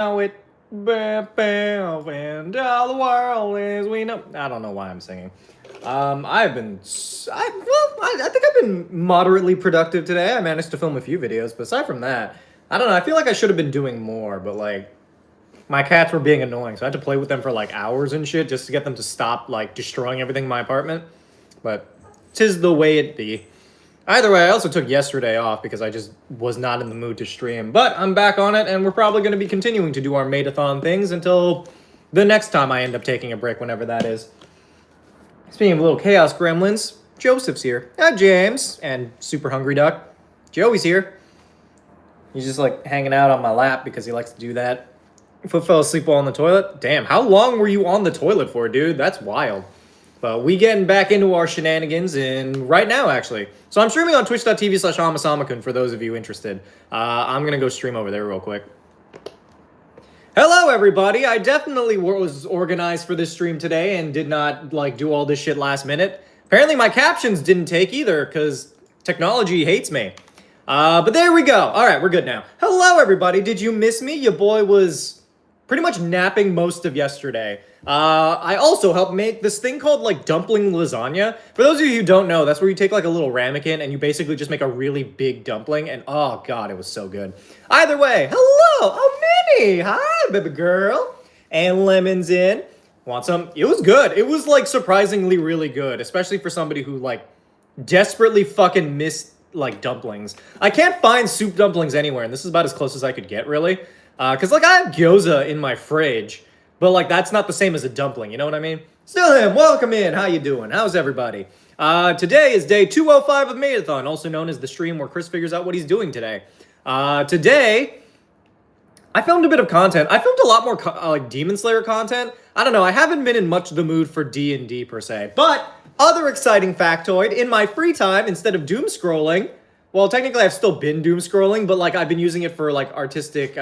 it, and all the world is we know. I don't know why I'm singing. I've been, I think I've been moderately productive today. I managed to film a few videos, but aside from that, I don't know. I feel like I should have been doing more, but like, my cats were being annoying, so I had to play with them for like hours and shit just to get them to stop like destroying everything in my apartment. But 'tis the way it be. Either way, I also took yesterday off because I just was not in the mood to stream. But I'm back on it, and we're probably going to be continuing to do our made-a-thon things until the next time I end up taking a break, whenever that is. Speaking of little chaos gremlins, Joseph's here. Hi, James. And Super Hungry Duck. Joey's here. He's just like hanging out on my lap because he likes to do that. Foot fell asleep while on the toilet. Damn, how long were you on the toilet for, dude? That's wild. But we getting back into our shenanigans in right now, actually. So I'm streaming on twitch.tv/HamaSamaKun for those of you interested. I'm going to go stream over there real quick. Hello, everybody. I definitely was organized for this stream today and did not, like, do all this shit last minute. Apparently my captions didn't take either because technology hates me. But there we go. All right, we're good now. Hello, everybody. Did you miss me? Your boy was pretty much napping most of yesterday. I also helped make this thing called, like, dumpling lasagna. For those of you who don't know, that's where you take, like, a little ramekin and you basically just make a really big dumpling. And, oh, God, it was so good. Either way, hello! Oh, Minnie! Hi, baby girl! And Lemon's in. Want some? It was good. It was, like, surprisingly really good. Especially for somebody who, like, desperately fucking missed, like, dumplings. I can't find soup dumplings anywhere, and this is about as close as I could get, really. Because, like, I have gyoza in my fridge, but, like, that's not the same as a dumpling, you know what I mean? Still him, welcome in, how you doing? How's everybody? Today is day 205 of Made-a-thon, also known as the stream where Chris figures out what he's doing today. Today, I filmed a bit of content. I filmed a lot more, like, Demon Slayer content. I don't know, I haven't been in much of the mood for D&D, per se. But, other exciting factoid, in my free time, instead of doom scrolling, well, technically I've still been doom scrolling, but, like, I've been using it for, like, artistic,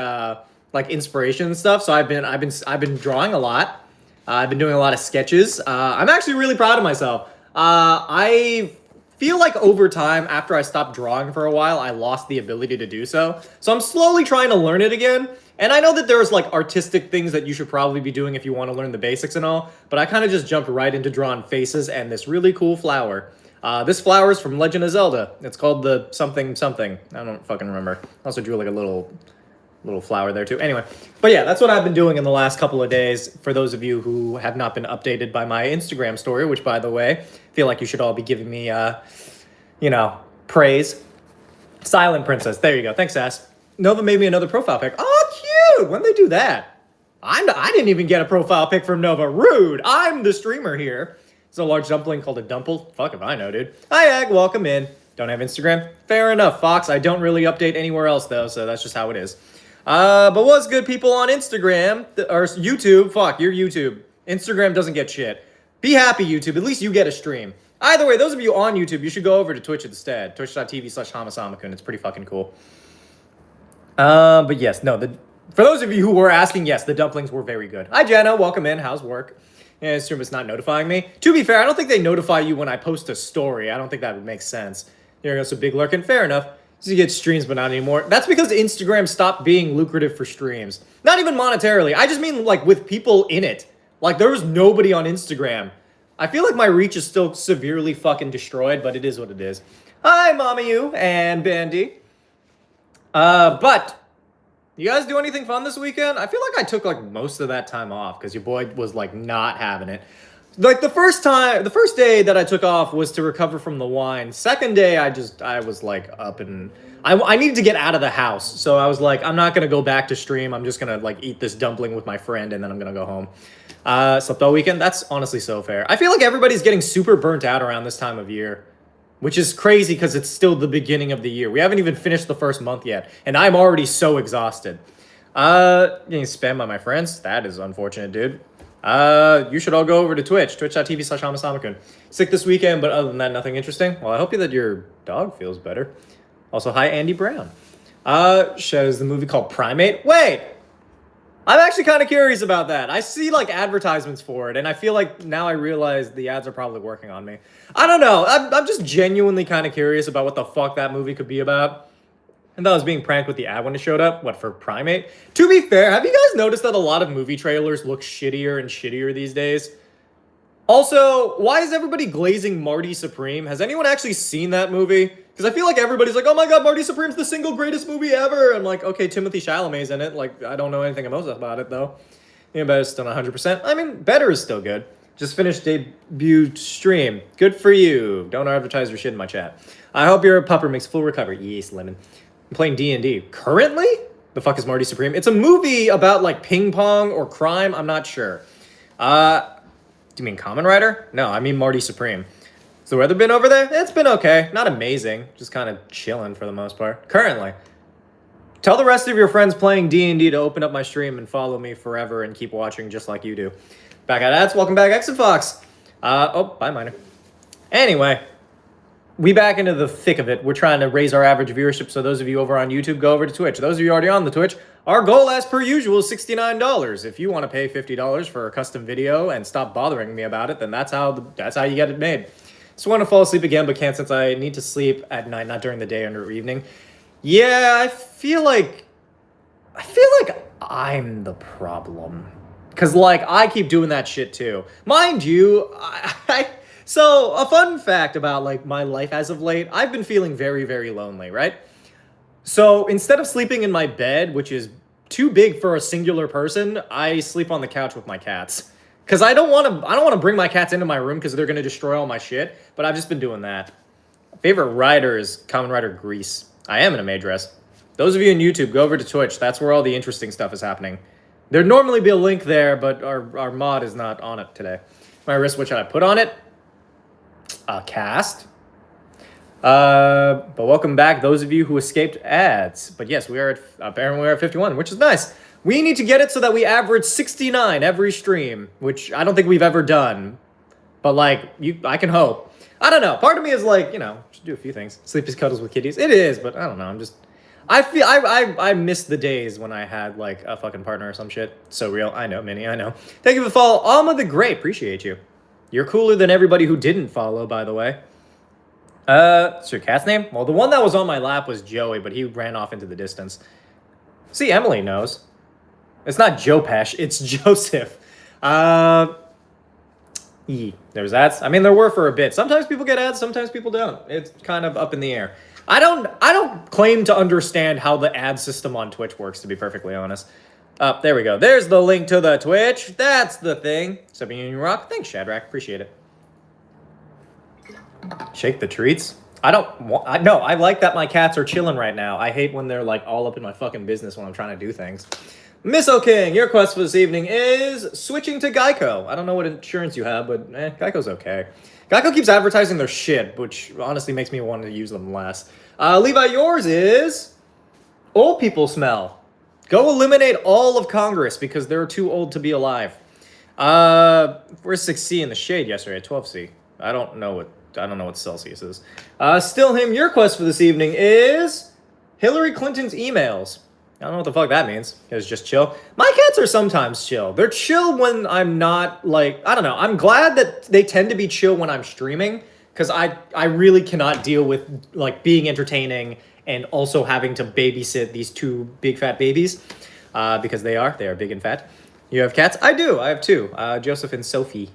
like inspiration and stuff. So I've been drawing a lot. I've been doing a lot of sketches. I'm actually really proud of myself. I feel like over time, after I stopped drawing for a while, I lost the ability to do so. So I'm slowly trying to learn it again. And I know that there's like artistic things that you should probably be doing if you want to learn the basics and all, but I kind of just jumped right into drawing faces and this really cool flower. This flower is from Legend of Zelda. It's called the something something. I don't fucking remember. I also drew like a little flower there too. Anyway, but yeah, that's what I've been doing in the last couple of days. For those of you who have not been updated by my Instagram story, which by the way, feel like you should all be giving me, you know, praise. Silent Princess. There you go. Thanks, Ass. Nova made me another profile pic. Oh, cute. When'd they do that? I didn't even get a profile pic from Nova. Rude. I'm the streamer here. It's a large dumpling called a dumple. Fuck if I know, dude. Hi, Egg. Welcome in. Don't have Instagram? Fair enough, Fox. I don't really update anywhere else, though, so that's just how it is. But what's good, people on Instagram, or YouTube? Fuck, you're YouTube. Instagram doesn't get shit. Be happy, YouTube. At least you get a stream. Either way, those of you on YouTube, you should go over to Twitch instead. Twitch.tv/HamaSamaKun. It's pretty fucking cool. But yes, no, for those of you who were asking, yes, the dumplings were very good. Hi, Jenna. Welcome in. How's work? Yeah, this stream is not notifying me. To be fair, I don't think they notify you when I post a story. I don't think that would make sense. Here goes some big lurking. Fair enough. So you get streams, but not anymore. That's because Instagram stopped being lucrative for streams. Not even monetarily. I just mean, like, with people in it. Like, there was nobody on Instagram. I feel like my reach is still severely fucking destroyed, but it is what it is. Hi, Mama You and Bandy. But you guys do anything fun this weekend? I feel like I took, like, most of that time off because your boy was, like, not having it. Like, the first day that I took off was to recover from the wine. Second day, I was, like, up and... I needed to get out of the house. So I was like, I'm not going to go back to stream. I'm just going to, like, eat this dumpling with my friend, and then I'm going to go home. Slept all weekend. That's honestly so fair. I feel like everybody's getting super burnt out around this time of year, which is crazy because it's still the beginning of the year. We haven't even finished the first month yet, and I'm already so exhausted. Getting spammed by my friends. That is unfortunate, dude. You should all go over to Twitch, twitch.tv/HamaSamaKun. Sick this weekend, but other than that, nothing interesting. Well, I hope that your dog feels better. Also, hi, Andy Brown. Shows the movie called Primate. Wait! I'm actually kind of curious about that. I see, like, advertisements for it, and I feel like now I realize the ads are probably working on me. I don't know. I'm just genuinely kind of curious about what the fuck that movie could be about. And thought I was being pranked with the ad when it showed up. What, for Primate? To be fair, have you guys noticed that a lot of movie trailers look shittier and shittier these days? Also, why is everybody glazing Marty Supreme? Has anyone actually seen that movie? Because I feel like everybody's like, oh my god, Marty Supreme's the single greatest movie ever. I'm like, okay, Timothy Chalamet's in it. Like, I don't know anything else about it, though. Yeah, but it's still not 100%. I mean, better is still good. Just finished debut stream. Good for you. Don't advertise your shit in my chat. I hope your pupper makes full recovery. Yes, Lemon. I'm playing D&D. Currently? The fuck is Marty Supreme? It's a movie about, like, ping pong or crime. I'm not sure. Do you mean Kamen Rider? No, I mean Marty Supreme. Has the weather been over there? It's been okay. Not amazing. Just kind of chilling for the most part. Currently. Tell the rest of your friends playing D&D to open up my stream and follow me forever and keep watching just like you do. Back at ads. Welcome back, Exit Fox. Oh, bye, Miner. Anyway, we back into the thick of it. We're trying to raise our average viewership, so those of you over on YouTube, go over to Twitch. Those of you already on the Twitch, our goal, as per usual, is $69. If you want to pay $50 for a custom video and stop bothering me about it, then that's how you get it made. So I want to fall asleep again, but can't since I need to sleep at night, not during the day or evening. Yeah, I feel like I'm the problem. Because, like, I keep doing that shit, too. Mind you, so, a fun fact about, like, my life as of late, I've been feeling very, very lonely, right? So, instead of sleeping in my bed, which is too big for a singular person, I sleep on the couch with my cats. Because I don't want to bring my cats into my room because they're going to destroy all my shit, but I've just been doing that. Favorite rider is Kamen Rider Grease. I am in a maid dress. Those of you on YouTube, go over to Twitch. That's where all the interesting stuff is happening. There'd normally be a link there, but our mod is not on it today. My wrist, what should I put on it? Cast. But welcome back, those of you who escaped ads. But yes, apparently we're at 51, which is nice. We need to get it so that we average 69 every stream, which I don't think we've ever done. But, like, I can hope. I don't know. Part of me is like, should do a few things. Sleepless cuddles with kitties. It is, but I don't know. I miss the days when I had, like, a fucking partner or some shit. So real. I know, Minnie, I know. Thank you for the follow. Alma the Great. Appreciate you. You're cooler than everybody who didn't follow, by the way. What's your cat's name? Well, the one that was on my lap was Joey, but he ran off into the distance. See, Emily knows. It's not Joe Pesh, it's Joseph. There's ads. I mean, there were for a bit. Sometimes people get ads, sometimes people don't. It's kind of up in the air. I don't claim to understand how the ad system on Twitch works, to be perfectly honest. There we go. There's the link to the Twitch. That's the thing. Stepping in rock. Thanks, Shadrack. Appreciate it. Shake the treats. I like that my cats are chilling right now. I hate when they're like all up in my fucking business when I'm trying to do things. Miss O'King, your quest for this evening is switching to Geico. I don't know what insurance you have, but Geico's okay. Geico keeps advertising their shit, which honestly makes me want to use them less. Levi, yours is old people smell. Go eliminate all of Congress because they're too old to be alive. We're 6C in the shade yesterday, 12C. I don't know what Celsius is. Still him, your quest for this evening is Hillary Clinton's emails. I don't know what the fuck that means. It was just chill. My cats are sometimes chill. They're chill when I'm not, like, I don't know. I'm glad that they tend to be chill when I'm streaming, because I really cannot deal with, like, being entertaining and also having to babysit these two big fat babies, because they are big and fat. You have cats? I do. I have two. Joseph and Selfie.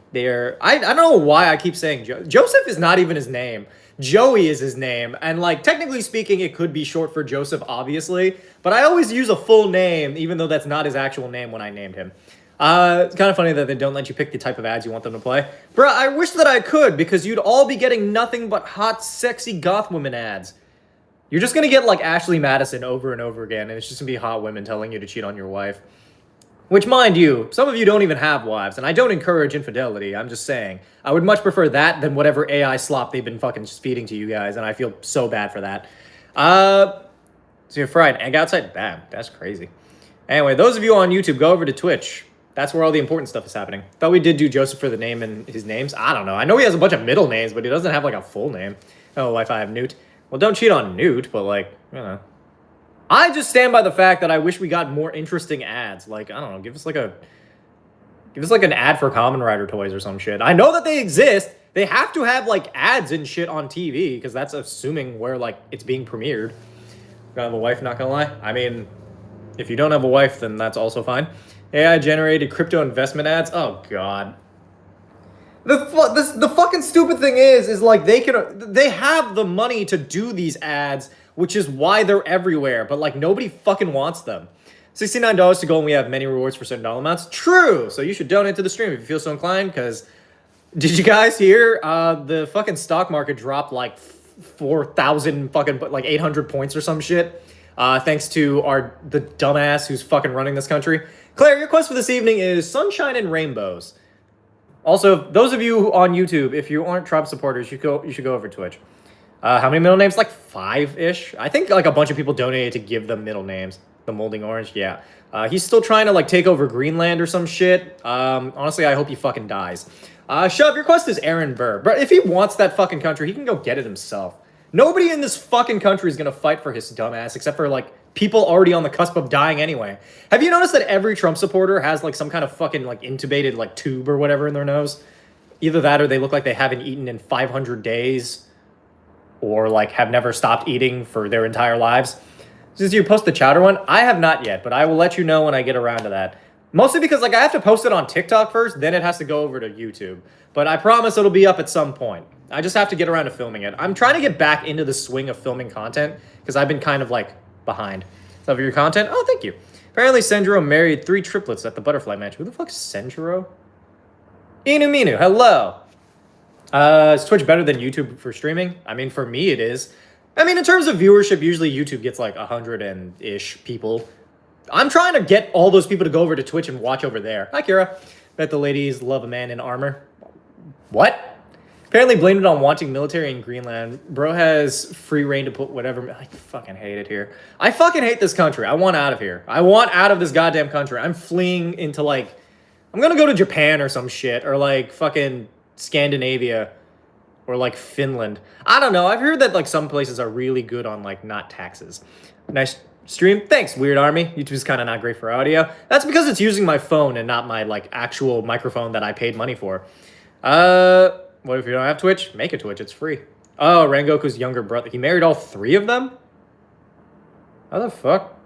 I don't know why I keep saying Joseph is not even his name. Joey is his name. And, like, technically speaking, it could be short for Joseph, obviously. But I always use a full name, even though that's not his actual name when I named him. It's kind of funny that they don't let you pick the type of ads you want them to play. Bruh, I wish that I could, because you'd all be getting nothing but hot, sexy goth women ads. You're just gonna get, like, Ashley Madison over and over again, and it's just gonna be hot women telling you to cheat on your wife. Which, mind you, some of you don't even have wives, and I don't encourage infidelity, I'm just saying. I would much prefer that than whatever AI slop they've been fucking feeding to you guys, and I feel so bad for that. So you're fried egg outside? Damn, that's crazy. Anyway, those of you on YouTube, go over to Twitch. That's where all the important stuff is happening. Thought we did do Joseph for the name and his names. I don't know. I know he has a bunch of middle names, but he doesn't have, like, a full name. Oh, if I have Newt. Well, don't cheat on Newt, but, like, you know. I just stand by the fact that I wish we got more interesting ads. Like, I don't know, give us like an ad for Kamen Rider toys or some shit. I know that they exist. They have to have, like, ads and shit on TV, because that's assuming where, like, it's being premiered. Gonna have a wife, not gonna lie. I mean, if you don't have a wife, then that's also fine. AI generated crypto investment ads. Oh god. The fucking stupid thing is like they have the money to do these ads, which is why they're everywhere. But like nobody fucking wants them. $69 to go, and we have many rewards for certain dollar amounts. True. So you should donate to the stream if you feel so inclined. Because did you guys hear the fucking stock market dropped like 4,000 fucking like 800 points or some shit? Thanks to the dumbass who's fucking running this country. Claire, your quest for this evening is sunshine and rainbows. Also, those of you on YouTube, if you aren't Tribe supporters, you should go over to Twitch. How many middle names? Like 5-ish. I think like a bunch of people donated to give them middle names. The Molding Orange, yeah. He's still trying to like take over Greenland or some shit. Honestly, I hope he fucking dies. Shove, your quest is Aaron Burr. But if he wants that fucking country, he can go get it himself. Nobody in this fucking country is gonna fight for his dumbass, except for like people already on the cusp of dying anyway. Have you noticed that every Trump supporter has like some kind of fucking like intubated like tube or whatever in their nose? Either that or they look like they haven't eaten in 500 days or like have never stopped eating for their entire lives. Since you post the chowder one, I have not yet, but I will let you know when I get around to that. Mostly because like I have to post it on TikTok first, then it has to go over to YouTube. But I promise it'll be up at some point. I just have to get around to filming it. I'm trying to get back into the swing of filming content because I've been kind of like behind. Love your content. Oh, thank you. Apparently, Senjuro married 3 triplets at the butterfly match. Who the fuck is Senjuro? Inuminu, hello. Is Twitch better than YouTube for streaming? I mean, for me, it is. I mean, in terms of viewership, usually YouTube gets like 100-ish people. I'm trying to get all those people to go over to Twitch and watch over there. Hi, Kira. Bet the ladies love a man in armor. What? Apparently blamed it on wanting military in Greenland. Bro has free reign to put whatever. I fucking hate it here. I fucking hate this country. I want out of here. I want out of this goddamn country. I'm fleeing into like, I'm gonna go to Japan or some shit, or like fucking Scandinavia, or like Finland. I don't know. I've heard that like some places are really good on like not taxes. Nice stream. Thanks, Weird Army. YouTube's kind of not great for audio. That's because it's using my phone and not my like actual microphone that I paid money for. What if you don't have Twitch? Make a Twitch. It's free. Oh, Rengoku's younger brother. He married all 3 of them? How the fuck?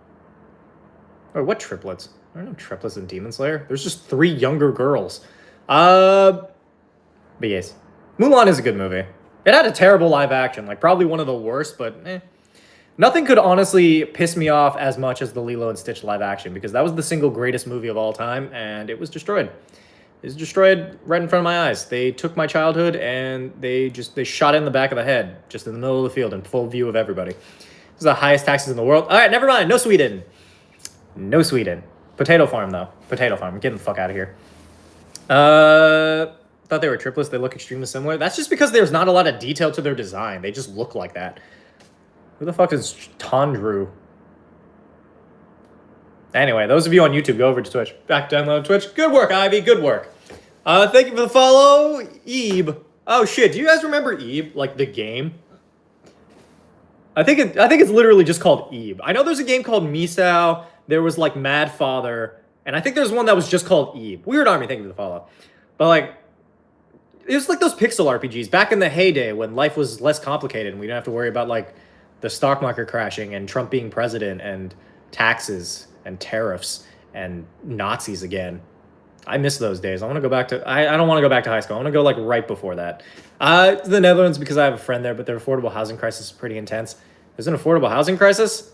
Or what triplets? I don't know triplets in Demon Slayer. There's just 3 younger girls. But yes. Mulan is a good movie. It had a terrible live action. Like, probably one of the worst, but eh. Nothing could honestly piss me off as much as the Lilo and Stitch live action, because that was the single greatest movie of all time, and it was destroyed. It was destroyed right in front of my eyes. They took my childhood and they shot it in the back of the head, just in the middle of the field in full view of everybody. This is the highest taxes in the world. All right, never mind. No Sweden. No Sweden. Potato farm, though. Potato farm. I'm getting the fuck out of here. Thought they were triplets. They look extremely similar. That's just because there's not a lot of detail to their design. They just look like that. Who the fuck is Tondru? Anyway, those of you on YouTube, go over to Twitch. Back download Twitch. Good work, Ivy. Good work. Thank you for the follow, Ebe. Oh shit, do you guys remember Ebe? Like the game? I think it's literally just called Ebe. I know there's a game called Misao. There was like Mad Father, and I think there's one that was just called Ebe. Weird Army, thank you for the follow. But like, it was like those pixel RPGs back in the heyday when life was less complicated and we didn't have to worry about like the stock market crashing and Trump being president and taxes and tariffs and Nazis again. I miss those days. I want to go back to... I don't want to go back to high school. I want to go like right before that. The Netherlands because I have a friend there, but their affordable housing crisis is pretty intense. There's an affordable housing crisis?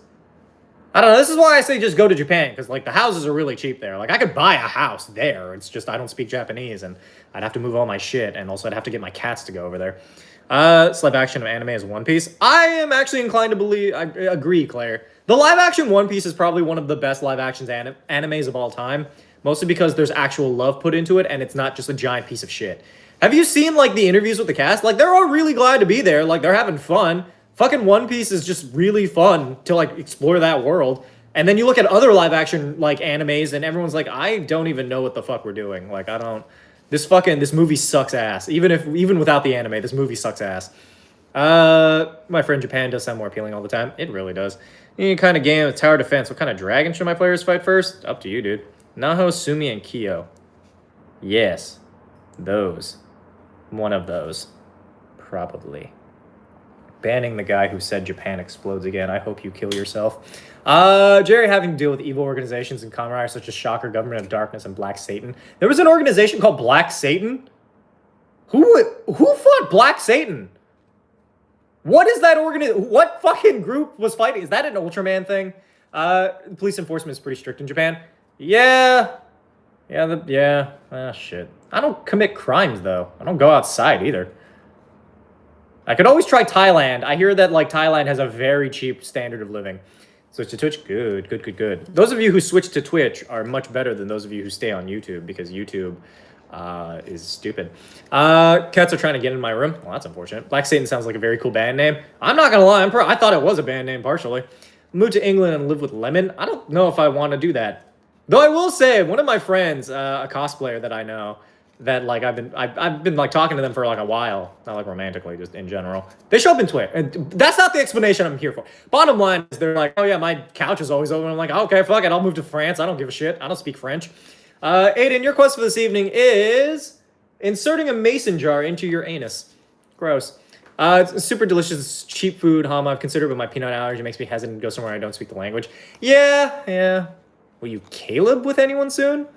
I don't know. This is why I say just go to Japan, because like the houses are really cheap there. Like I could buy a house there. It's just I don't speak Japanese and I'd have to move all my shit, and also I'd have to get my cats to go over there. Live action of anime is One Piece. I am actually inclined to believe... I agree, Claire. The live action One Piece is probably one of the best live actions animes of all time. Mostly because there's actual love put into it and it's not just a giant piece of shit. Have you seen like the interviews with the cast? Like they're all really glad to be there. Like they're having fun. Fucking One Piece is just really fun to like explore that world. And then you look at other live action like animes and everyone's like, I don't even know what the fuck we're doing. Like I don't... This movie sucks ass. Even without the anime, this movie sucks ass. My friend Japan does sound more appealing all the time. It really does. Any kind of game with tower defense. What kind of dragon should my players fight first? Up to you, dude. Naho, Sumi, and Kyo. Yes. Those. One of those. Probably. Banning the guy who said Japan explodes again. I hope you kill yourself. Jerry having to deal with evil organizations in Kamen such as Shocker, Government of Darkness, and Black Satan. There was an organization called Black Satan? Who fought Black Satan? What is that what fucking group was fighting? Is that an Ultraman thing? Police enforcement is pretty strict in Japan. Yeah. Shit. I don't commit crimes, though. I don't go outside, either. I could always try Thailand. I hear that, like, Thailand has a very cheap standard of living. Switch to Twitch? Good. Those of you who switch to Twitch are much better than those of you who stay on YouTube, because YouTube is stupid. Cats are trying to get in my room. Well, that's unfortunate. Black Satan sounds like a very cool band name. I'm not gonna lie, I thought it was a band name, partially. Moved to England and live with Lemon. I don't know if I want to do that. Though I will say, one of my friends, a cosplayer that I know, that like I've been like talking to them for like a while, not like romantically, just in general. They show up in Twitch, and that's not the explanation I'm here for. Bottom line is they're like, oh yeah, my couch is always open. I'm like, okay, fuck it, I'll move to France. I don't give a shit. I don't speak French. Aiden, your quest for this evening is inserting a mason jar into your anus. Gross. It's super delicious, cheap food, Hama. I've considered, but my peanut allergy makes me hesitant to go somewhere I don't speak the language. Yeah. Will you Caleb with anyone soon?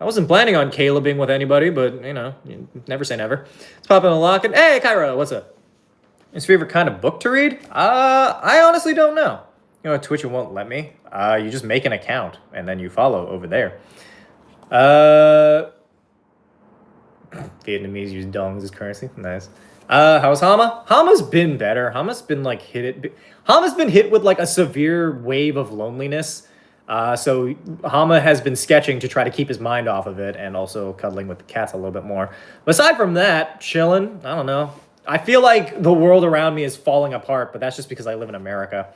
I wasn't planning on Calebing with anybody, but, you know, you never say never. Let's pop in a lock and... Hey, Cairo, what's up? What's your favorite kind of book to read? I honestly don't know. You know, Twitch won't let me. You just make an account, and then you follow over there. Vietnamese use dongs as currency. Nice. How's Hama? Hama's been better. Hama's been, like, Hama's been hit with, like, a severe wave of loneliness. So Hama has been sketching to try to keep his mind off of it and also cuddling with the cats a little bit more. But aside from that, chilling, I don't know. I feel like the world around me is falling apart, but that's just because I live in America.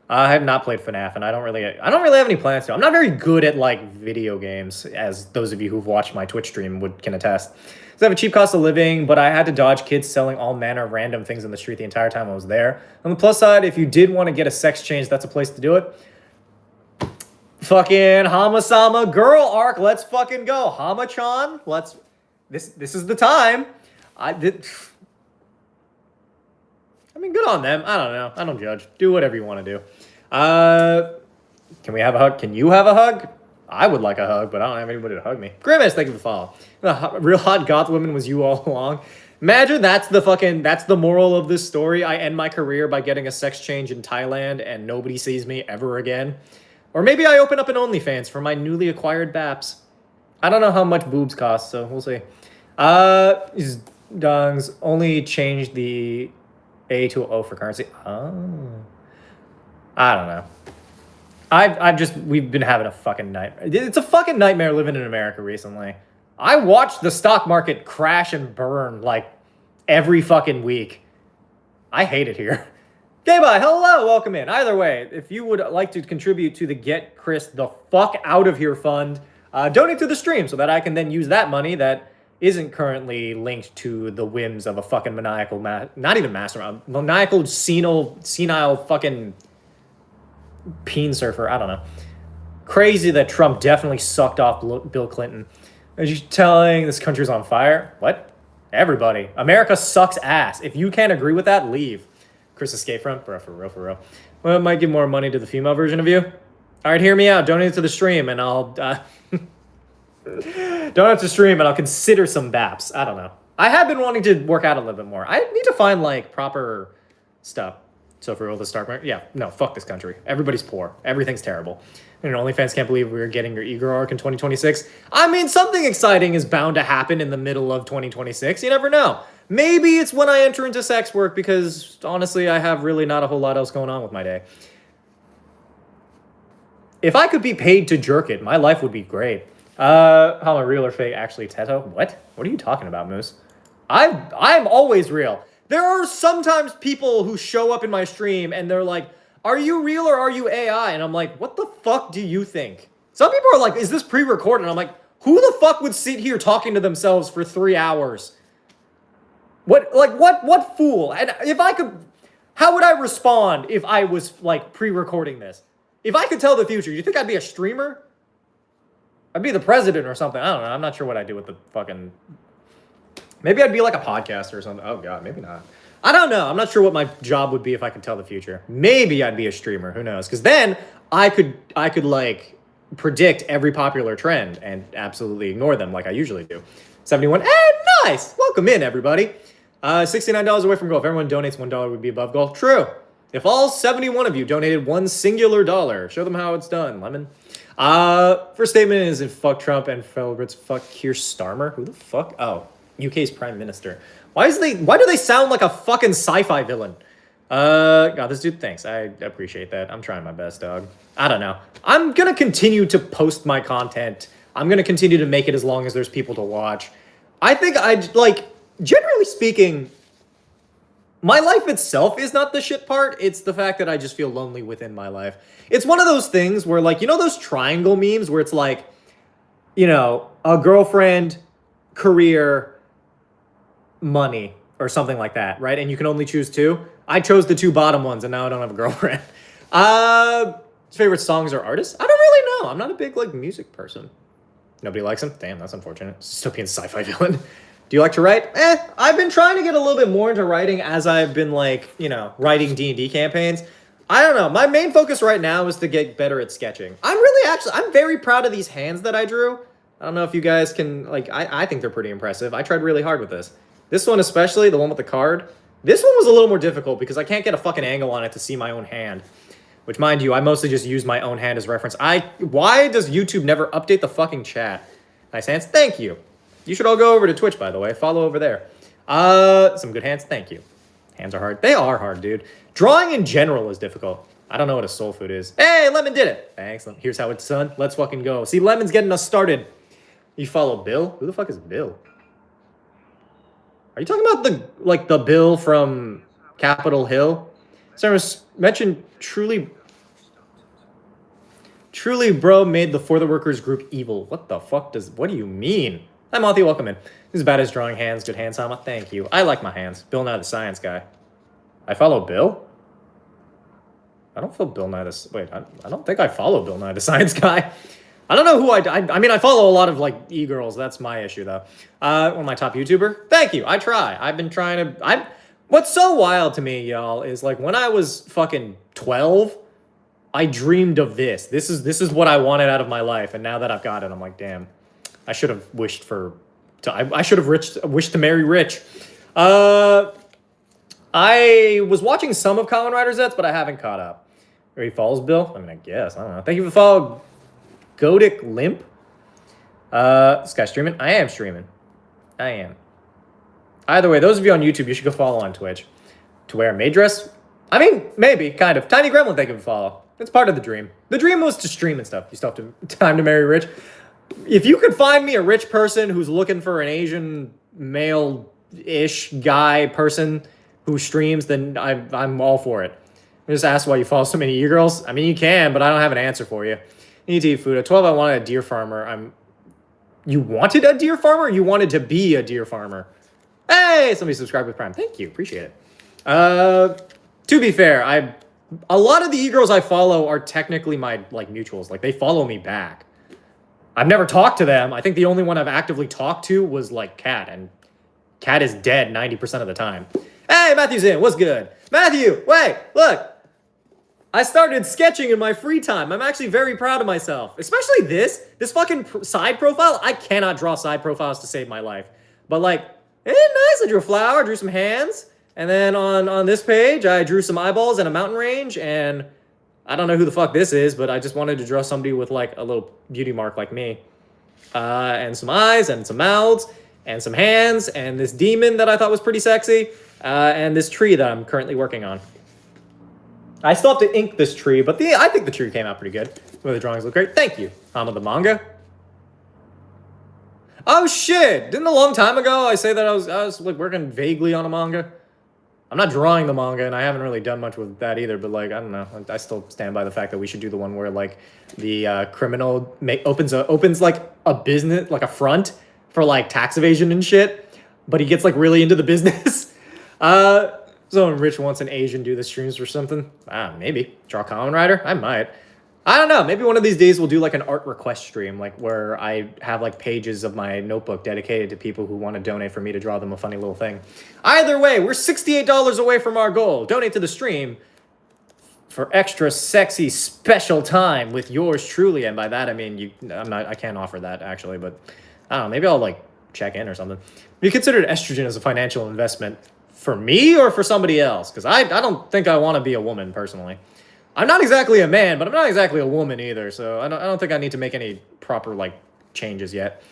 I have not played FNAF, and I don't really have any plans to. I'm not very good at, like, video games, as those of you who've watched my Twitch stream can attest. So I have a cheap cost of living, but I had to dodge kids selling all manner of random things on the street the entire time I was there. On the plus side, if you did want to get a sex change, that's a place to do it. Fucking HamaSama girl arc, let's fucking go. Hama-chan, this is the time. I mean, good on them. I don't know. I don't judge. Do whatever you want to do. Can we have a hug? Can you have a hug? I would like a hug, but I don't have anybody to hug me. Grimace, thank you for the follow. The real hot goth woman was you all along. Imagine that's the moral of this story. I end my career by getting a sex change in Thailand and nobody sees me ever again. Or maybe I open up an OnlyFans for my newly acquired baps. I don't know how much boobs cost, so we'll see. These dongs only changed the A to O for currency. Oh. I don't know. We've been having a fucking nightmare. It's a fucking nightmare living in America recently. I watched the stock market crash and burn like every fucking week. I hate it here. Okay, bye. Hello, welcome in. Either way, if you would like to contribute to the Get Chris the Fuck Out of Here fund, donate to the stream so that I can then use that money that isn't currently linked to the whims of a fucking maniacal, maniacal, senile fucking peen surfer. I don't know. Crazy that Trump definitely sucked off Bill Clinton. Are you telling this country's on fire? What? Everybody. America sucks ass. If you can't agree with that, leave. Chris escape from? Bro, for real. Well, it might give more money to the female version of you. All right, hear me out. Donate to the stream, and I'll... donate to the stream, and I'll consider some baps. I don't know. I have been wanting to work out a little bit more. I need to find, like, proper stuff. So for real, the stock market... Yeah, no, fuck this country. Everybody's poor. Everything's terrible. And OnlyFans can't believe we're getting your Igor arc in 2026. I mean, something exciting is bound to happen in the middle of 2026. You never know. Maybe it's when I enter into sex work because, honestly, I have really not a whole lot else going on with my day. If I could be paid to jerk it, my life would be great. How am I real or fake? Actually, Teto? What? What are you talking about, Moose? I'm always real. There are sometimes people who show up in my stream and they're like, are you real or are you AI? And I'm like, what the fuck do you think? Some people are like, is this pre-recorded? And I'm like, who the fuck would sit here talking to themselves for 3 hours? What fool? And if I could, how would I respond if I was like pre-recording this? If I could tell the future, you think I'd be a streamer? I'd be the president or something. I don't know. I'm not sure what I'd do with the fucking... Maybe I'd be like a podcaster or something. Oh, God, maybe not. I don't know. I'm not sure what my job would be if I could tell the future. Maybe I'd be a streamer. Who knows? Because then I could like predict every popular trend and absolutely ignore them like I usually do. 71. Nice. Welcome in, everybody. $69 away from goal. If everyone donates $1, we'd be above goal. True. If all 71 of you donated one singular dollar, show them how it's done, Lemon. First statement is fuck Trump and fellow Brits. Fuck Keir Starmer. Who the fuck? Oh, UK's Prime Minister. Why do they sound like a fucking sci-fi villain? God, this dude, thanks. I appreciate that. I'm trying my best, dog. I don't know. I'm gonna continue to post my content. I'm gonna continue to make it as long as there's people to watch. I think generally speaking, my life itself is not the shit part. It's the fact that I just feel lonely within my life. It's one of those things where, like, you know those triangle memes where it's like, you know, a girlfriend, career, money, or something like that, right? And you can only choose two. I chose the two bottom ones, and now I don't have a girlfriend. Favorite songs or artists? I don't really know. I'm not a big, like, music person. Nobody likes them? Damn, that's unfortunate. Dystopian sci-fi villain. Do you like to write? I've been trying to get a little bit more into writing as I've been, like, you know, writing D&D campaigns. I don't know. My main focus right now is to get better at sketching. I'm very proud of these hands that I drew. I don't know if you guys can, like, I think they're pretty impressive. I tried really hard with this. This one especially, the one with the card. This one was a little more difficult because I can't get a fucking angle on it to see my own hand. Which, mind you, I mostly just use my own hand as reference. Why does YouTube never update the fucking chat? Nice hands. Thank you. You should all go over to Twitch, by the way. Follow over there. Some good hands. Thank you. Hands are hard. They are hard, dude. Drawing in general is difficult. I don't know what a soul food is. Hey, Lemon did it. Excellent. Here's how it's done. Let's fucking go. See, Lemon's getting us started. You follow Bill? Who the fuck is Bill? Are you talking about the Bill from Capitol Hill? Sarah mentioned truly, bro, made the For the Workers group evil. What the fuck what do you mean? Hi, Monty, welcome in. This is bad as drawing hands. Good hands, Hama. Thank you. I like my hands. Bill Nye the Science Guy. I follow Bill? I don't follow Bill Nye the... Wait, I don't think I follow Bill Nye the Science Guy. I don't know who I mean, I follow a lot of, like, e-girls. That's my issue, though. One of my top YouTuber. Thank you. I try. I've been trying to... What's so wild to me, y'all, is, like, when I was fucking 12, I dreamed of this. This is what I wanted out of my life, and now that I've got it, I'm like, damn. I should have wished wished to marry rich. I was watching some of Kamen Rider Zets, but I haven't caught up. Or he follows Bill? I mean, I guess. I don't know. Thank you for the follow, Godic Limp. This guy's streaming? I am streaming. I am. Either way, those of you on YouTube, you should go follow on Twitch. To wear a maid dress? I mean, maybe, kind of. Tiny Gremlin, thank you for follow. It's part of the dream. The dream was to stream and stuff. You still have time to marry rich. If you could find me a rich person who's looking for an Asian male-ish guy person who streams, then I'm all for it. Just ask why you follow so many e-girls. I mean, you can, but I don't have an answer for you. You need to eat food. At 12, I wanted a deer farmer. You wanted a deer farmer? Or you wanted to be a deer farmer? Hey, somebody subscribed with Prime. Thank you. Appreciate it. To be fair, a lot of the e-girls I follow are technically my, like, mutuals. Like, they follow me back. I've never talked to them. I think the only one I've actively talked to was, like, Kat, and Kat is dead 90% of the time. Hey, Matthew's in. What's good? Matthew, wait, look. I started sketching in my free time. I'm actually very proud of myself. Especially this fucking side profile. I cannot draw side profiles to save my life. But, like, nice. I drew a flower, drew some hands. And then on this page, I drew some eyeballs and a mountain range, and I don't know who the fuck this is, but I just wanted to draw somebody with, like, a little beauty mark like me. And some eyes, and some mouths, and some hands, and this demon that I thought was pretty sexy, and this tree that I'm currently working on. I still have to ink this tree, but I think the tree came out pretty good. The drawings look great. Thank you. Hama the manga. Oh, shit! Didn't a long time ago I say that I was like, working vaguely on a manga? I'm not drawing the manga, and I haven't really done much with that either, but, like, I don't know. I still stand by the fact that we should do the one where, like, the criminal opens like, a business, like, a front for, like, tax evasion and shit, but he gets, like, really into the business. Someone rich wants an Asian do the streams or something. Maybe. Draw Kamen Rider? I might. I don't know. Maybe one of these days we'll do like an art request stream, like where I have like pages of my notebook dedicated to people who want to donate for me to draw them a funny little thing. Either way, we're $68 away from our goal. Donate to the stream for extra sexy special time with yours truly, and by that I mean I can't offer that actually, but I don't know. Maybe I'll like check in or something. You considered estrogen as a financial investment for me or for somebody else? Because I don't think I want to be a woman personally. I'm not exactly a man, but I'm not exactly a woman either, so I don't think I need to make any proper, like, changes yet.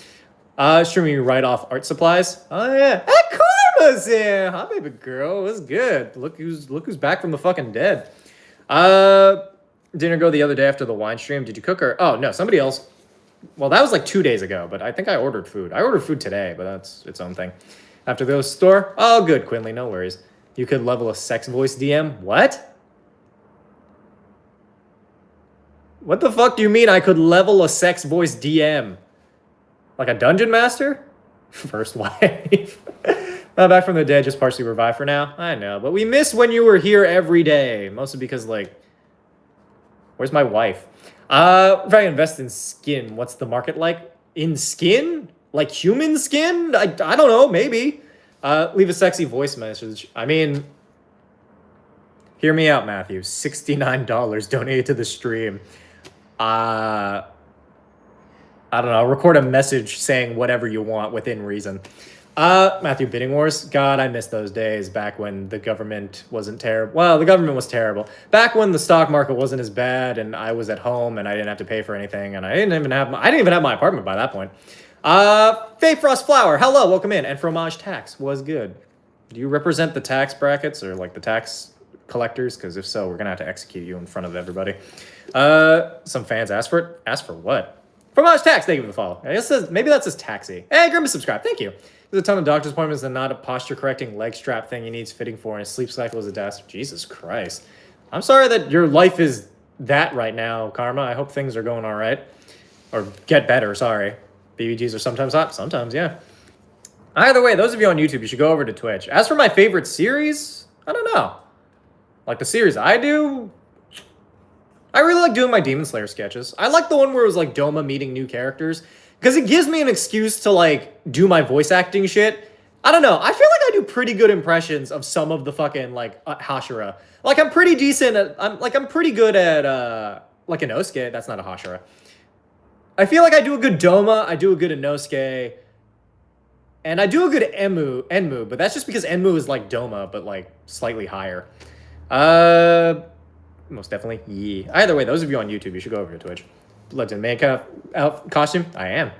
Streaming write-off art supplies. Oh, yeah. Hey, Karma's here! Hi, baby girl. What's good? Look who's back from the fucking dead. Dinner go the other day after the wine stream. Did you cook or... Oh, no, somebody else... Well, that was like 2 days ago, but I think I ordered food. I ordered food today, but that's its own thing. After the store... Oh, good, Quinley. No worries. You could level a sex voice DM. What? What the fuck do you mean I could level a sex voice DM? Like a dungeon master? First wife. Back from the dead, just partially revived for now. I know, but we miss when you were here every day. Mostly because, like... Where's my wife? If I invest in skin, what's the market like? In skin? Like human skin? I don't know, maybe. Leave a sexy voice message. I mean... Hear me out, Matthew. $69 donated to the stream. I don't know. Record a message saying whatever you want within reason. Matthew, bidding wars. God, I miss those days back when the government wasn't terrible. Well, the government was terrible. Back when the stock market wasn't as bad and I was at home and I didn't have to pay for anything and I didn't even have my apartment by that point. Faye Frost Flower. Hello, welcome in. And Fromage Tax was good. Do you represent the tax brackets or like the tax collectors? Because if so, we're gonna have to execute you in front of everybody. Some fans asked for it. Asked for what? Fromage Tax, thank you for the follow. I guess maybe that's his taxi. Hey, Grimace, subscribe. Thank you. There's a ton of doctor's appointments and not a posture correcting leg strap thing he needs fitting for, and his sleep cycle is a desk. Jesus Christ. I'm sorry that your life is that right now, Karma. I hope things are going all right. Or get better, sorry. BBGs are sometimes hot, sometimes, yeah. Either way, those of you on YouTube, you should go over to Twitch. As for my favorite series, I don't know. Like the series I do, I really like doing my Demon Slayer sketches. I like the one where it was like Doma meeting new characters because it gives me an excuse to like do my voice acting shit. I don't know. I feel like I do pretty good impressions of some of the fucking like Hashira. Like I'm pretty decent at, I'm pretty good at like Inosuke. That's not a Hashira. I feel like I do a good Doma. I do a good Inosuke. And I do a good Enmu, but that's just because Enmu is like Doma, but like slightly higher. Most definitely, yeah. Either way, those of you on YouTube, you should go over to Twitch. Legend man costume? I am.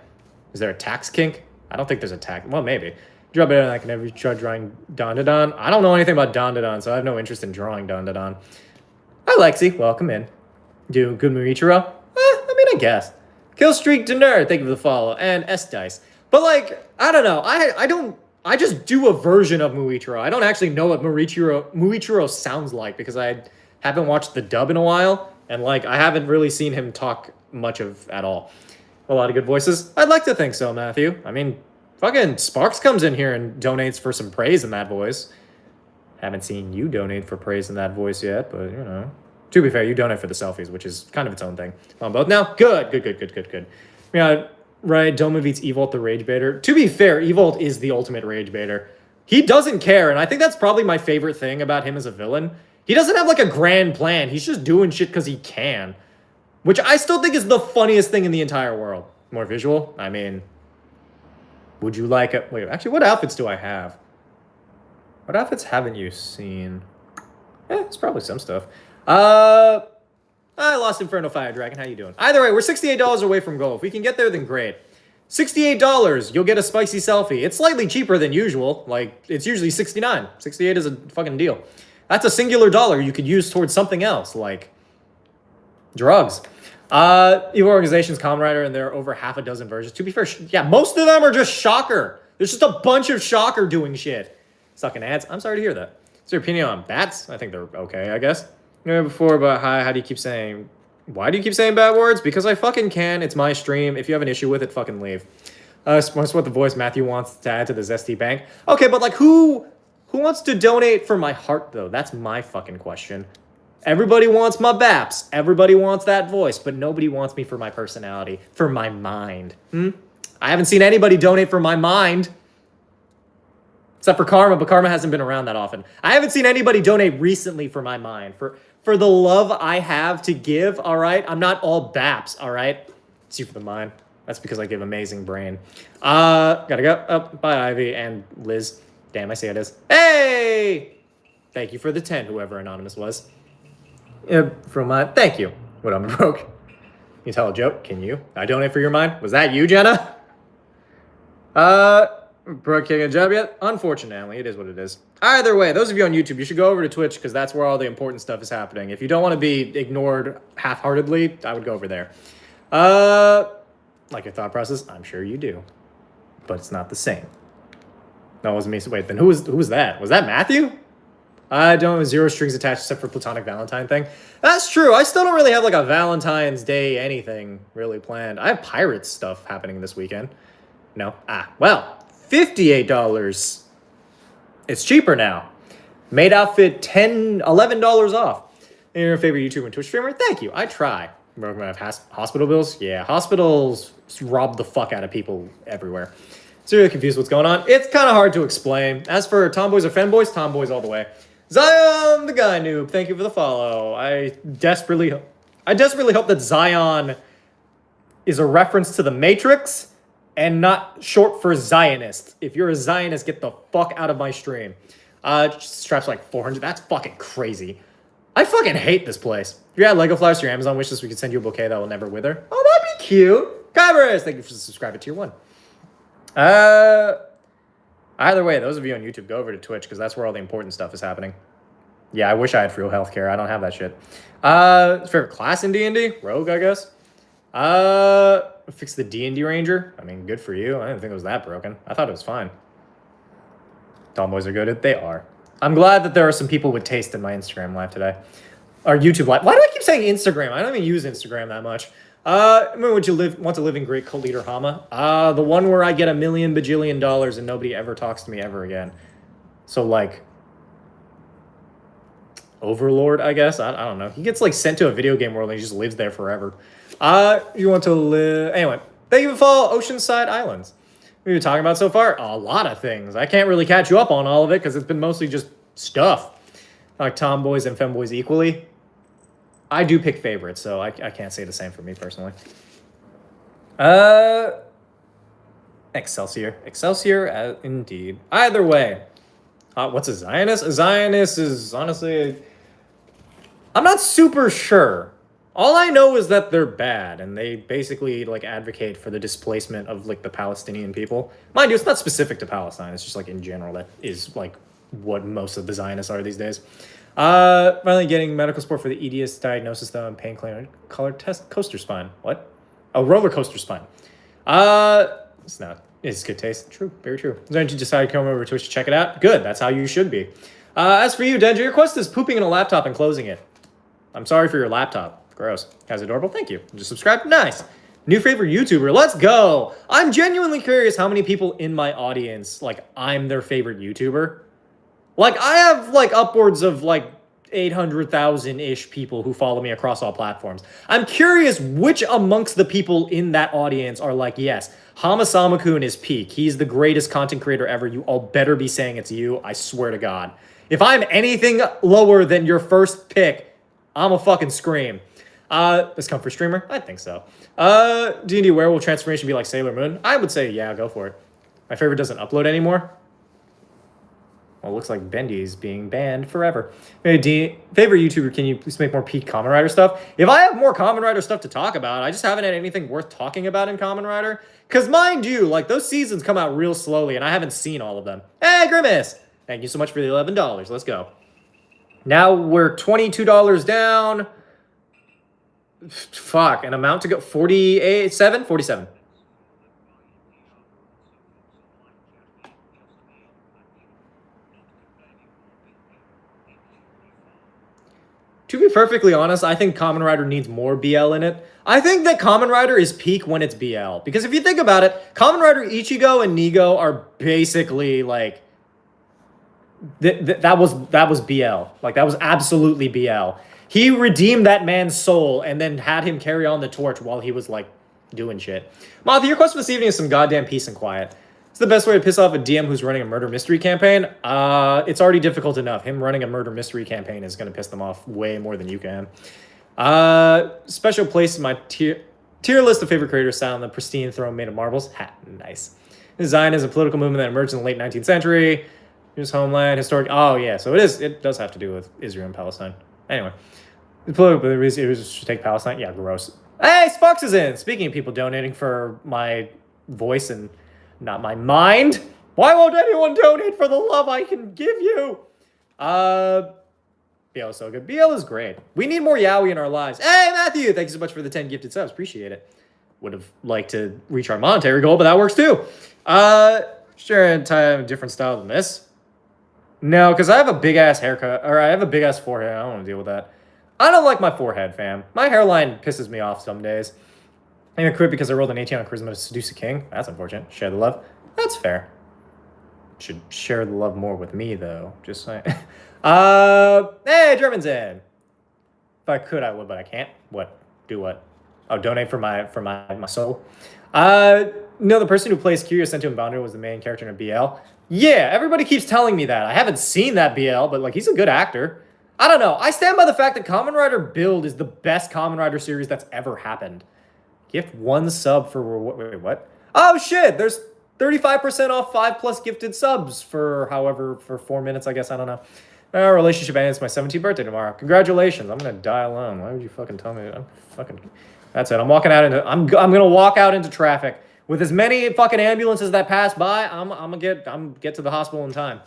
Is there a tax kink? I don't think there's a tax. Well, maybe. Drop it in. I can never try drawing dndone. I don't know anything about dndone, so I have no interest in drawing dndone. Hi, Lexi. Welcome in. Do good Murichiro? I guess. Killstreak Dinner. Thank you for the follow. And S-Dice. But, like, I don't know. I just do a version of Muichiro. I don't actually know what Muichiro sounds like because I haven't watched the dub in a while, and like I haven't really seen him talk much of at all. A lot of good voices. I'd like to think so, Matthew. I mean, fucking Sparks comes in here and donates for some praise in that voice. Haven't seen you donate for praise in that voice yet, but you know. To be fair, you donate for the selfies, which is kind of its own thing. On both now? Good. Yeah. Right, Doma beats Evolt the Rage Baiter. To be fair, Evolt is the ultimate Rage Baiter. He doesn't care, and I think that's probably my favorite thing about him as a villain. He doesn't have, like, a grand plan. He's just doing shit because he can. Which I still think is the funniest thing in the entire world. More visual? I mean... Would you like a... Wait, actually, what outfits do I have? What outfits haven't you seen? It's probably some stuff. I lost Inferno Fire Dragon. How you doing? Either way, we're $68 away from goal. If we can get there, then great. $68, you'll get a spicy selfie. It's slightly cheaper than usual. Like, it's usually $69. $68 is a fucking deal. That's a singular dollar you could use towards something else, like drugs. Evil Organization's Kamen Rider, and there are over half a dozen versions. To be fair, yeah, most of them are just Shocker. There's just a bunch of Shocker doing shit. Sucking ads. I'm sorry to hear that. Is your opinion on bats? I think they're okay, I guess. Before, but hi, how do you keep saying... Why do you keep saying bad words? Because I fucking can. It's my stream. If you have an issue with it, fucking leave. That's what the voice Matthew wants to add to the Zesty Bank. Okay, but like who wants to donate for my heart, though? That's my fucking question. Everybody wants my baps. Everybody wants that voice, but nobody wants me for my personality, for my mind. I haven't seen anybody donate for my mind. Except for Karma, but Karma hasn't been around that often. I haven't seen anybody donate recently for my mind. For the love I have to give, all right? I'm not all baps, all right? It's you for the mind. That's because I give amazing brain. Gotta go. Oh, bye, Ivy and Liz. Damn, I see it is. Hey! Thank you for the 10, whoever Anonymous was. From thank you. What I'm broke. Can you tell a joke? Can you? I donate for your mind? Was that you, Jenna? Brooke getting a job yet? Unfortunately, it is what it is. Either way, those of you on YouTube, you should go over to Twitch because that's where all the important stuff is happening. If you don't want to be ignored half-heartedly, I would go over there. Like your thought process, I'm sure you do, but it's not the same. That wasn't me. So wait, then who was that? Was that Matthew? I don't have 0 strings attached except for platonic Valentine thing. That's true. I still don't really have like a Valentine's Day anything really planned. I have Pirates stuff happening this weekend. No. Well. $58. It's cheaper now. Made outfit $11 off. And your favorite YouTuber and Twitch streamer? Thank you. I try. We're gonna have hospital bills? Yeah, hospitals rob the fuck out of people everywhere. So you're really confused what's going on. It's kind of hard to explain. As for tomboys or fanboys, tomboys all the way. Zion, the guy noob. Thank you for the follow. I desperately hope that Zion is a reference to the Matrix and not short for Zionist. If you're a Zionist, get the fuck out of my stream. Straps like 400. That's fucking crazy. I fucking hate this place. If you had Lego flowers to your Amazon wishlist, we could send you a bouquet that will never wither. Oh, that'd be cute. Kybers, thank you for subscribing to tier 1. Either way, those of you on YouTube, go over to Twitch because that's where all the important stuff is happening. Yeah, I wish I had free healthcare. I don't have that shit. Favorite class in D&D? Rogue, I guess. Fix the D&D Ranger. I mean, good for you. I didn't think it was that broken. I thought it was fine. Tomboys are good. They are. I'm glad that there are some people with taste in my Instagram live today. Or YouTube live. Why do I keep saying Instagram? I don't even use Instagram that much. Would you want to live in great cult leader Hama? The one where I get $1 million bajillion and nobody ever talks to me ever again. So like Overlord, I guess. I don't know. He gets like sent to a video game world and he just lives there forever. You want to live... Anyway, thank you for following Oceanside Islands. What are you talking about so far? A lot of things. I can't really catch you up on all of it because it's been mostly just stuff. I like tomboys and femboys equally. I do pick favorites, so I can't say the same for me personally. Excelsior, indeed. Either way. What's a Zionist? A Zionist is honestly... I'm not super sure. All I know is that they're bad, and they basically like advocate for the displacement of like the Palestinian people. Mind you, it's not specific to Palestine. It's just like in general that is like what most of the Zionists are these days. Finally getting medical support for the EDS diagnosis though and pain color test coaster spine. What? A roller coaster spine. It's not. It's good taste. True. Very true. So you decide to come over to Twitch to check it out? Good. That's how you should be. As for you, Denja, your quest is pooping in a laptop and closing it. I'm sorry for your laptop. Gross. Guys, adorable. Thank you. Just subscribe. Nice. New favorite YouTuber. Let's go. I'm genuinely curious how many people in my audience, like, I'm their favorite YouTuber. Like, I have, like, upwards of, like, 800,000-ish people who follow me across all platforms. I'm curious which amongst the people in that audience are like, yes, HamaSamaKun is peak. He's the greatest content creator ever. You all better be saying it's you. I swear to God. If I'm anything lower than your first pick, I'm a fucking scream. This comfort streamer? I think so. D&D werewolf transformation be like Sailor Moon? I would say, yeah, go for it. My favorite doesn't upload anymore. Well, it looks like Bendy's being banned forever. Favorite YouTuber, can you please make more peak Kamen Rider stuff? If I have more Kamen Rider stuff to talk about, I just haven't had anything worth talking about in Kamen Rider. Because mind you, like, those seasons come out real slowly, and I haven't seen all of them. Hey, Grimace! Thank you so much for the $11. Let's go. Now we're $22 down. Fuck, an amount to go. 47? 47. To be perfectly honest, I think Kamen Rider needs more BL in it. I think that Kamen Rider is peak when it's BL. Because if you think about it, Kamen Rider Ichigo and Nigo are basically like... That was BL. Like, that was absolutely BL. He redeemed that man's soul and then had him carry on the torch while he was like doing shit. Martha, your question this evening is some goddamn peace and quiet. It's the best way to piss off a DM who's running a murder mystery campaign. It's already difficult enough. Him running a murder mystery campaign is going to piss them off way more than you can. Special place in my tier list of favorite creators sat on the pristine throne made of marbles. Ha, nice. Design is a political movement that emerged in the late 19th century. Here's homeland, historic. Oh, yeah. So it does have to do with Israel and Palestine. Anyway. The political reason it was to take Palestine. Yeah, gross. Hey, Sparks is in. Speaking of people donating for my voice and not my mind, why won't anyone donate for the love I can give you? BL is so good. BL is great. We need more Yowie in our lives. Hey, Matthew, thank you so much for the 10 gifted subs. Appreciate it. Would have liked to reach our monetary goal, but that works too. Sure, a different style than this. No, because I have a big-ass haircut, or I have a big-ass forehead. I don't want to deal with that. I don't like my forehead, fam. My hairline pisses me off some days. I'm going to quit because I rolled an 18 on charisma to seduce a king. That's unfortunate. Share the love. That's fair. Should share the love more with me, though. Just saying. Hey, German's in. If I could, I would, but I can't. What? Do what? Oh, donate for my soul. No, the person who plays Kiryu sent to Boundary was the main character in a BL. Yeah, everybody keeps telling me that. I haven't seen that BL, but like he's a good actor. I don't know. I stand by the fact that Kamen Rider Build is the best Kamen Rider series that's ever happened. Gift 1 sub for wait, what? Oh shit! There's 35% off 5+ gifted subs for 4 minutes. I guess I don't know. Our relationship ends my 17th birthday tomorrow. Congratulations! I'm gonna die alone. Why would you fucking tell me? That's it. I'm walking out into. I'm gonna walk out into traffic with as many fucking ambulances that pass by. I'm gonna get to the hospital in time.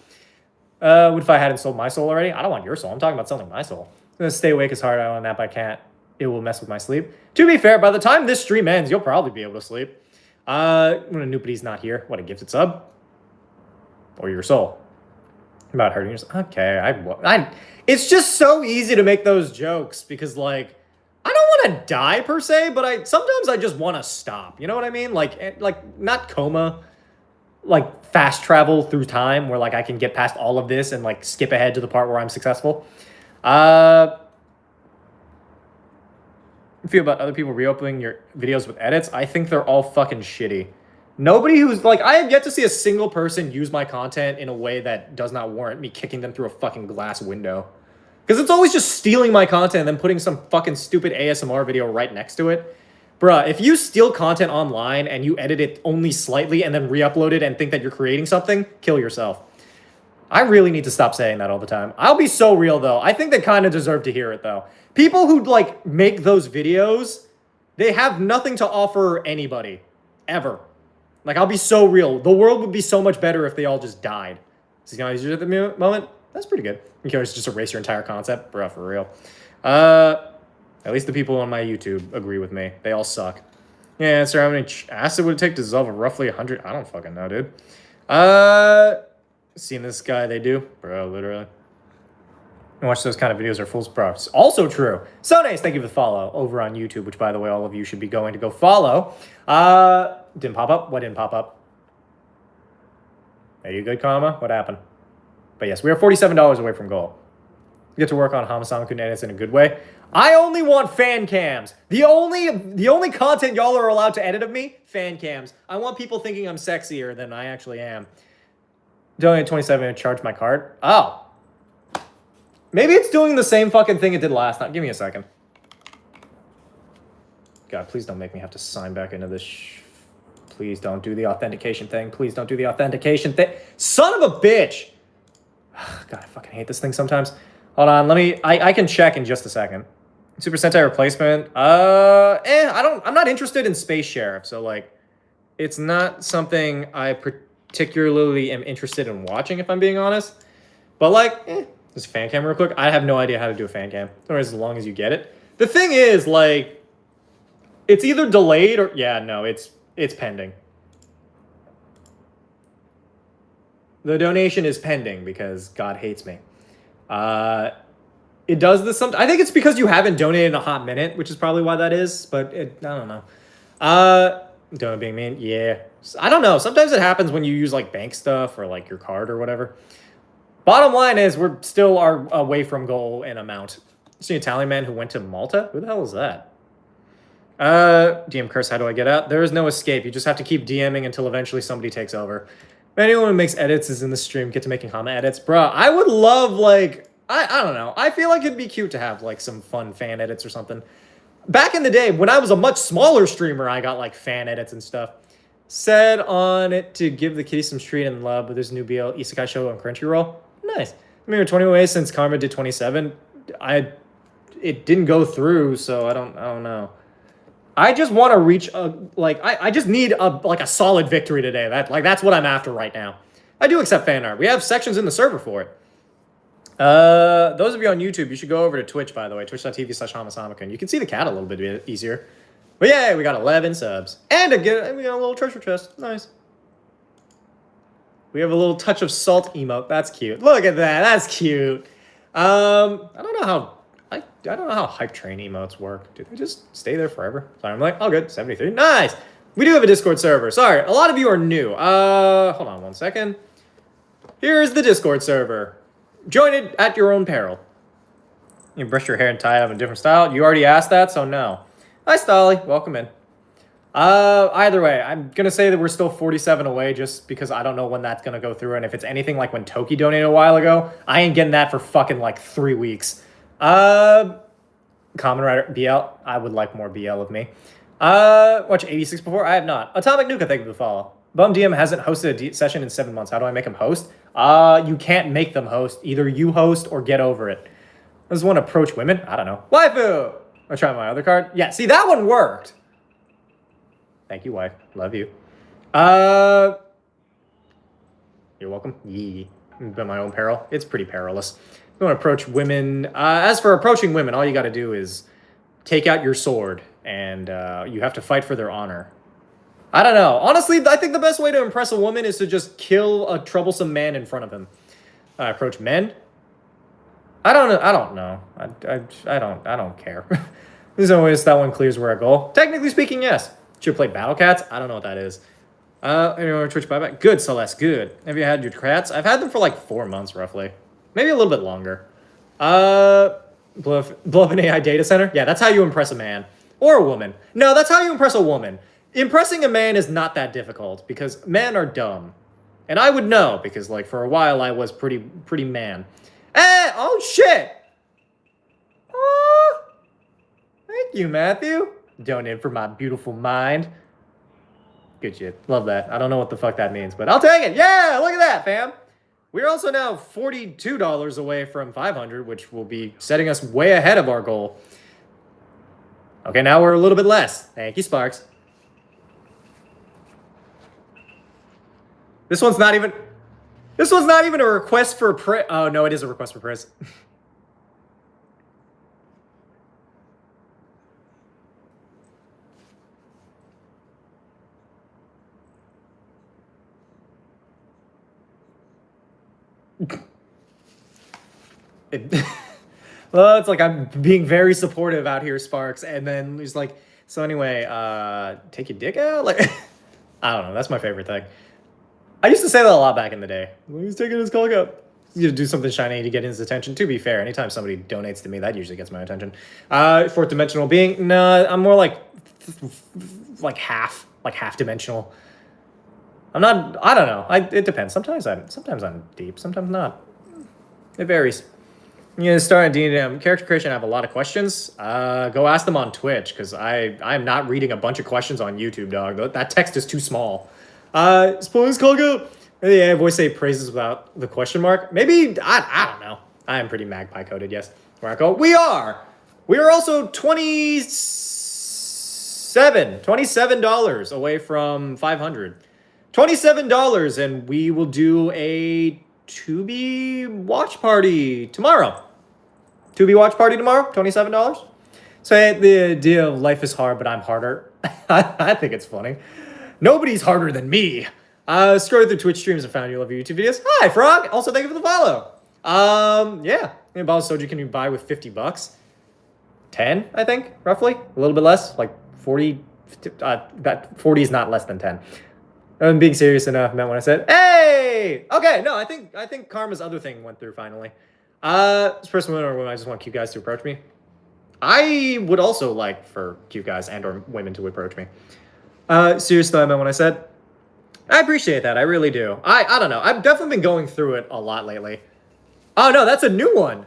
What if I hadn't sold my soul already? I don't want your soul. I'm talking about selling my soul. I'm gonna stay awake as hard. I want to nap. I can't. It will mess with my sleep. To be fair, by the time this stream ends, you'll probably be able to sleep. When Nobody's not here. What, a gifted sub? Or your soul? About hurting yourself. Okay, it's just so easy to make those jokes because, like, I don't want to die per se, but sometimes I just want to stop. You know what I mean? Like not coma, like fast travel through time where like I can get past all of this and like skip ahead to the part where I'm successful. Feel about other people reopening your videos with edits? I think they're all fucking shitty. Nobody who's like, I have yet to see a single person use my content in a way that does not warrant me kicking them through a fucking glass window. Because it's always just stealing my content and then putting some fucking stupid ASMR video right next to it. Bruh, if you steal content online and you edit it only slightly and then re-upload it and think that you're creating something, kill yourself. I really need to stop saying that all the time. I'll be so real, though. I think they kind of deserve to hear it, though. People who, like, make those videos, they have nothing to offer anybody. Ever. Like, I'll be so real. The world would be so much better if they all just died. Is he easier at the moment? That's pretty good. You can always just erase your entire concept. Bruh, for real. At least the people on my YouTube agree with me. They all suck. Yeah, sir, how many acid would it take to dissolve a roughly 100? I don't fucking know, dude. Seen this guy, they do? Bro, literally. And watch those kind of videos are fool's props. Also true. So nice, thank you for the follow over on YouTube, which, by the way, all of you should be going to go follow. Didn't pop up? What didn't pop up? Are you good, Karma? What happened? But yes, we are $47 away from goal. Get to work on HamaSamaKun edits in a good way. I only want fan cams. The only content y'all are allowed to edit of me, fan cams. I want people thinking I'm sexier than I actually am. Donate 27 and charge my card. Oh. Maybe it's doing the same fucking thing it did last time. Give me a second. God, please don't make me have to sign back into this. Please don't do the authentication thing. Please don't do the authentication thing. Son of a bitch. God, I fucking hate this thing sometimes. Hold on, I can check in just a second. Super Sentai replacement. I'm not interested in Space Sheriff, so like, it's not something I particularly am interested in watching, if I'm being honest. But like, this fan cam real quick. I have no idea how to do a fan cam. Or as long as you get it. The thing is, like, it's either delayed or no, it's pending. The donation is pending because God hates me. It does this sometimes. I think it's because you haven't donated in a hot minute, which is probably why that is, but I don't know. Donut being mean, yeah. I don't know. Sometimes it happens when you use like bank stuff or like your card or whatever. Bottom line is we're still away from goal in amount. It's an Italian man who went to Malta? Who the hell is that? DM curse, how do I get out? There is no escape. You just have to keep DMing until eventually somebody takes over. If anyone who makes edits is in the stream, get to making Hama edits. Bruh, I would love, like, I don't know. I feel like it'd be cute to have, like, some fun fan edits or something. Back in the day, when I was a much smaller streamer, I got, like, fan edits and stuff. Said on it to give the kitty some street and love, but there's a new BL Isekai show on Crunchyroll. Nice. I mean, 20 ways since Karma did 27. It didn't go through, so I don't know. I just want to reach a, like, I just need a solid victory today. That's what I'm after right now. I do accept fan art. We have sections in the server for it. Those of you on YouTube, you should go over to Twitch, by the way, twitch.tv/HamaSamaKun. You can see the cat a little bit easier. But yeah, we got 11 subs. And we got a little treasure chest. Nice. We have a little touch of salt emote. That's cute. Look at that. That's cute. I don't know how hype train emotes work. Do they just stay there forever? Sorry, I'm like, oh good, 73. Nice. We do have a Discord server. Sorry, a lot of you are new. Hold on one second. Here's the Discord server. Join it at your own peril. You brush your hair and tie it up in a different style. You already asked that, so no. Hi, Stolly. Welcome in. Either way, I'm going to say that we're still 47 away just because I don't know when that's going to go through. And if it's anything like when Toki donated a while ago, I ain't getting that for fucking like 3 weeks. Common Rider, BL. I would like more BL of me. Watch 86 before? I have not. Atomic Nuka, thank you for the follow. Bum DM hasn't hosted a session in 7 months. How do I make him host? You can't make them host. Either you host or get over it. Does one approach women? I don't know. Waifu! I'll try my other card. Yeah, see, that one worked. Thank you, wife. Love you. You're welcome. Yee. Been my own peril. It's pretty perilous. You want to approach women. As for approaching women, all you got to do is take out your sword, and you have to fight for their honor. I don't know. Honestly, I think the best way to impress a woman is to just kill a troublesome man in front of him. Approach men? I don't know. I don't care. There's always that one clears where I go. Technically speaking, yes. Should play Battle Cats? I don't know what that is. Anyone Twitch buyback? Good, Celeste, good. Have you had your cats? I've had them for like 4 months, roughly. Maybe a little bit longer. Blow up an AI data center? Yeah, that's how you impress a man. Or a woman. No, that's how you impress a woman. Impressing a man is not that difficult, because men are dumb. And I would know, because like for a while I was pretty man. Oh shit! Oh, thank you, Matthew. Donate for my beautiful mind. Good shit. Love that. I don't know what the fuck that means, but I'll take it. Yeah, look at that, fam. We're also now $42 away from 500, which will be setting us way ahead of our goal. Okay, now we're a little bit less. Thank you, Sparks. This one's not even a request for priz. Oh, no, it is a request for priz. Well, it's like I'm being very supportive out here, Sparks, and then he's like, so anyway, take your dick out? Like, I don't know, that's my favorite thing. I used to say that a lot back in the day. He's taking his cock out. He's gonna do something shiny to get his attention. To be fair, anytime somebody donates to me, that usually gets my attention. Fourth dimensional being? No, I'm more like half dimensional. I'm not, I don't know. It depends. Sometimes I'm deep, sometimes not. It varies. You know, start a dndone character creation. I have a lot of questions. Go ask them on Twitch, because I'm not reading a bunch of questions on YouTube, dog. That text is too small. Spoilers, Colgo. Maybe the voice say praises without the question mark. Maybe, I don't know. I am pretty magpie coded, yes. Marco, we are also $27 away from 500. $27, and we will do a Tubi watch party tomorrow. Tubi watch party tomorrow, $27. So the idea of life is hard, but I'm harder. I think it's funny. Nobody's harder than me. Scroll through Twitch streams and found you love your YouTube videos. Hi, Frog. Also, thank you for the follow. Yeah. How many bottles of soju can you buy with $50? 10, I think, roughly. A little bit less, like 40. That 40 is not less than 10. I'm being serious enough, meant when I said, hey! Okay, no, I think Karma's other thing went through finally. This person or woman, I just want cute guys to approach me. I would also like for cute guys and or women to approach me. Seriously, I meant when I said, I appreciate that. I really do. I don't know. I've definitely been going through it a lot lately. Oh, no, that's a new one.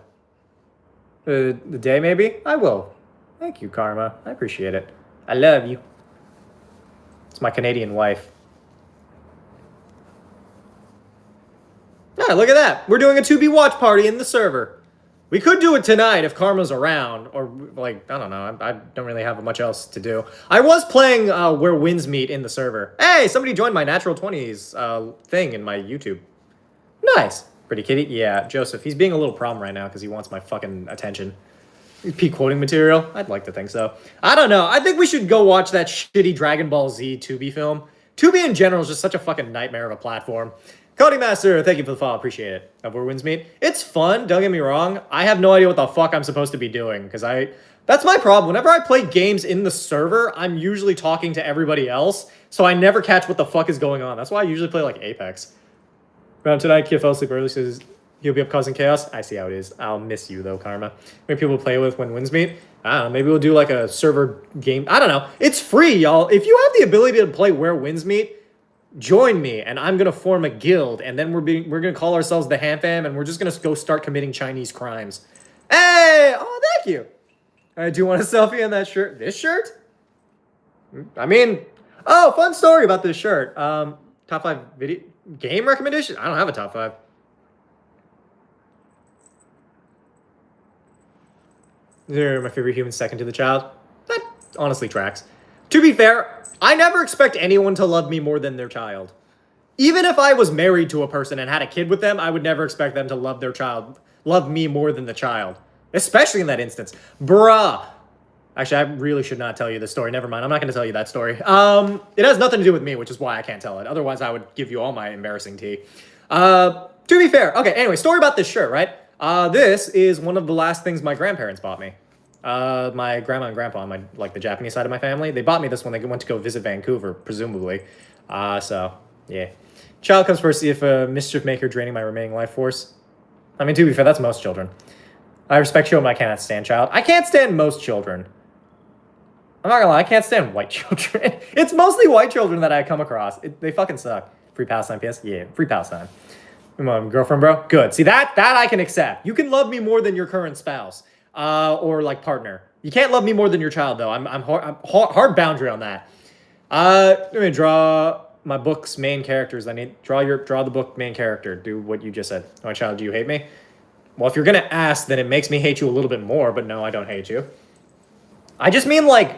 The day, maybe? I will. Thank you, Karma. I appreciate it. I love you. It's my Canadian wife. Yeah, look at that. We're doing a 2B watch party in the server. We could do it tonight if Karma's around, or like, I don't know. I don't really have much else to do. I was playing Where Winds Meet in the server. Hey, somebody joined my Natural 20s thing in my YouTube. Nice. Pretty kitty? Yeah, Joseph. He's being a little problem right now because he wants my fucking attention. Peak quoting material? I'd like to think so. I don't know. I think we should go watch that shitty Dragon Ball Z 2B film. 2B in general is just such a fucking nightmare of a platform. Cody Master, thank you for the follow. Appreciate it. Of Where Winds Meet. It's fun, don't get me wrong. I have no idea what the fuck I'm supposed to be doing because that's my problem. Whenever I play games in the server, I'm usually talking to everybody else, so I never catch what the fuck is going on. That's why I usually play like Apex. Around tonight, kid fell asleep early, says he'll be up causing chaos. I see how it is. I'll miss you though, Karma. Maybe people play with when Winds Meet. I don't know. Maybe we'll do like a server game. I don't know. It's free, y'all. If you have the ability to play Where Winds Meet, join me, and I'm gonna form a guild, and then we're gonna call ourselves the Ham Fam, and we're just gonna go start committing Chinese crimes. Hey! Oh, thank you. I do want a selfie on that shirt. This shirt? I mean, oh, fun story about this shirt. Top 5 video game recommendation? I don't have a top 5. They're my favorite human second to the child. That honestly tracks. To be fair, I never expect anyone to love me more than their child. Even if I was married to a person and had a kid with them, I would never expect them to love their child, love me more than the child. Especially in that instance. Bruh. Actually, I really should not tell you this story. Never mind. I'm not going to tell you that story. It has nothing to do with me, which is why I can't tell it. Otherwise, I would give you all my embarrassing tea. To be fair. Okay, anyway, story about this shirt, right? This is one of the last things my grandparents bought me. My grandma and grandpa on the Japanese side of my family, they bought me this when they went to go visit Vancouver, presumably. So, yeah. Child comes first, see if a mischief maker draining my remaining life force. I mean, to be fair, that's most children. I respect children, I cannot stand child. I can't stand most children. I'm not gonna lie, I can't stand white children. It's mostly white children that I come across. They fucking suck. Free Palestine, PS? Yeah, free Palestine. Come on, girlfriend, bro? Good. See, that I can accept. You can love me more than your current spouse. Or like partner. You can't love me more than your child, though. I'm hard boundary on that. Let me draw my book's main characters. I need draw the book main character. Do what you just said. My child, do you hate me? Well, if you're gonna ask, then it makes me hate you a little bit more. But no, I don't hate you. I just mean like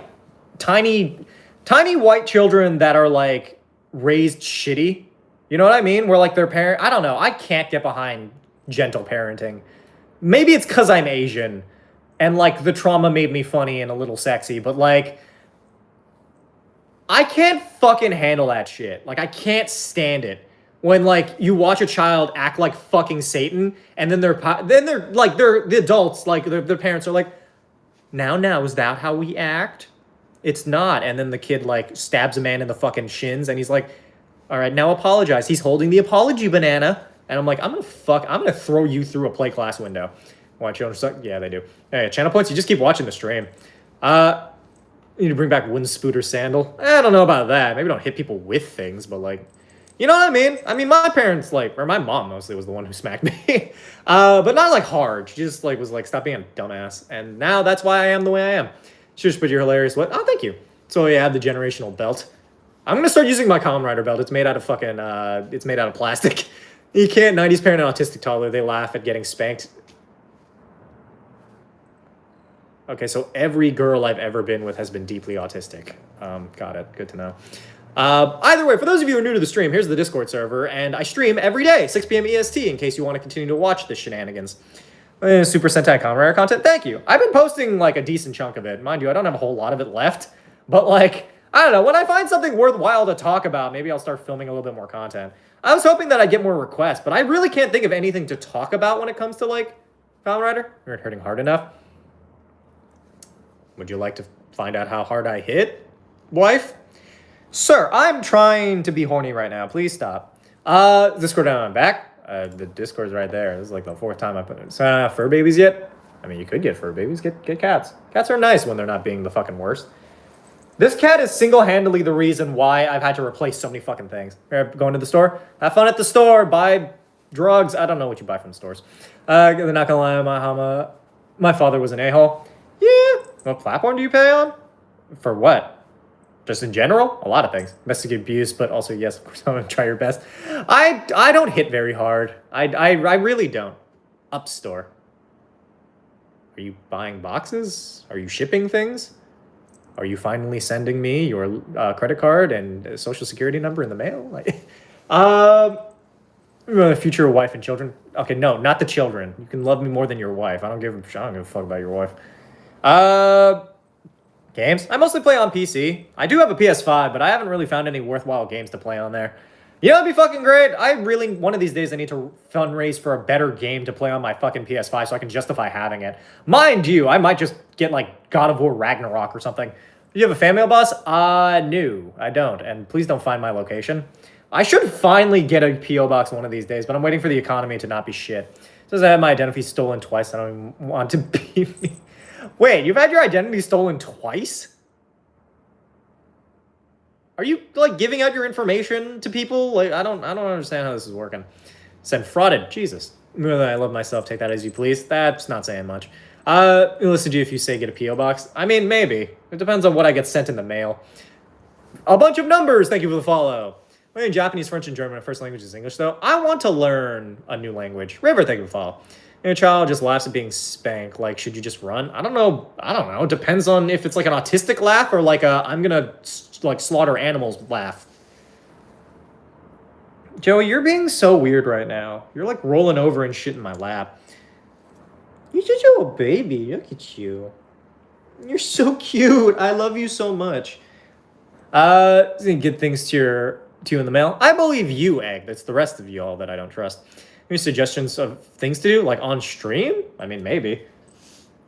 tiny white children that are like raised shitty. You know what I mean? Where like their parent. I don't know. I can't get behind gentle parenting. Maybe it's because I'm Asian. And, like, the trauma made me funny and a little sexy, but, like, I can't fucking handle that shit. Like, I can't stand it. When, like, you watch a child act like fucking Satan, and then they're the adults, like, their parents are like, now, is that how we act? It's not. And then the kid, like, stabs a man in the fucking shins, and he's like, all right, now apologize. He's holding the apology banana. And I'm like, I'm gonna throw you through a play class window. Why children suck? Yeah, they do. Hey, channel points, you just keep watching the stream. You need to bring back Wind Spooter Sandal. I don't know about that. Maybe don't hit people with things, but like, you know what I mean? I mean, my parents, like, or my mom mostly was the one who smacked me. But not like hard. She just like was like, stop being a dumbass. And now that's why I am the way I am. Shush, but you're hilarious. What? Oh, thank you. So you have the generational belt. I'm gonna start using my Kamen Rider belt. It's made out of fucking, it's made out of plastic. You can't, 90s parent and autistic toddler, they laugh at getting spanked. Okay, so every girl I've ever been with has been deeply autistic. Got it. Good to know. Either way, for those of you who are new to the stream, here's the Discord server, and I stream every day, 6 p.m. EST, in case you want to continue to watch the shenanigans. Super Sentai Kamen Rider content, thank you. I've been posting, like, a decent chunk of it. Mind you, I don't have a whole lot of it left, but, like, I don't know. When I find something worthwhile to talk about, maybe I'll start filming a little bit more content. I was hoping that I'd get more requests, but I really can't think of anything to talk about when it comes to, like, Kamen Rider. You're not hurting hard enough. Would you like to find out how hard I hit, wife? Sir, I'm trying to be horny right now. Please stop. Discord down, I'm back. The Discord's right there. This is like the 4th time I put it. So, fur babies yet? I mean, you could get fur babies. Get cats. Cats are nice when they're not being the fucking worst. This cat is single-handedly the reason why I've had to replace so many fucking things. Going to the store? Have fun at the store. Buy drugs. I don't know what you buy from stores. They're not gonna lie, my father was an a-hole. Yeah. What platform do you pay on? For what? Just in general? A lot of things. Domestic abuse, but also, yes, of course, I'm gonna try your best. I don't hit very hard. I really don't. Up store. Are you buying boxes? Are you shipping things? Are you finally sending me your credit card and social security number in the mail? Future wife and children. Okay, no, not the children. You can love me more than your wife. I don't give a fuck about your wife. Games? I mostly play on PC. I do have a PS5, but I haven't really found any worthwhile games to play on there. You know, it'd be fucking great. One of these days, I need to fundraise for a better game to play on my fucking PS5 so I can justify having it. Mind you, I might just get like God of War Ragnarok or something. Do you have a fan mail, boss? No, I don't. And please don't find my location. I should finally get a P.O. box one of these days, but I'm waiting for the economy to not be shit. It says I had my identity stolen twice. I don't even want to be me. Wait, you've had your identity stolen twice? Are you, like, giving out your information to people? Like, I don't understand how this is working. Said frauded. Jesus. I love myself. Take that as you please. That's not saying much. Listen to you if you say get a P.O. box. I mean, maybe. It depends on what I get sent in the mail. A bunch of numbers. Thank you for the follow. I'm in Japanese, French, and German. My first language is English, though. I want to learn a new language. River, thank you for the follow. And a child just laughs at being spanked. Like, should you just run? I don't know. It depends on if it's like an autistic laugh or like a I'm gonna like slaughter animals laugh. Joey, you're being so weird right now. You're like rolling over and shit in my lap. You're such a little baby. Look at you. You're so cute. I love you so much. Get things to you in the mail. I believe you, Egg. That's the rest of y'all that I don't trust. Any suggestions of things to do, like on stream? I mean, maybe.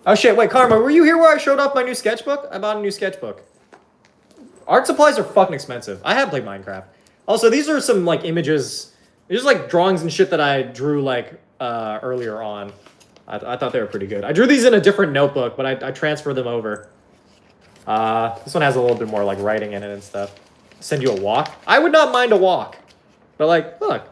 Oh shit, wait, Karma, were you here where I showed off my new sketchbook? I bought a new sketchbook. Art supplies are fucking expensive. I have played Minecraft. Also, these are some, like, images. These are, like, drawings and shit that I drew, like, earlier on. I thought they were pretty good. I drew these in a different notebook, but I transferred them over. This one has a little bit more, like, writing in it and stuff. Send you a walk? I would not mind a walk. But, like, look.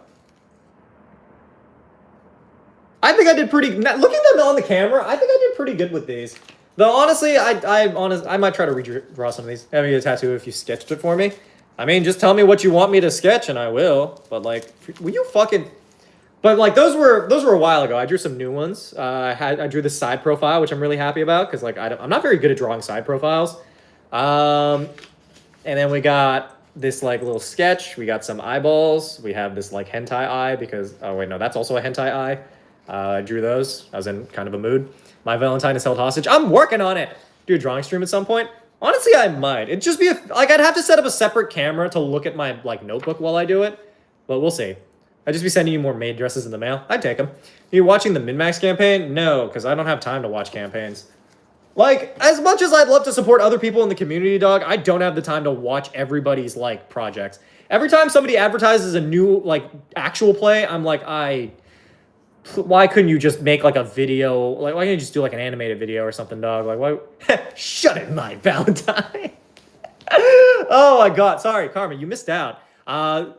I think I did pretty... Looking at them on the camera, I think I did pretty good with these. Though, honestly, I might try to redraw some of these. Have you a tattoo if you sketched it for me? I mean, just tell me what you want me to sketch, and I will. But, like, will you fucking... But, like, those were a while ago. I drew some new ones. I drew this side profile, which I'm really happy about, because, like, I'm not very good at drawing side profiles. And then we got this, like, little sketch. We got some eyeballs. We have this, like, hentai eye, because... Oh, wait, no, that's also a hentai eye. I drew those. I was in kind of a mood. My Valentine is held hostage. I'm working on it. Do a drawing stream at some point. Honestly, I might. It'd just be I'd have to set up a separate camera to look at my like notebook while I do it. But we'll see. I'd just be sending you more maid dresses in the mail. I'd take them. Are you watching the Min-Max campaign? No, because I don't have time to watch campaigns. Like, as much as I'd love to support other people in the community, dog, I don't have the time to watch everybody's like projects. Every time somebody advertises a new like actual play, I'm like, why couldn't you just make like a video? Like, why can't you just do like an animated video or something, dog? Like, why? Shut it, my Valentine. Oh my God. Sorry, Carmen, you missed out.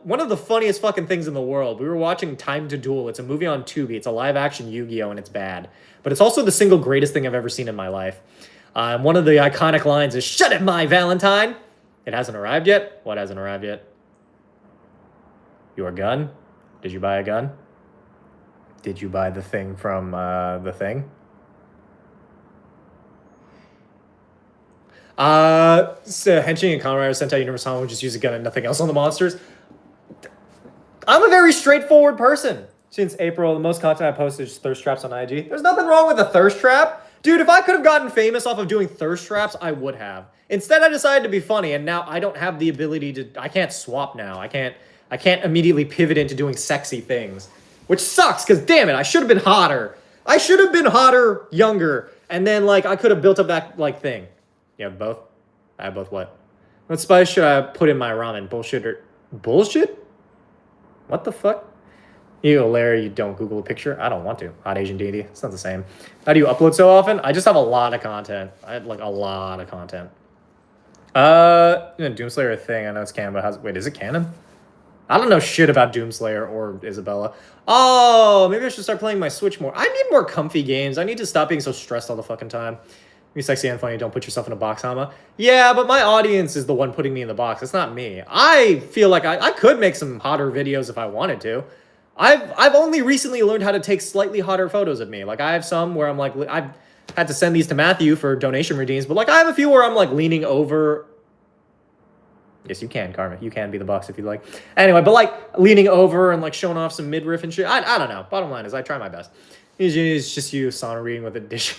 One of the funniest fucking things in the world. We were watching Time to Duel. It's a movie on Tubi. It's a live action Yu-Gi-Oh! And it's bad. But it's also the single greatest thing I've ever seen in my life. One of the iconic lines is, "Shut it, my Valentine." It hasn't arrived yet? What hasn't arrived yet? Your gun? Did you buy a gun? Did you buy the thing from the thing? So Henshin and Conrad Sentai Universal would just use a gun and nothing else on the monsters. I'm a very straightforward person. Since April, the most content I posted is thirst traps on IG. There's nothing wrong with a thirst trap. Dude, if I could have gotten famous off of doing thirst traps, I would have. Instead, I decided to be funny, and now I don't have the ability to... I can't swap now. I can't immediately pivot into doing sexy things. Which sucks, because damn it, I should have been hotter. I should have been hotter, younger, and then, like, I could have built up that, like, thing. You have both? I have both what? What spice should I put in my ramen? Bullshit or... Bullshit? What the fuck? You, Larry, you don't Google a picture? I don't want to. Hot Asian deity. It's not the same. How do you upload so often? I just have a lot of content. I had like a lot of content. Doomslayer a thing. I know it's canon, but wait, is it canon? I don't know shit about Doomslayer or Isabella. Oh, maybe I should start playing my Switch more. I need more comfy games. I need to stop being so stressed all the fucking time. Be sexy and funny. Don't put yourself in a box, Hama. Yeah, but my audience is the one putting me in the box. It's not me. I feel like I could make some hotter videos if I wanted to. I've only recently learned how to take slightly hotter photos of me. Like, I have some where I'm like, I've had to send these to Matthew for donation redeems, but like I have a few where I'm like leaning over. Yes, you can, Karma. You can be the box if you like. Anyway, but like leaning over and like showing off some midriff and shit. I don't know. Bottom line is I try my best. It's just you sauna reading with addition.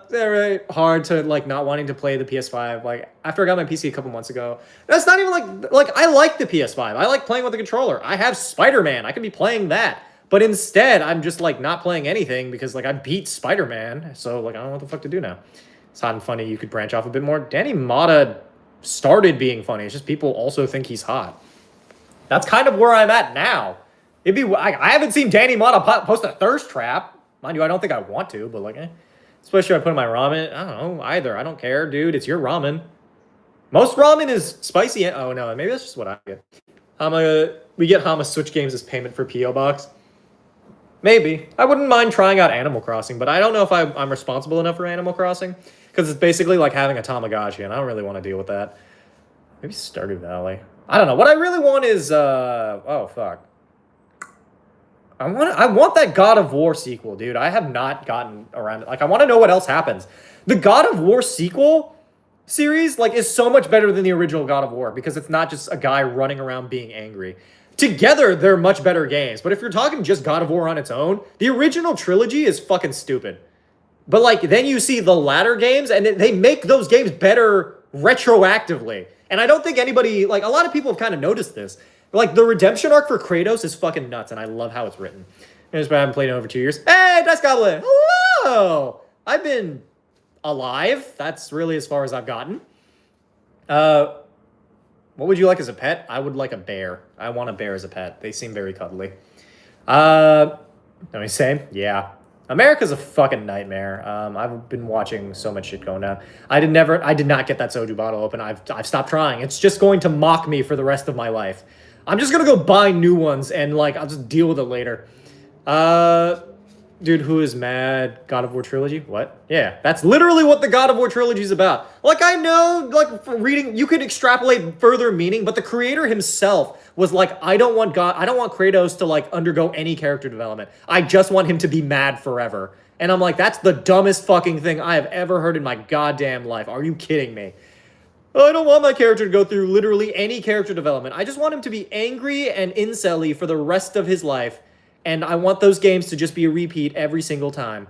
Very hard to like not wanting to play the PS5. Like after I got my PC a couple months ago, that's not even like I like the PS5. I like playing with the controller. I have Spider-Man. I could be playing that. But instead, I'm just like not playing anything because like I beat Spider-Man. So like I don't know what the fuck to do now. It's hot and funny. You could branch off a bit more. Danny Mata started being funny. It's just people also think he's hot. That's kind of where I'm at now. I haven't seen Danny Mata post a thirst trap. Mind you, I don't think I want to, but like, especially if I put in my ramen. I don't know either. I don't care, dude. It's your ramen. Most ramen is spicy. Oh no, maybe that's just what I get. We get Hama Switch games as payment for P.O. Box. Maybe. I wouldn't mind trying out Animal Crossing, but I don't know if I'm responsible enough for Animal Crossing. Because it's basically like having a Tamagotchi, and I don't really want to deal with that. Maybe Stardew Valley. I don't know. What I really want is, oh, fuck. I want that God of War sequel, dude. I have not gotten around it. Like, I want to know what else happens. The God of War sequel series, like, is so much better than the original God of War because it's not just a guy running around being angry. Together, they're much better games. But if you're talking just God of War on its own, the original trilogy is fucking stupid. But, like, then you see the latter games, and they make those games better retroactively. And I don't think anybody, like, a lot of people have kind of noticed this. Like, the redemption arc for Kratos is fucking nuts, and I love how it's written. I haven't played in over 2 years. Hey, Dice Goblin! Hello! I've been alive. That's really as far as I've gotten. What would you like as a pet? I would like a bear. I want a bear as a pet. They seem very cuddly. Let me say, yeah. America's a fucking nightmare. I've been watching so much shit going down. I did not get that soju bottle open. I've stopped trying. It's just going to mock me for the rest of my life. I'm just gonna go buy new ones and like I'll just deal with it later. Dude, who is mad? God of War trilogy? What? Yeah, that's literally what the God of War trilogy is about. Like I know, like for reading, you could extrapolate further meaning, but the creator himself was like, I don't want Kratos to like undergo any character development. I just want him to be mad forever. And I'm like, that's the dumbest fucking thing I have ever heard in my goddamn life. Are you kidding me? I don't want my character to go through literally any character development. I just want him to be angry and incel-y for the rest of his life. And I want those games to just be a repeat every single time.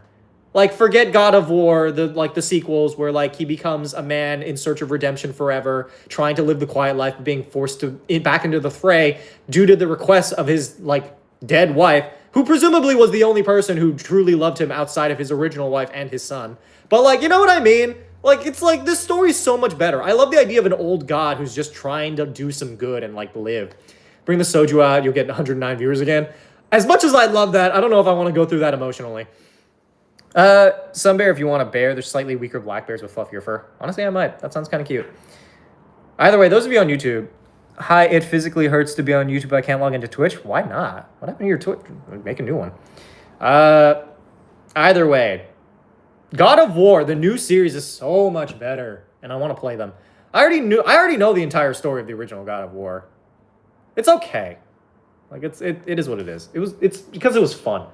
Like, forget God of War, the sequels where, like, he becomes a man in search of redemption forever, trying to live the quiet life, being forced back into the fray due to the requests of his, like, dead wife, who presumably was the only person who truly loved him outside of his original wife and his son. But, like, you know what I mean? Like, it's like, this story's so much better. I love the idea of an old god who's just trying to do some good and, like, live. Bring the soju out, you'll get 109 viewers again. As much as I love that, I don't know if I want to go through that emotionally. Sunbear, if you want a bear, there's slightly weaker black bears with fluffier fur. Honestly, I might. That sounds kind of cute. Either way, those of you on YouTube, hi, it physically hurts to be on YouTube. I can't log into Twitch. Why not? What happened to your Twitch? Make a new one. Either way, God of War, the new series is so much better, and I want to play them. I already know the entire story of the original God of War. It's okay. Like it is what it is. It's because it was fun.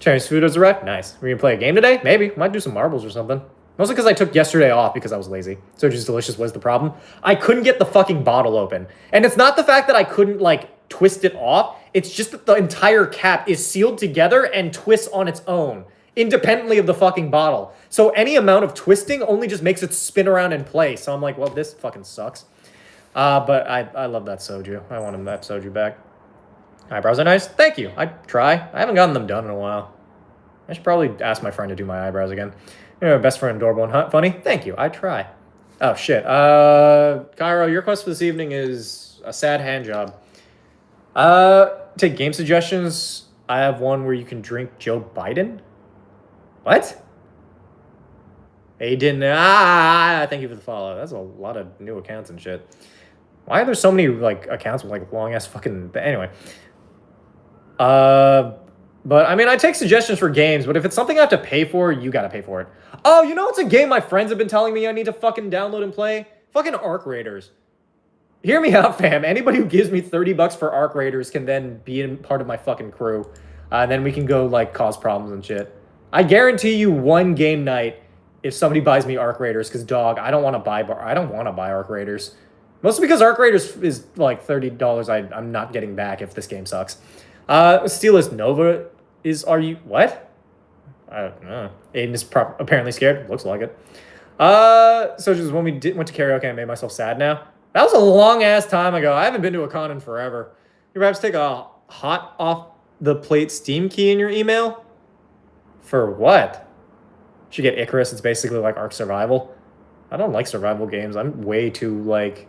Chinese food has arrived. Nice. We're gonna play a game today? Maybe. Might do some marbles or something. Mostly because I took yesterday off because I was lazy. Soju's delicious was the problem. I couldn't get the fucking bottle open. And it's not the fact that I couldn't like twist it off. It's just that the entire cap is sealed together and twists on its own, independently of the fucking bottle. So any amount of twisting only just makes it spin around in place. So I'm like, well, this fucking sucks. But I love that soju. I want that soju back. Eyebrows are nice. Thank you. I try. I haven't gotten them done in a while. I should probably ask my friend to do my eyebrows again. You know, best friend, adorable and funny. Thank you. I try. Oh, shit. Cairo, your quest for this evening is a sad hand job. Take game suggestions. I have one where you can drink Joe Biden. What? Aiden, thank you for the follow. That's a lot of new accounts and shit. Why are there so many like accounts with like long ass fucking? Anyway. But I mean, I take suggestions for games, but if it's something I have to pay for, you gotta pay for it. Oh, you know what's a game my friends have been telling me I need to fucking download and play? Fucking Arc Raiders. Hear me out, fam. Anybody who gives me $30 for Arc Raiders can then be in part of my fucking crew. Then we can go like cause problems and shit. I guarantee you one game night if somebody buys me Arc Raiders, because dog, I don't want to buy Arc Raiders. Mostly because Arc Raiders is like $30 I'm not getting back if this game sucks. Steelers Nova are you what? I don't know. Aiden is apparently scared. Looks like it. So just when we went to karaoke, I made myself sad now. That was a long ass time ago. I haven't been to a con in forever. You perhaps take a hot off the plate Steam key in your email? For what? Should get Icarus. It's basically like Ark Survival. I don't like survival games. I'm way too like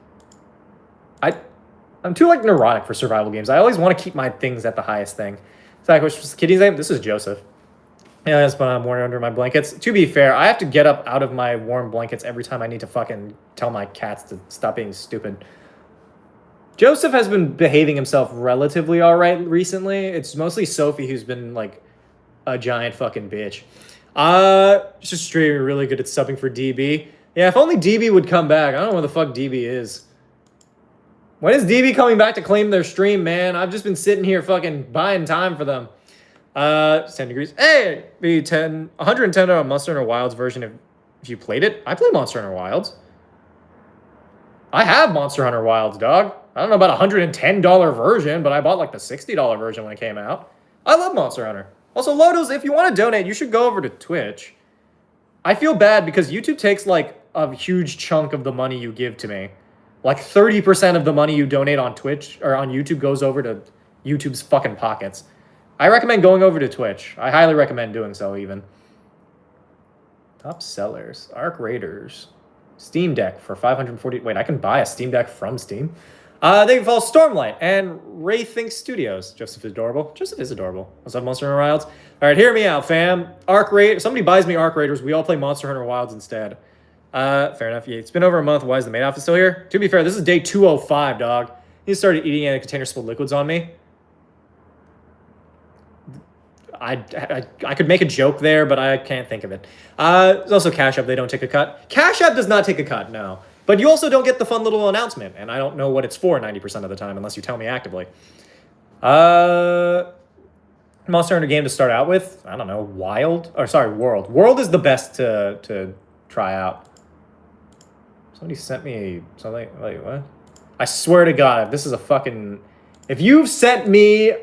I'm too like neurotic for survival games. I always want to keep my things at the highest thing. So what's the kitty's name? This is Joseph. Yeah, that's when I'm warm under my blankets. To be fair, I have to get up out of my warm blankets every time I need to fucking tell my cats to stop being stupid. Joseph has been behaving himself relatively all right recently. It's mostly Sophie who's been like a giant fucking bitch. Just streaming really good at subbing for DB. Yeah, if only DB would come back. I don't know where the fuck DB is. When is DB coming back to claim their stream, man? I've just been sitting here fucking buying time for them. 10 degrees. Hey, the 110 Monster Hunter Wilds version. If you played it, I play Monster Hunter Wilds. I have Monster Hunter Wilds, dog. I don't know about $110 version, but I bought like the $60 version when it came out. I love Monster Hunter. Also, Lodos, if you want to donate, you should go over to Twitch. I feel bad because YouTube takes like a huge chunk of the money you give to me. Like 30% of the money you donate on Twitch or on YouTube goes over to YouTube's fucking pockets. I recommend going over to Twitch. I highly recommend doing so even. Top sellers. Arc Raiders. Steam Deck for 540. Wait, I can buy a Steam Deck from Steam. They can follow Stormlight and Ray Think Studios. Joseph is adorable. Joseph is adorable. Let's have Monster Hunter Wilds. All right, hear me out, fam. Arc Raid. Somebody buys me Arc Raiders. We all play Monster Hunter Wilds instead. Fair enough. Yeah, it's been over a month. Why is the maid outfit still here? To be fair, this is day 205, dog. He started eating and a container spilled liquids on me. I could make a joke there, but I can't think of it. There's also Cash App. They don't take a cut. Cash App does not take a cut, no. But you also don't get the fun little announcement, and I don't know what it's for 90% of the time unless you tell me actively. Monster Hunter game to start out with? I don't know. World. World is the best to try out. Somebody sent me something. Wait, what? I swear to God, if this is a fucking... If you've sent me...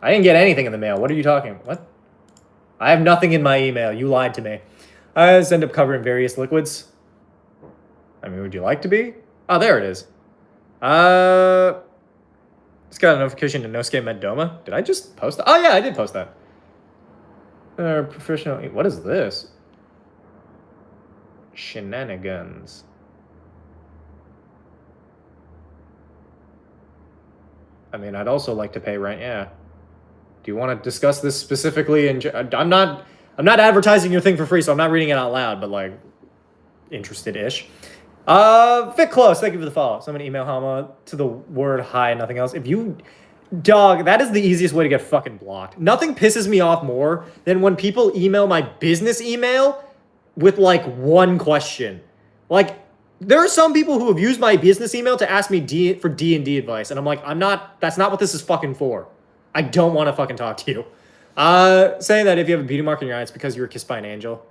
I didn't get anything in the mail. What are you talking? What? I have nothing in my email. You lied to me. I just end up covering various liquids. I mean, would you like to be? Oh, there it is. Just got a notification to Nosuke Medoma. Did I just post that? Oh, yeah, I did post that. Professional... What is this? Shenanigans. I mean, I'd also like to pay rent, yeah. Do you want to discuss this specifically? I'm not advertising your thing for free, so I'm not reading it out loud, but like, interested-ish. Fit Close, thank you for the follow. Someone email Hama to the word hi, nothing else. If you, dog, that is the easiest way to get fucking blocked. Nothing pisses me off more than when people email my business email with like one question. Like, there are some people who have used my business email to ask me for D&D advice, and I'm like, that's not what this is fucking for. I don't want to fucking talk to you. Saying that if you have a beauty mark in your eye, it's because you were kissed by an angel.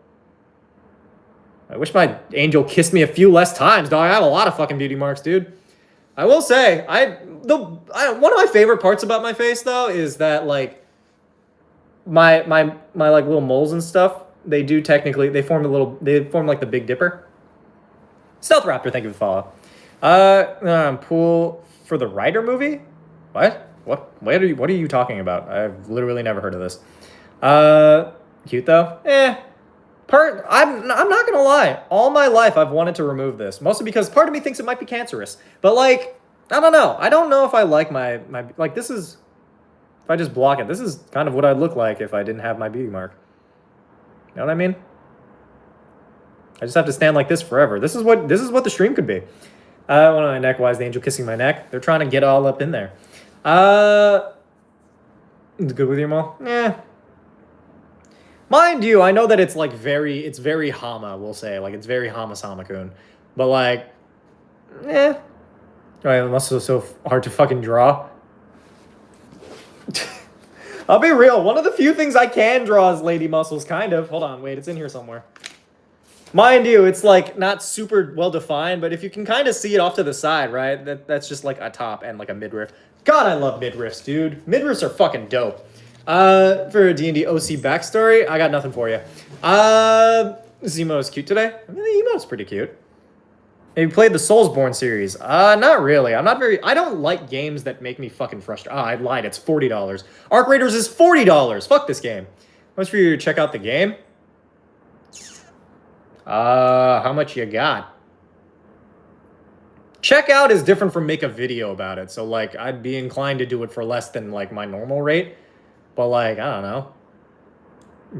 I wish my angel kissed me a few less times, dog. I have a lot of fucking beauty marks, dude. I will say, one of my favorite parts about my face, though, is that, like, my like, little moles and stuff, they form like the Big Dipper. Stealth Raptor, thank you for the follow. Pool for the Rider movie? What? What are you talking about? I've literally never heard of this. Cute though? I'm not gonna lie. All my life I've wanted to remove this. Mostly because part of me thinks it might be cancerous. But like, I don't know. I don't know if I like my like this is if I just block it. This is kind of what I'd look like if I didn't have my beauty mark. You know what I mean? I just have to stand like this forever. This is what the stream could be. One on my neck. Why is the angel kissing my neck? They're trying to get all up in there. It's good with your mom? Yeah. Mind you, I know that it's like it's very Hama, we'll say. Like, it's very HamaSamaKun. But like, eh. Right, it must be so hard to fucking draw. I'll be real. One of the few things I can draw is lady muscles, kind of. Hold on, wait, it's in here somewhere. Mind you, it's like not super well defined, but if you can kind of see it off to the side, right? That's just like a top and like a midriff. God, I love midriffs, dude. Midriffs are fucking dope. For D&D OC backstory, I got nothing for you. This emo is cute today. I mean, the emo's pretty cute. Have you played the Soulsborne series? Not really. I don't like games that make me fucking frustrated. I lied. It's $40. Arc Raiders is $40. Fuck this game. Much for you to check out the game? How much you got? Check out is different from make a video about it. So, like, I'd be inclined to do it for less than, like, my normal rate. But, like, I don't know.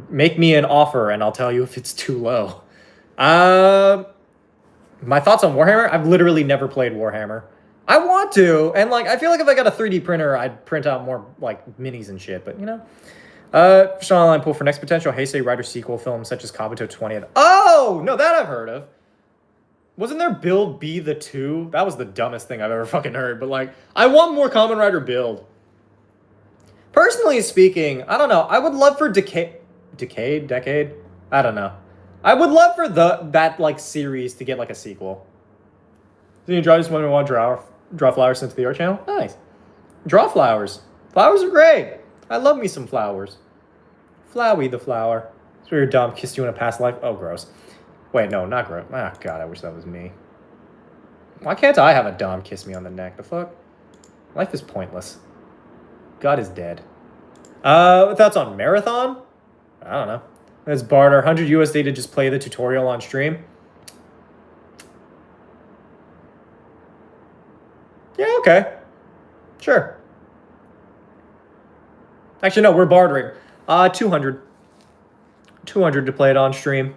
Make me an offer and I'll tell you if it's too low. My thoughts on Warhammer? I've literally never played Warhammer. I want to, and like I feel like if I got a 3D printer, I'd print out more like minis and shit. But you know, Sean Online pool for next potential Heisei Rider sequel film such as Kabuto 20th. Oh no, that I've heard of. Wasn't there Build B the 2? That was the dumbest thing I've ever fucking heard. But like, I want more Kamen Rider Build. Personally speaking, I don't know. I would love for Decade. I don't know. I would love for that like series to get like a sequel. So you draw just when we want to draw flowers into the art channel? Nice. Draw flowers. Flowers are great. I love me some flowers. Flowey the flower. So your dom kissed you in a past life? Oh, gross. Wait, no, not gross. Ah, God, I wish that was me. Why can't I have a dom kiss me on the neck? The fuck? Life is pointless. God is dead. Thoughts on Marathon? I don't know. That's barter. 100 USD to just play the tutorial on stream. Yeah, okay. Sure. Actually, no, we're bartering. 200. 200 to play it on stream.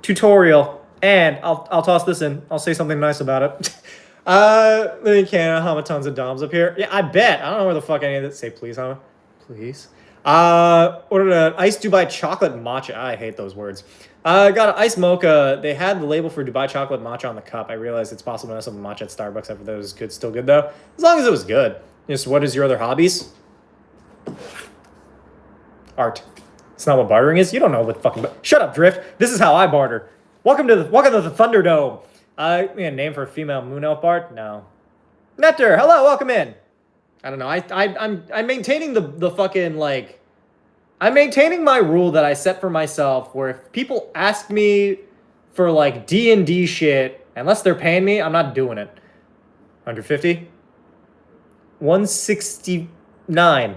Tutorial. And I'll toss this in. I'll say something nice about it. Then can Hama tons of doms up here. Yeah, I bet. I don't know where the fuck any of this. Say please, Hama. Please. Ordered an iced Dubai chocolate matcha. I hate those words. Got an iced mocha. They had the label for Dubai chocolate matcha on the cup. I realized it's possible to have some matcha at Starbucks after that was good. Still good though. As long as it was good. Just what is your other hobbies? Art. It's not what bartering is. You don't know what fucking. Shut up, Drift. This is how I barter. Welcome to the Thunderdome. Name for a female moon elf bard? No. Nectar. Hello. Welcome in. I don't know. I'm maintaining the fucking like. I'm maintaining my rule that I set for myself, where if people ask me for like D&D shit, unless they're paying me, I'm not doing it. 150. 169.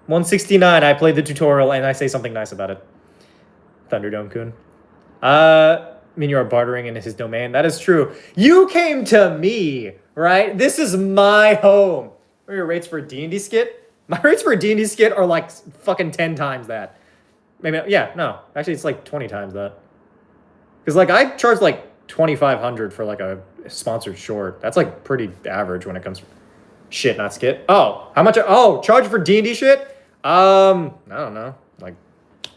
169. I played the tutorial and I say something nice about it. Thunderdome-kun. I mean, you are bartering in his domain. That is true. You came to me, right? This is my home. What are your rates for a D&D skit? My rates for a D&D skit are like fucking 10 times that. Maybe, yeah, no. Actually, it's like 20 times that. Because like I charge like $2,500 for like a sponsored short. That's like pretty average when it comes to shit, not skit. Oh, how much? Oh, charge for D&D shit? I don't know. Like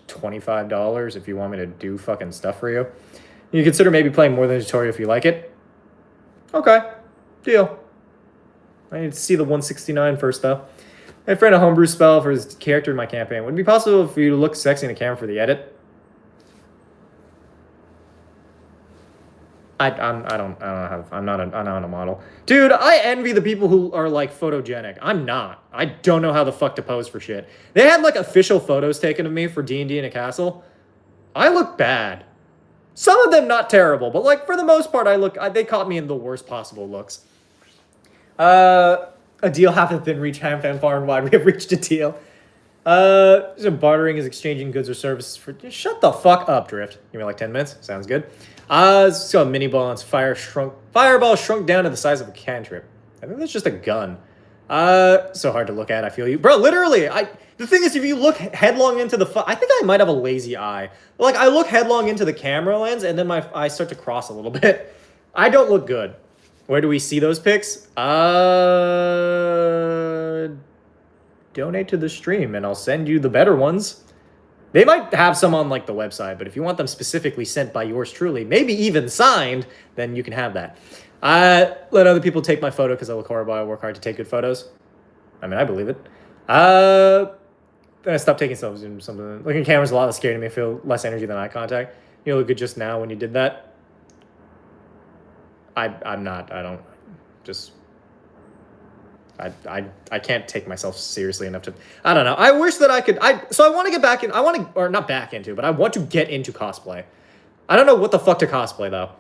$25 if you want me to do fucking stuff for you. You consider maybe playing more than a tutorial if you like it. Okay, deal. I need to see the 169 first, though. I friend a homebrew spell for his character in my campaign. Would it be possible for you to look sexy in the camera for the edit? I'm not a model. Dude, I envy the people who are like photogenic. I'm not. I don't know how the fuck to pose for shit. They had like official photos taken of me for D&D in a castle. I look bad. Some of them not terrible, but like for the most part, they caught me in the worst possible looks. A deal hath been reached, ham fan far and wide. We have reached a deal. So bartering is exchanging goods or services for. Shut the fuck up, Drift. Give me like 10 minutes. Sounds good. So a mini ball on fireball shrunk down to the size of a cantrip. I think that's just a gun. So hard to look at. I feel you, bro. Literally, the thing is, if you look headlong into I think I might have a lazy eye. Like I look headlong into the camera lens, and then my eyes start to cross a little bit. I don't look good. Where do we see those pics? Donate to the stream, and I'll send you the better ones. They might have some on like the website, but if you want them specifically sent by yours truly, maybe even signed, then you can have that. Let other people take my photo because I look horrible. I work hard to take good photos. I mean, I believe it. Then I stopped taking selfies and something. Looking at cameras a lot less scary to me. I feel less energy than eye contact. You look good just now when you did that. I'm not. I don't. Just. I can't take myself seriously enough to. I don't know. I wish that I could. So I want to get back in. I want to, or not back into, but I want to get into cosplay. I don't know what the fuck to cosplay though.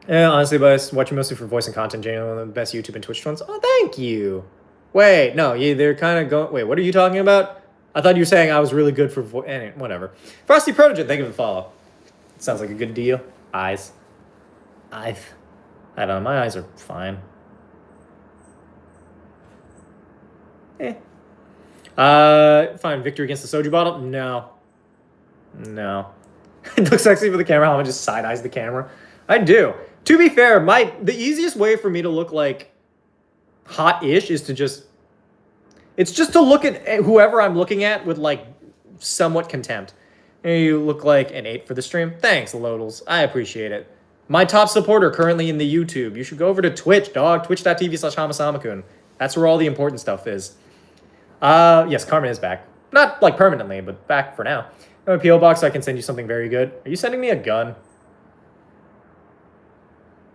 Yeah, honestly, but watching mostly for voice and content, genuinely one of the best YouTube and Twitch ones. Oh, thank you. Wait, no, they're kind of going. Wait, what are you talking about? I thought you were saying I was really good for voice. Anyway, whatever. Frosty Protogen, thank you for the follow. Sounds like a good deal. Eyes. I don't know. My eyes are fine. Fine. Victory against the soju bottle? No. It looks sexy for the camera. How I just side eyes the camera. I do. To be fair, the easiest way for me to look like hot-ish is to just. It's just to look at whoever I'm looking at with like somewhat contempt. You look like an 8 for the stream. Thanks, Lodals. I appreciate it. My top supporter currently in the YouTube. You should go over to Twitch, dog. Twitch.tv/HamaSamaKun. That's where all the important stuff is. Yes, Carmen is back. Not like permanently, but back for now. I have a PO box so I can send you something very good. Are you sending me a gun?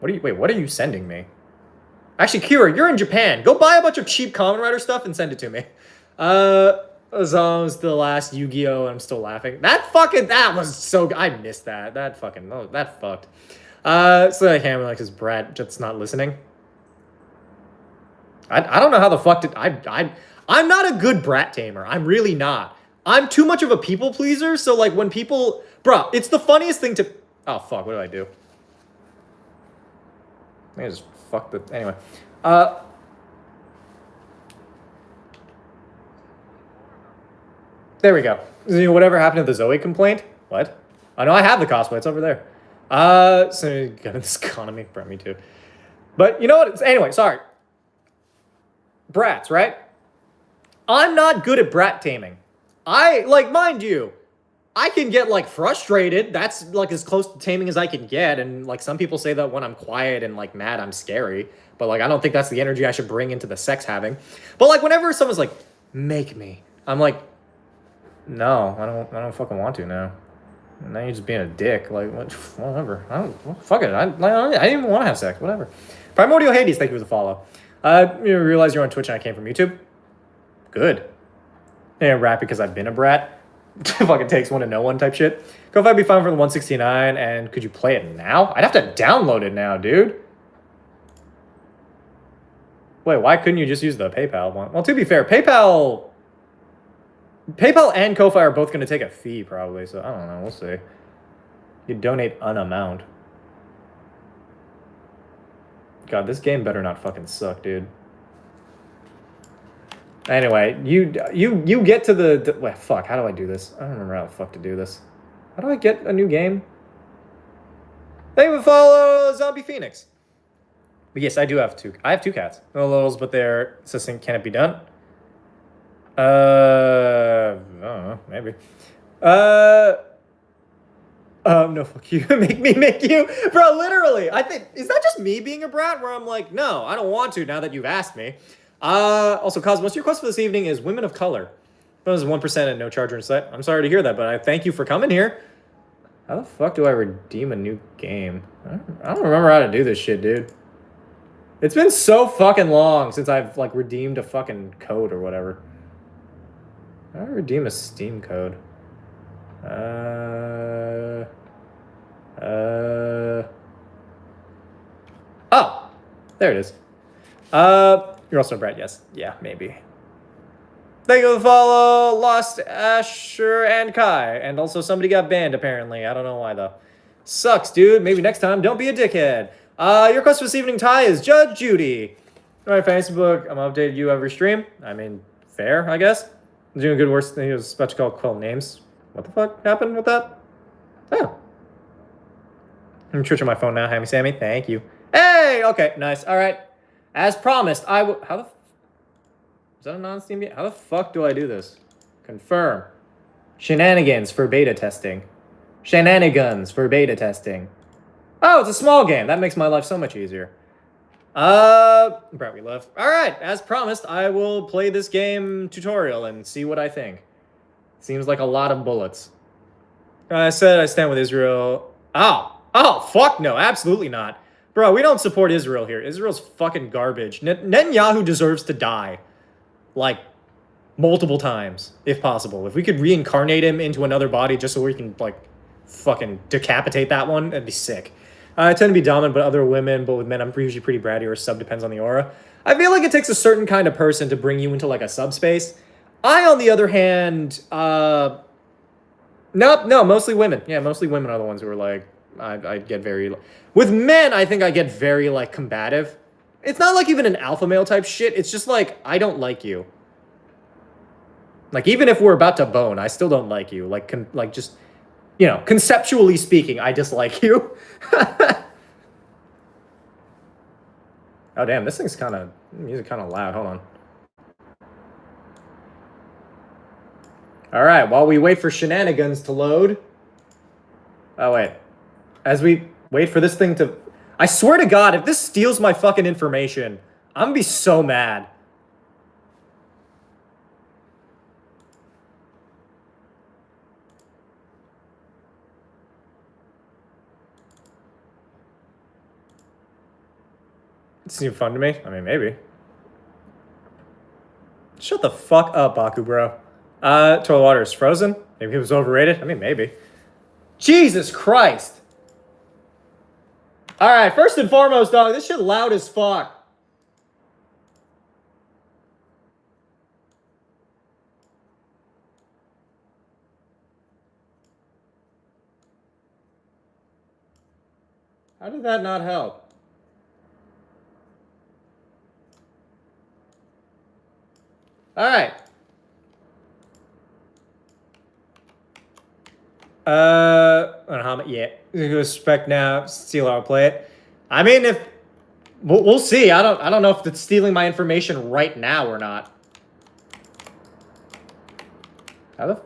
What are you sending me? Actually, Kira, you're in Japan. Go buy a bunch of cheap Kamen Rider stuff and send it to me. As the last Yu-Gi-Oh! I'm still laughing. That was so good. I missed that. That fucked. So Hammer likes his brat just not listening. I don't know how the fuck did I'm not a good brat tamer. I'm really not. I'm too much of a people pleaser. So like when people, bro, it's the funniest thing to. Oh fuck! What do I do? I just fuck the anyway. There we go. Whatever happened to the Zoe complaint? What? I know I have the cosplay. It's over there. So got in this economy. Brought me too. But you know what? Anyway, sorry. Brats, right? I'm not good at brat taming. Mind you, I can get like frustrated. That's like as close to taming as I can get. And like some people say that when I'm quiet and like mad, I'm scary. But like I don't think that's the energy I should bring into the sex having. But like whenever someone's like, make me, I'm like, no, I don't fucking want to now. Now you're just being a dick. Like whatever. Fuck it. I didn't even want to have sex. Whatever. Primordial Hades, thank you for the follow. You realize you're on Twitch and I came from YouTube. Good. Yeah, rap because I've been a brat. Fucking takes one to know one type shit. Go if I'd be fine for the 169, and could you play it now? I'd have to download it now, dude. Wait, why couldn't you just use the PayPal one? Well, to be fair, PayPal and Ko-Fi are both going to take a fee, probably, so I don't know. We'll see. You donate an amount. God, this game better not fucking suck, dude. Anyway, you get to the wait, fuck, how do I do this? I don't remember how the fuck to do this. How do I get a new game? Thank you for follow Zombie Phoenix. But yes, I have two cats. No littles, but they're assistant. Can it be done? I don't know, maybe. No, fuck you. Make you. Bro, literally, I think, is that just me being a brat where I'm like, no, I don't want to now that you've asked me. Also, Cosmos, your quest for this evening is Women of Color. Bonus 1% and no charger in sight. I'm sorry to hear that, but I thank you for coming here. How the fuck do I redeem a new game? I don't remember how to do this shit, dude. It's been so fucking long since I've, like, redeemed a fucking code or whatever. How do I redeem a Steam code? Oh! There it is. You're also a brat, yes. Yeah, maybe. Thank you for the follow, Lost Asher and Kai. And also somebody got banned, apparently. I don't know why, though. Sucks, dude. Maybe next time, don't be a dickhead. Your request for this evening, Ty, is Judge Judy. Alright, Facebook, I'm updating you every stream. I mean, fair, I guess. I'm doing good work. He was about to call names. What the fuck happened with that? Oh. I'm switching my phone now, Hammy Sammy. Thank you. Hey! Okay, nice. Alright. As promised, I will... How the... Is that a non-Steam game? How the fuck do I do this? Confirm. Shenanigans for beta testing. Shenanigans for beta testing. Oh, it's a small game. That makes my life so much easier. Brett, we left. Alright, as promised, I will play this game tutorial and see what I think. Seems like a lot of bullets. I said I stand with Israel. Oh, fuck no, absolutely not. Bro, we don't support Israel here. Israel's fucking garbage. Netanyahu deserves to die. Like, multiple times, if possible. If we could reincarnate him into another body just so we can, like, fucking decapitate that one, that'd be sick. I tend to be dominant, but other women, but with men, I'm usually pretty bratty or sub, depends on the aura. I feel like it takes a certain kind of person to bring you into, like, a subspace. I, on the other hand, no, mostly women. Yeah, mostly women are the ones who are, like, I get very... With men, I think I get very, like, combative. It's not like even an alpha male type shit. It's just like, I don't like you. Like, even if we're about to bone, I still don't like you. Like, just, you know, conceptually speaking, I dislike you. Oh, damn, this thing's kind of, music kind of loud. Hold on. All right, while we wait for shenanigans to load. Oh, wait. As we wait for this thing to... I swear to God, if this steals my fucking information, I'm gonna be so mad. It seemed fun to me. I mean, maybe. Shut the fuck up, Baku, bro. Toilet water is frozen. Maybe it was overrated. I mean, maybe. Jesus Christ. Alright, first and foremost, dog, this shit loud as fuck. How did that not help? Alright. Yeah. Respect now. Steal, I'll play it. I mean, if we'll see. I don't know if it's stealing my information right now or not. How the?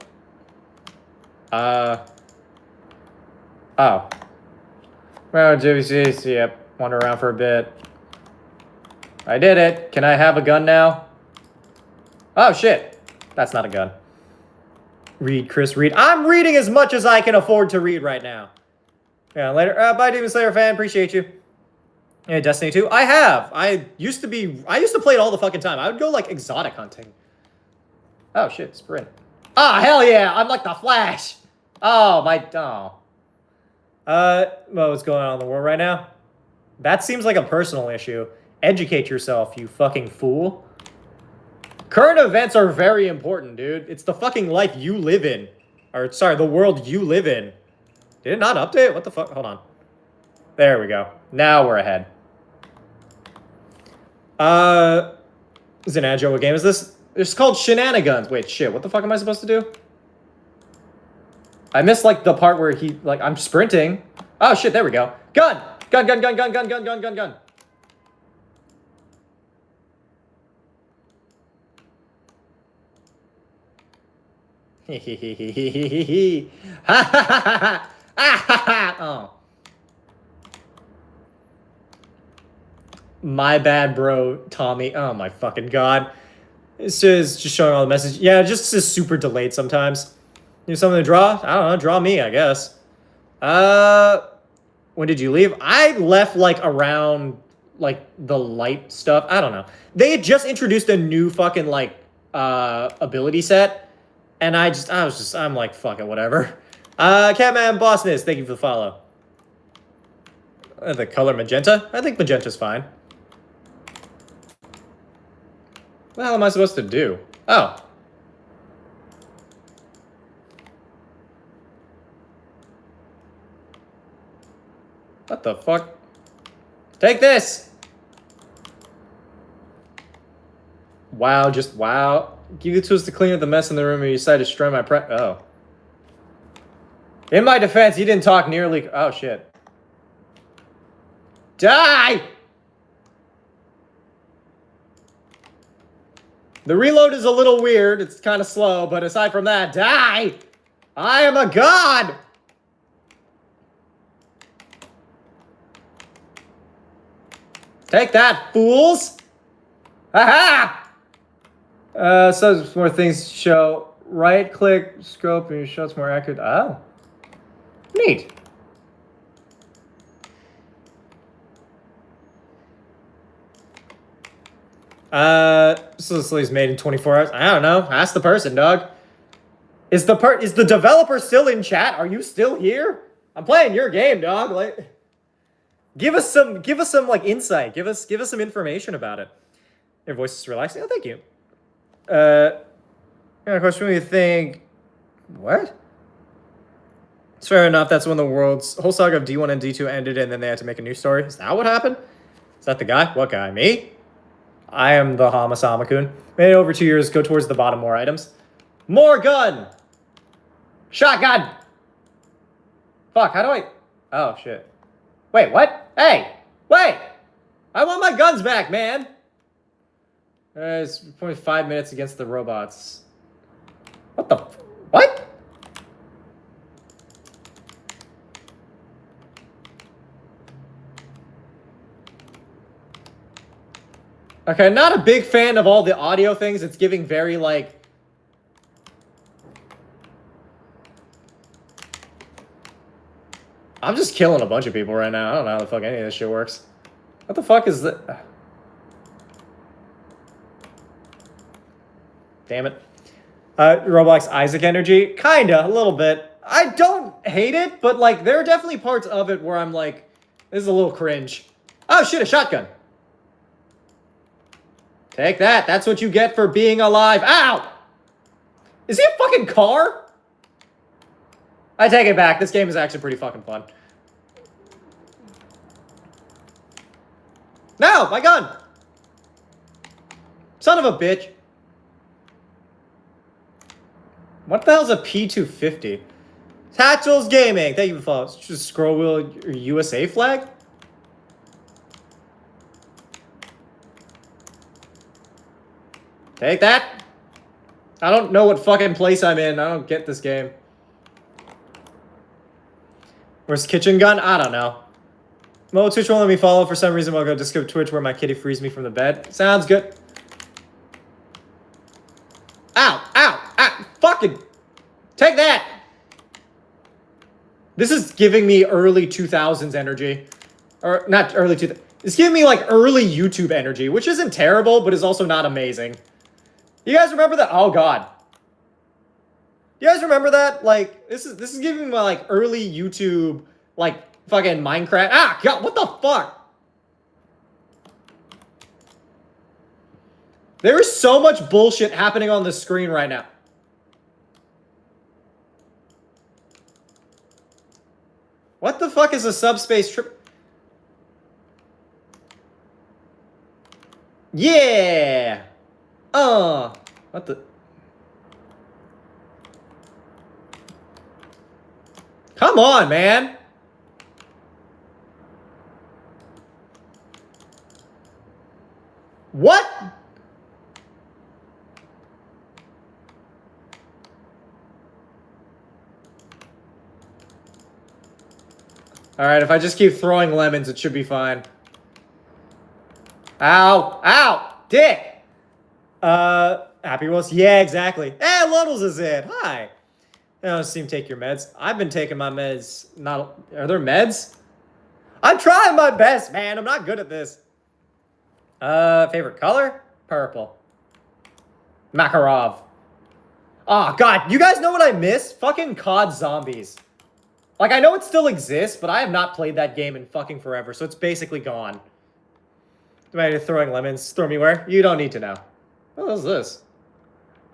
Oh. Well, JVC. Yep. Wander around for a bit. I did it. Can I have a gun now? Oh shit. That's not a gun. Read, Chris, read. I'm reading as much as I can afford to read right now. Yeah, later. Bye, Demon Slayer fan. Appreciate you. Yeah, Destiny 2. I have. I used to play it all the fucking time. I would go, like, exotic hunting. Oh, shit. Sprint. Ah, hell yeah. I'm like the Flash. Oh, my... Oh. What's going on in the world right now? That seems like a personal issue. Educate yourself, you fucking fool. Current events are very important, dude. It's the fucking life you live in. Or, sorry, the world you live in. Did it not update? What the fuck? Hold on. There we go. Now we're ahead. Zanajo, what game is this? It's called Shenanigans. Wait, shit. What the fuck am I supposed to do? I missed, like, the part where he, like, I'm sprinting. Oh, shit. There we go. Gun! Gun, gun, gun, gun, gun, gun, gun, gun, gun. Hehehehehehe. Ha ha ha ha ha. Oh. My bad, bro, Tommy. Oh my fucking god. It's just showing all the message. Yeah, just is super delayed sometimes. You have something to draw? I don't know. Draw me, I guess. When did you leave? I left like around like the light stuff. I don't know. They had just introduced a new fucking like ability set. And I'm like, fuck it, whatever. Catman Bossness, thank you for the follow. The color magenta? I think magenta's fine. What the hell am I supposed to do? Oh. What the fuck? Take this! Wow, just wow. Give you the tools to clean up the mess in the room and you decide to destroy my oh. In my defense, he didn't talk nearly... Oh, shit. Die! The reload is a little weird. It's kind of slow, but aside from that, die! I am a god! Take that, fools! Aha! So more things show. Right click, scope, and your shot's more accurate. Oh. Neat. So this is made in 24 hours. I don't know. Ask the person, dog. Is the developer still in chat? Are you still here? I'm playing your game, dog. Like, give us some like insight. Give us some information about it. Your voice is relaxing. Oh, thank you. Got a question. What do you think? What? It's fair enough. That's when the world's whole saga of D1 and D2 ended, and then they had to make a new story. Is that what happened? Is that the guy? What guy? Me? I am the HamaSamaKun. Made it over 2 years. Go towards the bottom. More items. More gun! Shotgun! Fuck, how do I... Oh, shit. Wait, what? Hey! Wait! I want my guns back, man! It's 0.5 minutes against the robots. What the... What? Okay, not a big fan of all the audio things. It's giving very, like... I'm just killing a bunch of people right now. I don't know how the fuck any of this shit works. What the fuck is that? Damn it. Roblox Isaac energy? Kinda, a little bit. I don't hate it, but, like, there are definitely parts of it where I'm like, this is a little cringe. Oh, shit, a shotgun. Take that. That's what you get for being alive. Ow! Is he a fucking car? I take it back. This game is actually pretty fucking fun. No! My gun! Son of a bitch. What the hell's a P250? Tatchels Gaming. Thank you for following. Just scroll wheel your USA flag? Take that. I don't know what fucking place I'm in. I don't get this game. Where's kitchen gun? I don't know. Well, Twitch won't let me follow for some reason. I'll go just go to Twitch where my kitty frees me from the bed. Sounds good. Ow! Ow! Ow! Fucking... Take that! This is giving me early 2000s energy. Or, not early 2000s. It's giving me, like, early YouTube energy, which isn't terrible, but is also not amazing. You guys remember that? Oh, God. You guys remember that? Like, this is giving me my, like, early YouTube, like, fucking Minecraft. Ah, God, what the fuck? There is so much bullshit happening on the screen right now. What the fuck is a subspace trip? Yeah! What the... Come on, man! What? Alright, if I just keep throwing lemons, it should be fine. Ow! Ow! Dick! Happy Wheels? Yeah, exactly. Hey, Luddles is in! Hi! I don't seem to take your meds. I've been taking my meds. Not... Are there meds? I'm trying my best, man. I'm not good at this. Favorite color? Purple. Makarov. Oh, God. You guys know what I miss? Fucking COD Zombies. Like, I know it still exists, but I have not played that game in fucking forever, so it's basically gone. Am I throwing lemons? Throw me where? You don't need to know. What is this?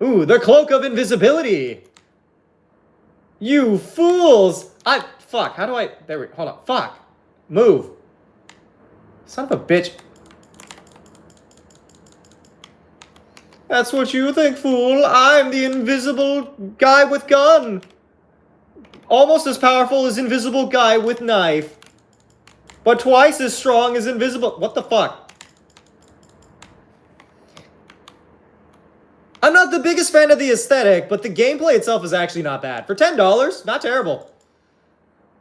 Ooh, the Cloak of Invisibility! You fools! Fuck, how do I... There we... Hold on. Fuck. Move. Son of a bitch. That's what you think, fool. I'm the invisible guy with gun. Almost as powerful as invisible guy with knife. But twice as strong as invisible... What the fuck? I'm not the biggest fan of the aesthetic, but the gameplay itself is actually not bad. For $10, not terrible.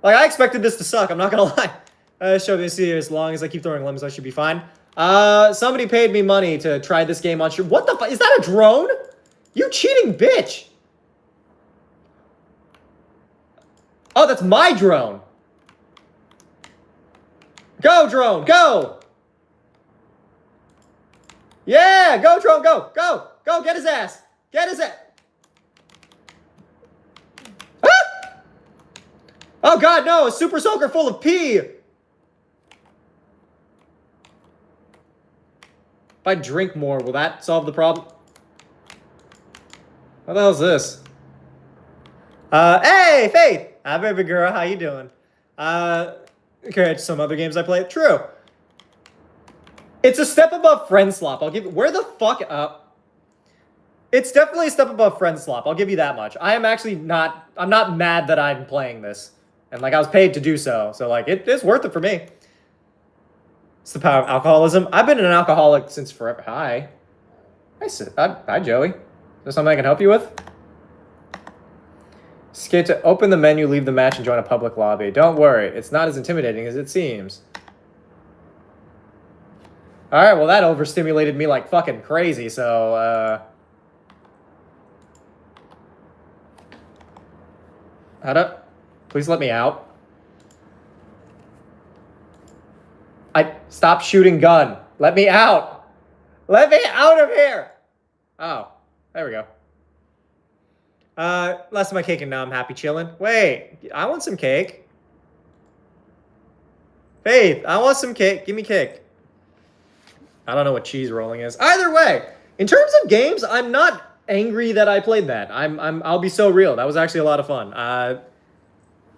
Like, I expected this to suck, I'm not gonna lie. Show me see as long as I keep throwing lemons, I should be fine. Somebody paid me money to try this game on stream. What the fuck? Is that a drone? You cheating bitch. Oh, that's my drone. Go, drone, go. Yeah, go, drone, go, go. Go, get his ass. Get his ass. Ah! Oh, God, no. A super soaker full of pee. If I drink more, will that solve the problem? What the hell is this? Hey, Faith. Hi, baby girl. How you doing? Okay, some other games I play. True. It's a step above friend slop. I'll give you... Where the fuck up? It's definitely a step above friend slop. I'll give you that much. I am actually not... I'm not mad that I'm playing this. And, like, I was paid to do so. So, like, it's worth it for me. It's the power of alcoholism. I've been an alcoholic since forever. Hi. Hi, Joey. Is there something I can help you with? Skate to open the menu, leave the match, and join a public lobby. Don't worry. It's not as intimidating as it seems. Alright, well, that overstimulated me like fucking crazy, so, How to... Please let me out. Stop shooting gun. Let me out. Let me out of here. Oh, there we go. Less of my cake and now I'm happy chilling. Wait, I want some cake. Faith, I want some cake. Give me cake. I don't know what cheese rolling is. Either way, in terms of games, I'm not angry that I played that. I'll be so real. That was actually a lot of fun.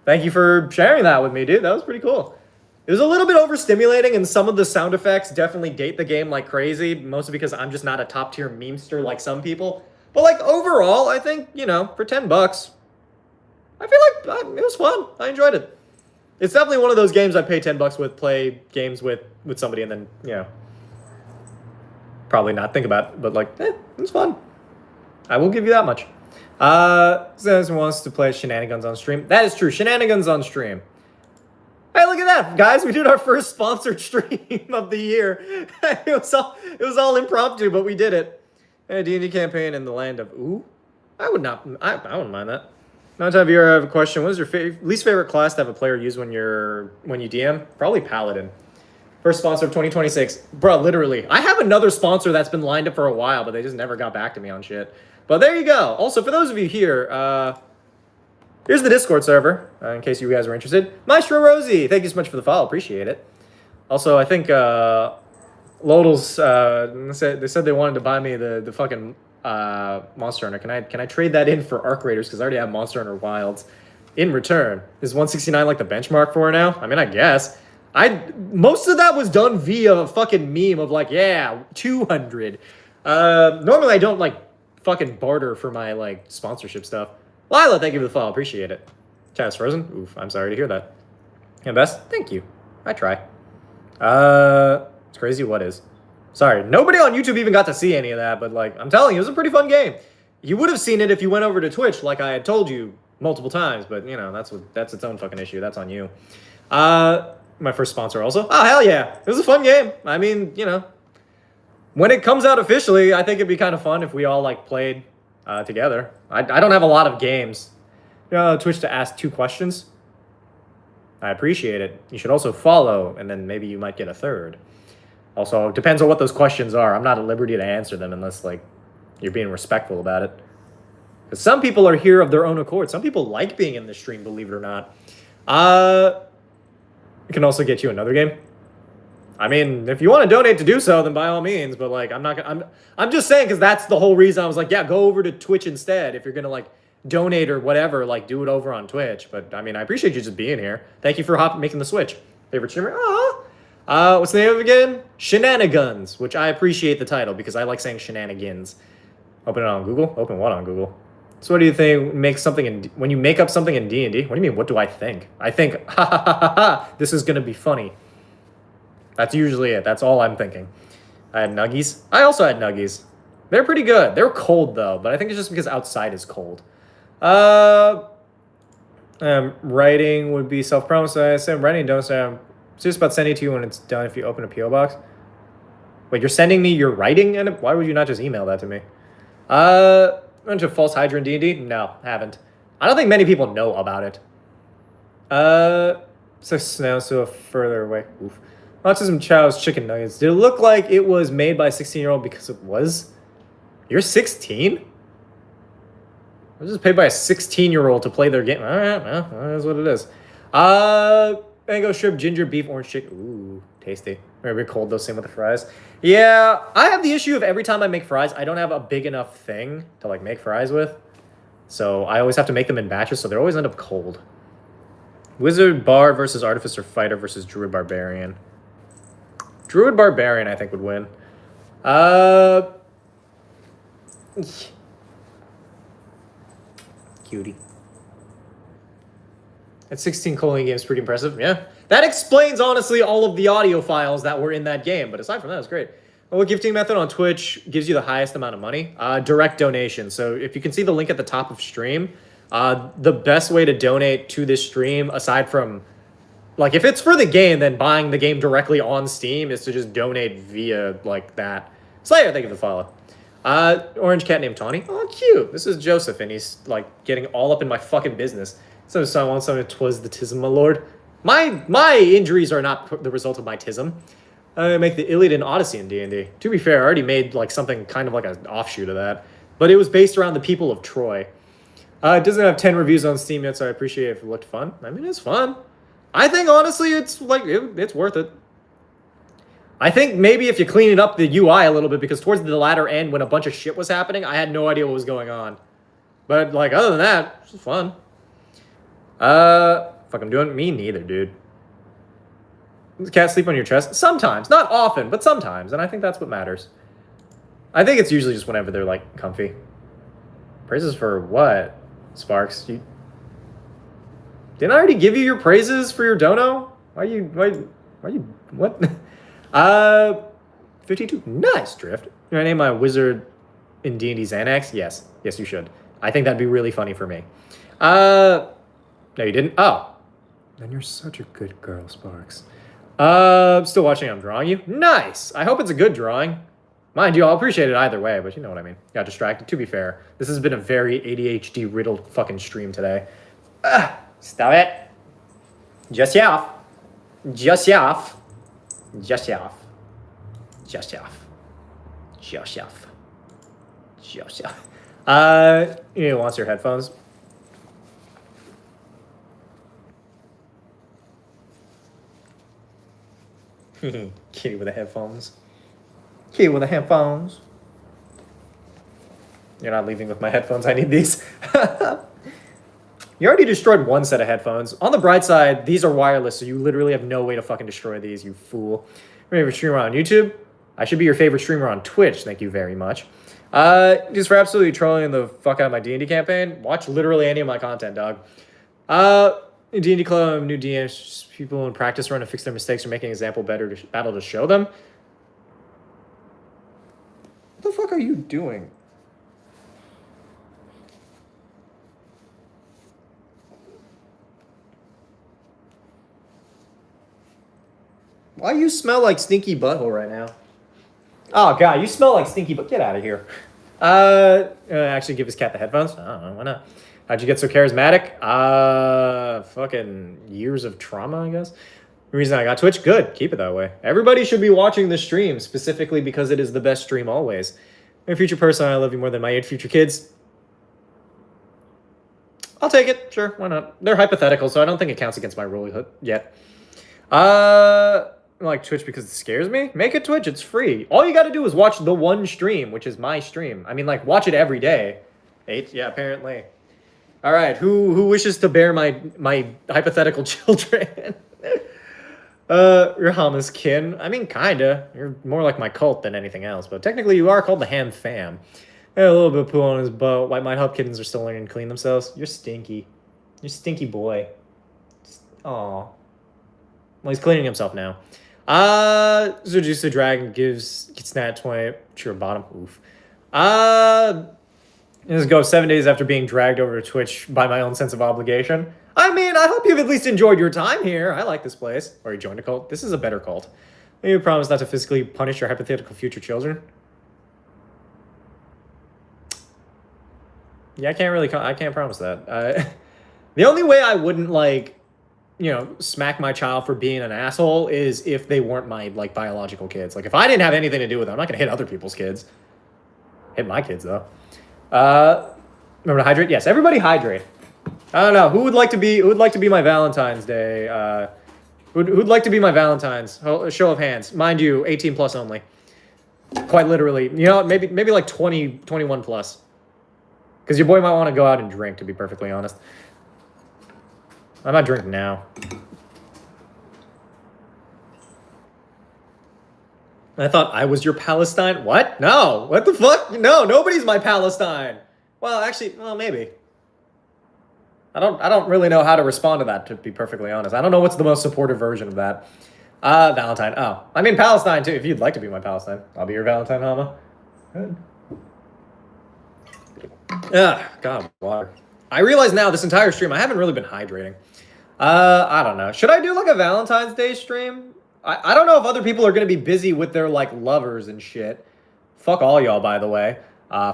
Thank you for sharing that with me, dude. That was pretty cool. It was a little bit overstimulating, and some of the sound effects definitely date the game like crazy, mostly because I'm just not a top-tier memester like some people. But, like, overall, I think, you know, for $10, I feel like it was fun. I enjoyed it. It's definitely one of those games I pay $10 with, play games with somebody, and then, you know, probably not think about it, but, like, it was fun. I will give you that much. Says wants to play Shenanigans on stream. That is true. Shenanigans on stream. Hey, look at that, guys! We did our first sponsored stream of the year. It was all impromptu, but we did it. Hey, D&D campaign in the land of ooh. I wouldn't mind that. Now, have you ever have a question? What is your least favorite class to have a player use when you DM? Probably Paladin. First sponsor of 2026, bro. Literally, I have another sponsor that's been lined up for a while, but they just never got back to me on shit. But there you go. Also, for those of you here, here's the Discord server, in case you guys are interested. Maestro Rosie, thank you so much for the follow. Appreciate it. Also, I think Lodals, they said they wanted to buy me the fucking Monster Hunter. Can I trade that in for Arc Raiders? Because I already have Monster Hunter Wilds. In return, is 169 like the benchmark for it now? I mean, I guess. Most of that was done via a fucking meme of like, yeah, 200. Normally I don't like fucking barter for my like sponsorship stuff. Lila, thank you for the follow. Appreciate it. Chat's frozen. Oof, I'm sorry to hear that. And Best, thank you. I try. It's crazy. What is? Sorry, nobody on YouTube even got to see any of that, but like, I'm telling you, it was a pretty fun game. You would have seen it if you went over to Twitch, like I had told you multiple times, but you know, that's its own fucking issue. That's on you. My first sponsor also. Oh, hell yeah. It was a fun game. I mean, you know, when it comes out officially, I think it'd be kind of fun if we all like played together. I don't have a lot of games. Twitch to ask 2 questions. I appreciate it. You should also follow, and then maybe you might get a third. Also, it depends on what those questions are. I'm not at liberty to answer them unless, like, you're being respectful about it. Because some people are here of their own accord. Some people like being in the stream, believe it or not. It can also get you another game. I mean, if you want to donate to do so, then by all means. But, like, I'm just saying because that's the whole reason I was like, yeah, go over to Twitch instead. If you're going to, like, donate or whatever, like, do it over on Twitch. But, I mean, I appreciate you just being here. Thank you for making the switch. Favorite streamer? What's the name of it again? Shenanigans, which I appreciate the title because I like saying shenanigans. Open it on Google? Open what on Google? So what do you think makes something when you make up something in D&D? What do you mean, what do I think? I think, ha ha ha ha ha, this is gonna be funny. That's usually it. That's all I'm thinking. I had nuggies. I also had nuggies. They're pretty good. They're cold though, but I think it's just because outside is cold. Writing would be self-promised. I said writing, don't say I'm serious about sending it to you when it's done if you open a P.O. box. Wait, you're sending me your writing? And why would you not just email that to me? Went to False Hydra in D&D? No, haven't. I don't think many people know about it. So now so further away. Oof. Autism Chow's chicken nuggets. Did it look like it was made by a 16-year-old because it was? You're 16? I was just paid by a 16-year-old to play their game. All right, well, that's what it is. Mango shrimp, ginger beef, orange chicken. Ooh, tasty. Maybe cold though, same with the fries. Yeah, I have the issue of every time I make fries, I don't have a big enough thing to like make fries with. So I always have to make them in batches, so they always end up cold. Wizard Bard versus Artificer Fighter versus Druid Barbarian. Druid Barbarian, I think, would win. Cutie. At 16 Colleen games, pretty impressive. Yeah. That explains, honestly, all of the audio files that were in that game. But aside from that, it's great. What gifting method on Twitch gives you the highest amount of money? Direct donation. So if you can see the link at the top of stream, the best way to donate to this stream, aside from, like, if it's for the game, then buying the game directly on Steam is to just donate via, like, that. Slayer, thank you for the follow. Orange cat named Tawny. Oh, cute. This is Joseph, and he's, like, getting all up in my fucking business. So I want something, 'twas the tism, my lord. My injuries are not the result of my tism. I make the Iliad and Odyssey in D&D. To be fair, I already made, like, something kind of like an offshoot of that. But it was based around the people of Troy. It doesn't have 10 reviews on Steam yet, so I appreciate it if it looked fun. I mean, it's fun. I think, honestly, it's, like, it's worth it. I think maybe if you clean it up the UI a little bit, because towards the latter end, when a bunch of shit was happening, I had no idea what was going on. But, like, other than that, it's fun. Fuck, I'm doing me neither, dude. Does cat sleep on your chest? Sometimes. Not often, but sometimes. And I think that's what matters. I think it's usually just whenever they're, like, comfy. Praises for what, Sparks? Didn't I already give you your praises for your dono? Why you, what? 52. Nice, Drift. Can I name my wizard in D&D Xanax? Yes. Yes, you should. I think that'd be really funny for me. No, you didn't? Oh. Then you're such a good girl, Sparks. Still watching, I'm drawing you. Nice! I hope it's a good drawing. Mind you, I'll appreciate it either way, but you know what I mean. Got distracted. To be fair, this has been a very ADHD-riddled fucking stream today. Stop it. Just off. Just off. Just off. Just off. Just off. Just off. You want your headphones? Kitty with the headphones. Kitty with the headphones. You're not leaving with my headphones. I need these. You already destroyed one set of headphones. On the bright side, these are wireless, so you literally have no way to fucking destroy these, you fool. Favorite streamer on YouTube? I should be your favorite streamer on Twitch. Thank you very much. Just for absolutely trolling the fuck out of my D&D campaign. Watch literally any of my content, dog. D&D Club, new DMs, people in practice run to fix their mistakes or make an example battle to show them. What the fuck are you doing? Why you smell like stinky butthole right now? Oh god, you smell like stinky butt. Get out of here. Actually give his cat the headphones? I don't know, why not? How'd you get so charismatic? Fucking years of trauma, I guess. The reason I got Twitch? Good. Keep it that way. Everybody should be watching this stream, specifically because it is the best stream always. My future person, I love you more than my future kids. I'll take it. Sure, why not? They're hypothetical, so I don't think it counts against my rule yet. I like Twitch because it scares me. Make it Twitch. It's free. All you got to do is watch the one stream, which is my stream. I mean, like, watch it every day. 8? Yeah, apparently. All right, who wishes to bear my hypothetical children? You're Hama's kin. I mean, kinda. You're more like my cult than anything else, but technically you are called the Ham Fam. Yeah, a little bit of poo on his boat. White might help kittens are still learning to clean themselves. You're stinky. You're stinky boy. Aw. Well, he's cleaning himself now. So just the dragon gets that 20 to your bottom. Oof. Let's go 7 days after being dragged over to Twitch by my own sense of obligation. I mean, I hope you've at least enjoyed your time here. I like this place. Or you joined a cult. This is a better cult. You promise not to physically punish your hypothetical future children. Yeah, I can't promise that. The only way I wouldn't, like, you know, smack my child for being an asshole is if they weren't my, like, biological kids. Like, if I didn't have anything to do with them, I'm not gonna hit other people's kids. Hit my kids, though. Remember to hydrate? Yes, everybody hydrate. I don't know. Who would like to be my Valentine's Day? Who'd like to be my Valentine's? A show of hands. Mind you, 18 plus only. Quite literally. You know, maybe like 20, 21 plus. Because your boy might want to go out and drink, to be perfectly honest. I might drink now. I thought I was your Palestine. What? No. What the fuck? No, nobody's my Palestine. Well, actually, well, maybe. I don't really know how to respond to that, to be perfectly honest. I don't know what's the most supportive version of that. Valentine. Oh, I mean Palestine too. If you'd like to be my Palestine, I'll be your Valentine, Hama. Good. Ugh, God, water. I realize now this entire stream I haven't really been hydrating. I don't know. Should I do like a Valentine's Day stream? I don't know if other people are gonna be busy with their like lovers and shit. Fuck all y'all, by the way,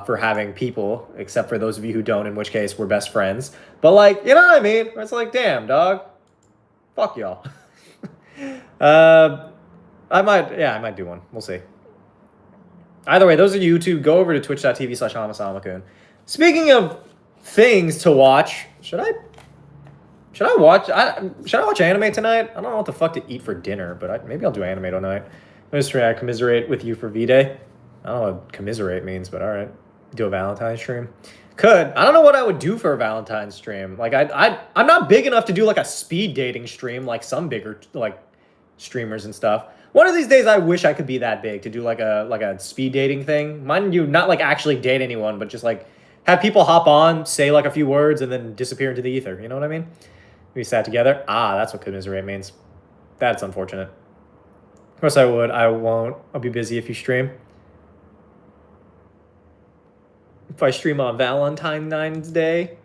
for having people, except for those of you who don't, in which case we're best friends. But like, you know what I mean? It's like, damn, dog. Fuck y'all. I might do one. We'll see. Either way, those of you two, go over to twitch.tv/HamaSamaKun. Speaking of things to watch, should I watch anime tonight? I don't know what the fuck to eat for dinner, but maybe I'll do anime tonight. I'm just trying to commiserate with you for V-Day. I don't know what commiserate means, but all right. Do a Valentine's stream. I don't know what I would do for a Valentine's stream. Like I'm not big enough to do like a speed dating stream like some bigger like streamers and stuff. One of these days I wish I could be that big to do like a speed dating thing. Mind you, not like actually date anyone, but just like have people hop on, say like a few words, and then disappear into the ether. You know what I mean? We sat together. Ah, that's what commiserate means. That's unfortunate. Of course I would. I won't. I'll be busy if you stream. If I stream on Valentine's Day.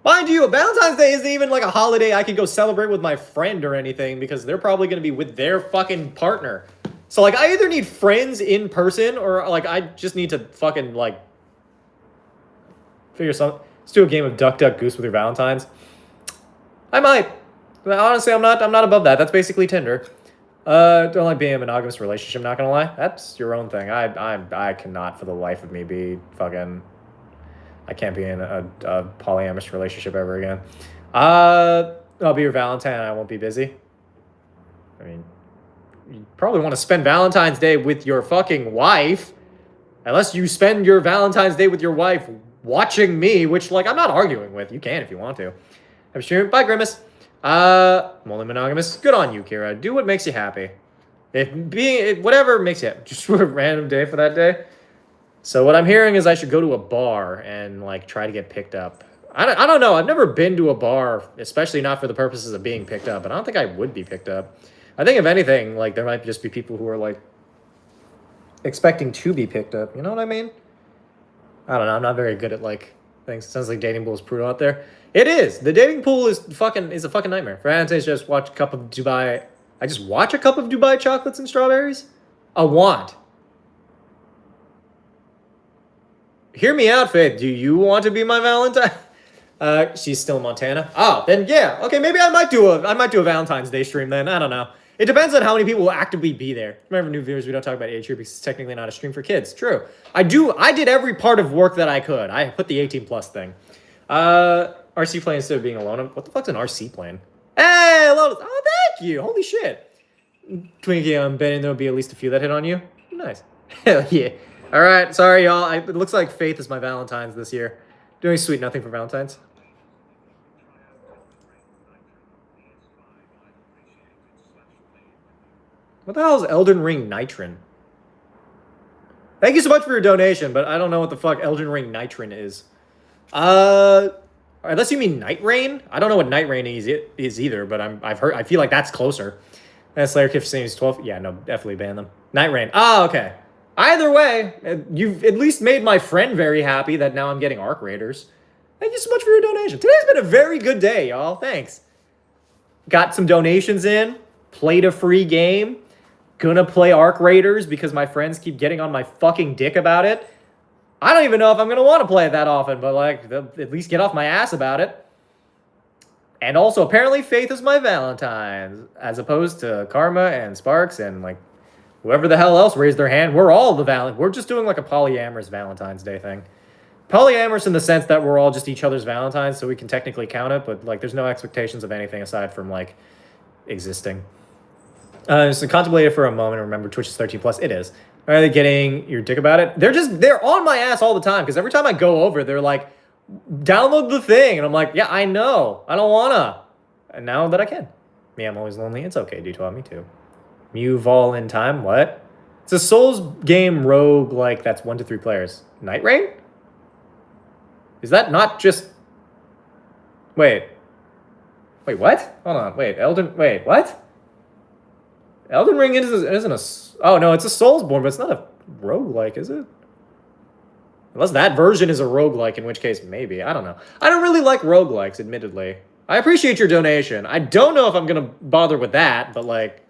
Mind you, Valentine's Day isn't even like a holiday I could go celebrate with my friend or anything because they're probably going to be with their fucking partner. So like I either need friends in person or like I just need to fucking like figure something. Let's do a game of Duck Duck Goose with your Valentines. I might. Honestly, I'm not above that. That's basically Tinder. Don't like being in a monogamous relationship, not gonna lie. That's your own thing. I cannot for the life of me be fucking... I can't be in a polyamorous relationship ever again. I'll be your Valentine and I won't be busy. I mean, you probably want to spend Valentine's Day with your fucking wife. Unless you spend your Valentine's Day with your wife watching me, which, like, I'm not arguing with. You can if you want to. Have a stream. Bye, Grimace. I'm only monogamous. Good on you, Kira. Do what makes you happy. Whatever makes you happy. Just a random day for that day. So what I'm hearing is I should go to a bar and, like, try to get picked up. I don't know. I've never been to a bar, especially not for the purposes of being picked up. And I don't think I would be picked up. I think if anything, like, there might just be people who are, like, expecting to be picked up. You know what I mean? I don't know. I'm not very good at, like, things. It sounds like dating pool is brutal out there. It is. The dating pool is a fucking nightmare. For Valentine's, just watch a cup of Dubai. I just watch a cup of Dubai chocolates and strawberries? I want. Hear me out, Faith. Do you want to be my Valentine? She's still in Montana. Oh, then yeah. Okay, maybe I might do a Valentine's Day stream then. I don't know. It depends on how many people will actively be there. Remember, new viewers, we don't talk about age here because it's technically not a stream for kids. True. I did every part of work that I could. I put the 18 plus thing. RC plane instead of being alone. What the fuck's an RC plane? Hey, hello. Oh, thank you. Holy shit. Twinkie, I'm betting there'll be at least a few that hit on you. Nice. Hell yeah. All right. Sorry, y'all. It looks like Faith is my Valentine's this year. Doing sweet nothing for Valentine's. What the hell is Elden Ring Nitrin? Thank you so much for your donation, but I don't know what the fuck Elden Ring Nitrin is. Unless you mean Night Rain? I don't know what Night Rain is either, but I feel like that's closer. Slayer Kiff seems 12. Yeah, no, definitely ban them. Night Rain. Oh, okay. Either way, you've at least made my friend very happy that now I'm getting Arc Raiders. Thank you so much for your donation. Today's been a very good day, y'all. Thanks. Got some donations in. Played a free game. Gonna play Arc Raiders because my friends keep getting on my fucking dick about it. I don't even know if I'm gonna want to play it that often, but like, they'll at least get off my ass about it. And also, apparently, Faith is my Valentine, as opposed to Karma and Sparks and like whoever the hell else raised their hand. We're all the Valentine. We're just doing like a polyamorous Valentine's Day thing. Polyamorous in the sense that we're all just each other's Valentines, so we can technically count it, but like, there's no expectations of anything aside from like existing. So contemplate it for a moment and remember Twitch is 13 plus. It is. Are they getting your dick about it? They're on my ass all the time because every time I go over, they're like, download the thing. And I'm like, yeah, I know. I don't wanna. And now that I can. Me, I'm always lonely. It's okay, D12. Me too. Mew Vol in time. What? It's a Souls game rogue like that's 1 to 3 players. Night Rain? Is that not just... Wait, what? Hold on. Wait, what? Elden Ring isn't a... Oh, no, it's a Soulsborne, but it's not a roguelike, is it? Unless that version is a roguelike, in which case, maybe. I don't know. I don't really like roguelikes, admittedly. I appreciate your donation. I don't know if I'm going to bother with that, but, like,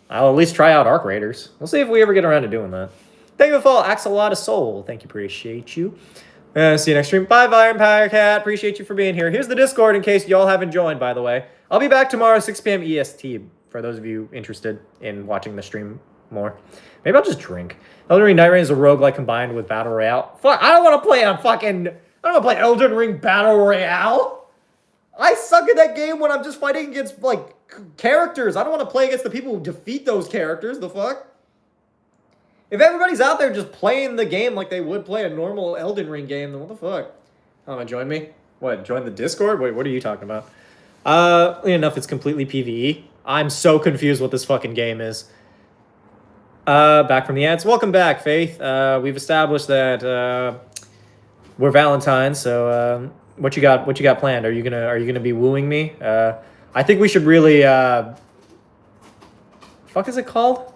I'll at least try out Arc Raiders. We'll see if we ever get around to doing that. Thank you for all. Axolotl Soul. Thank you. Appreciate you. See you next stream. Bye, Vampire Cat. Appreciate you for being here. Here's the Discord in case y'all haven't joined, by the way. I'll be back tomorrow, 6 p.m. EST, for those of you interested in watching the stream more. Maybe I'll just drink. Elden Ring Night Rain is a roguelike combined with Battle Royale. Fuck, I don't want to play I don't want to play Elden Ring Battle Royale. I suck at that game when I'm just fighting against, like, characters. I don't want to play against the people who defeat those characters. The fuck? If everybody's out there just playing the game like they would play a normal Elden Ring game, then what the fuck? Oh, join me? What, join the Discord? Wait, what are you talking about? Enough, it's completely PvE. I'm so confused what this fucking game is. Back from the ads. Welcome back, Faith. We've established that we're Valentines, so what you got planned? Are you gonna be wooing me? I think we should really fuck is it called?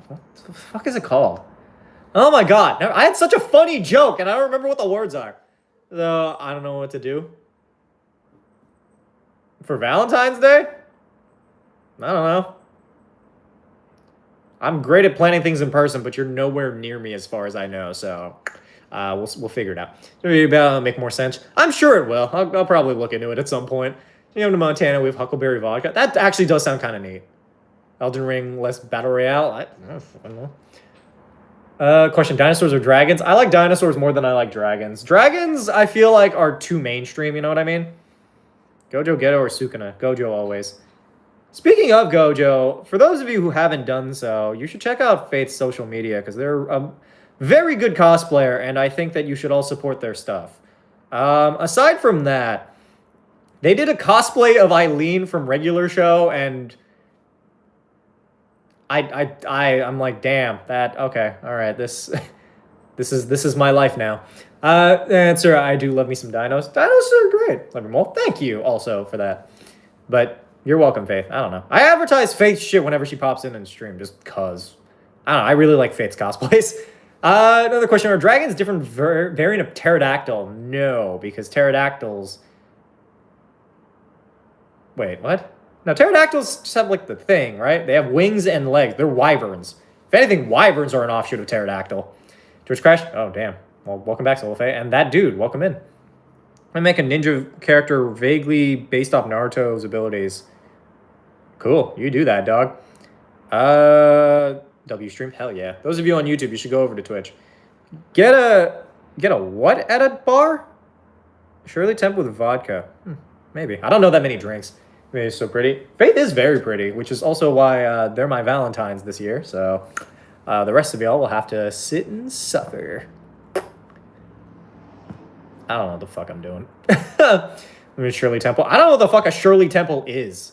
What the fuck is it called? Oh my god. I had such a funny joke and I don't remember what the words are. So I don't know what to do. For Valentine's Day? I don't know. I'm great at planning things in person, but you're nowhere near me as far as I know, so we'll figure it out. Maybe that'll make more sense. I'm sure it will. I'll probably look into it at some point. You know, to Montana, we have Huckleberry Vodka. That actually does sound kind of neat. Elden Ring, less Battle Royale. I don't know. Question, dinosaurs or dragons? I like dinosaurs more than I like dragons. Dragons, I feel like, are too mainstream, you know what I mean? Gojo, Geto, or Sukuna? Gojo always. Speaking of Gojo, for those of you who haven't done so, you should check out Faith's social media, because they're a very good cosplayer, and I think that you should all support their stuff. Aside from that, they did a cosplay of Eileen from Regular Show, and I'm like, damn, that, okay, all right, this is my life now. Answer, I do love me some dinos. Dinos are great. Love you more. Thank you also for that. But you're welcome, Faith. I don't know. I advertise Faith's shit whenever she pops in and stream, just cause. I don't know. I really like Faith's cosplays. Another question, are dragons a different variant of pterodactyl? No, because pterodactyls... Wait, what? No, pterodactyls just have, like, the thing, right? They have wings and legs. They're wyverns. If anything, wyverns are an offshoot of pterodactyl. Twitch crash? Oh, damn. Well, welcome back, Solfae. And that dude, welcome in. I make a ninja character vaguely based off Naruto's abilities. Cool. You do that, dog. W stream? Hell yeah. Those of you on YouTube, you should go over to Twitch. Get a what at a bar? Shirley Temple with vodka. Maybe. I don't know that many drinks. Maybe it's so pretty. Faith is very pretty, which is also why they're my Valentines this year. So the rest of y'all will have to sit and suffer. I don't know what the fuck I'm doing. I mean, Shirley Temple. I don't know what the fuck a Shirley Temple is.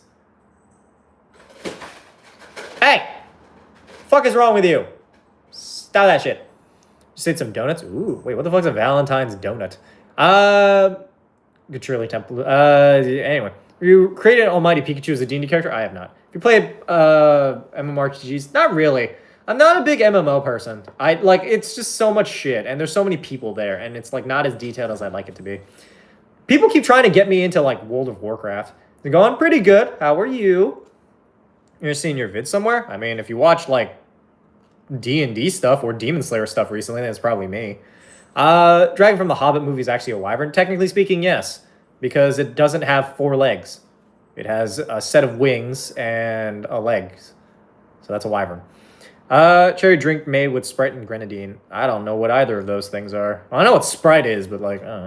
Fuck is wrong with you? Stop that shit. Just ate some donuts. Ooh, wait, what the fuck's a Valentine's donut? Good Shirley Temple. Anyway, you created an Almighty Pikachu as a D&D character? I have not. If you played MMORPGs, not really. I'm not a big MMO person. It's just so much shit, and there's so many people there, and it's like not as detailed as I'd like it to be. People keep trying to get me into like World of Warcraft. They're going pretty good. How are you? You're seeing your vid somewhere? I mean, if you watch like D&D stuff or Demon Slayer stuff recently, then it's probably me. Dragon from the Hobbit movie is actually a wyvern. Technically speaking, yes, because it doesn't have 4 legs. It has a set of wings and a leg. So that's a wyvern. Cherry drink made with Sprite and grenadine. I don't know what either of those things are. Well, I know what Sprite is, but like, I don't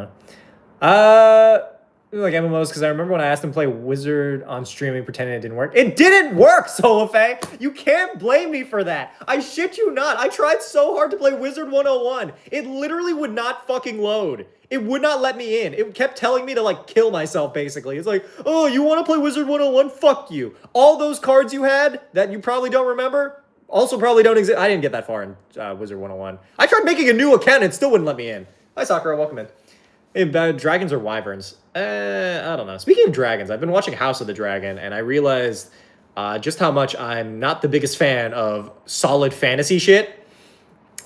know. Like MMOs, because I remember when I asked him to play Wizard on streaming, pretending it didn't work. It didn't work, Solofe! You can't blame me for that. I shit you not. I tried so hard to play Wizard 101. It literally would not fucking load. It would not let me in. It kept telling me to like kill myself, basically. It's like, oh, you want to play Wizard 101? Fuck you. All those cards you had that you probably don't remember also probably don't exist. I didn't get that far in Wizard 101. I tried making a new account and it still wouldn't let me in. Hi, Sakura. Welcome in. Hey, dragons or wyverns? I don't know. Speaking of dragons, I've been watching House of the Dragon, and I realized just how much I'm not the biggest fan of solid fantasy shit.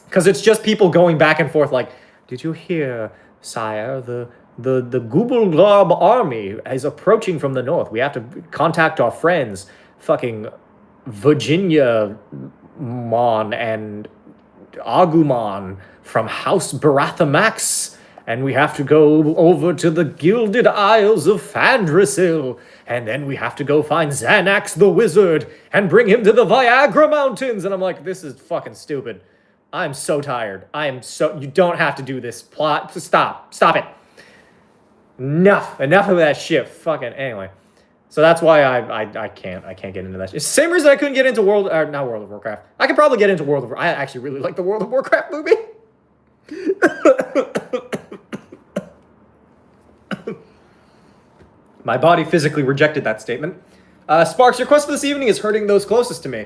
Because it's just people going back and forth like, did you hear, sire, the Goobleglob army is approaching from the north. We have to contact our friends, fucking Virginia Mon and Agumon from House Barathamax. And we have to go over to the Gilded Isles of Fandrasil. And then we have to go find Xanax the Wizard and bring him to the Viagra Mountains. And I'm like, this is fucking stupid. I'm so tired. You don't have to do this plot. Stop it. Enough of that shit. Fucking, anyway. So that's why I can't get into that shit. It's the same reason I couldn't get into not World of Warcraft. I could probably get into World of Warcraft. I actually really like the World of Warcraft movie. My body physically rejected that statement. Sparks, your quest for this evening is hurting those closest to me.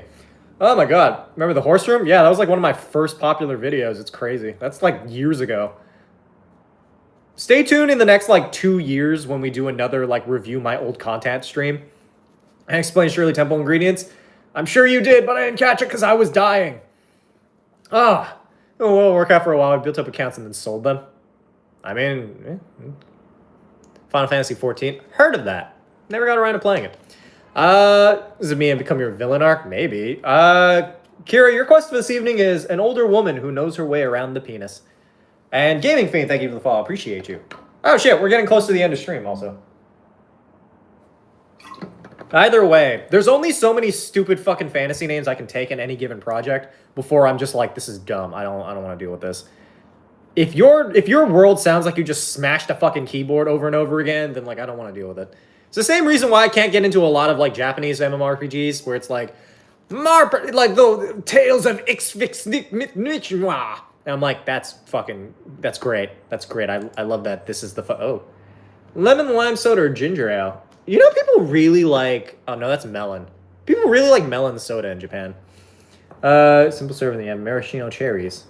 Oh my god. Remember the horse room? Yeah, that was like one of my first popular videos. It's crazy. That's like years ago. Stay tuned in the next like 2 years when we do another like review my old content stream. I explained Shirley Temple ingredients. I'm sure you did, but I didn't catch it because I was dying. Well, work out for a while. I built up accounts and then sold them. I mean, Final Fantasy 14. Heard of that. Never got around to playing it. Is it me and become your villain arc? Maybe. Kira, your quest for this evening is an older woman who knows her way around the penis. And Gaming Fiend, thank you for the follow. Appreciate you. Oh shit, we're getting close to the end of stream also. Either way, there's only so many stupid fucking fantasy names I can take in any given project before I'm just like, this is dumb. I don't want to deal with this. If your world sounds like you just smashed a fucking keyboard over and over again, then like I don't want to deal with it. It's the same reason why I can't get into a lot of like Japanese MMORPGs where it's like the Tales of Ixvix. And I'm like, that's great. That's great. I love that. This is the lemon lime soda or ginger ale. You know, people really like. Oh no, that's melon. People really like melon soda in Japan. Simple serve in the end. Maraschino cherries.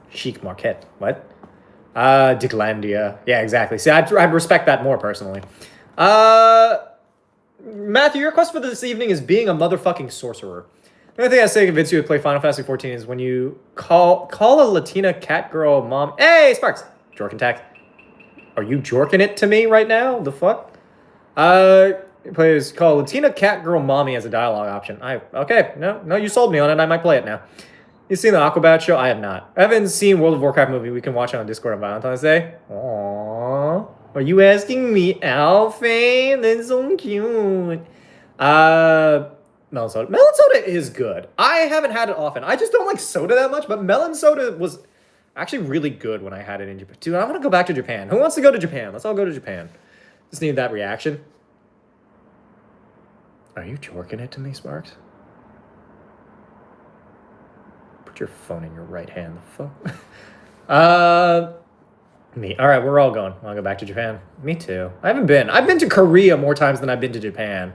Chic Marquette. What? Dicklandia. Yeah, exactly. See, I'd respect that more personally. Matthew, your quest for this evening is being a motherfucking sorcerer. The only thing I say to convince you to play Final Fantasy 14 is when you call a Latina cat girl mom. Hey, Sparks! Jorkin tax. Are you jorking it to me right now? The fuck? Please call Latina cat girl mommy as a dialogue option. Okay, no, you sold me on it. I might play it now. You seen the Aquabat show? I have not. I haven't seen World of Warcraft movie. We can watch it on Discord on Valentine's Day. Aww. Are you asking me, Alfie? That's so cute. Melon soda. Melon soda is good. I haven't had it often. I just don't like soda that much, but melon soda was actually really good when I had it in Japan. Dude, I want to go back to Japan. Who wants to go to Japan? Let's all go to Japan. Just need that reaction. Are you jorking it to me, Sparks? Put your phone in your right hand. The fuck? Me. All right, we're all going. Want to go back to Japan? Me too. I've been to Korea more times than I've been to Japan.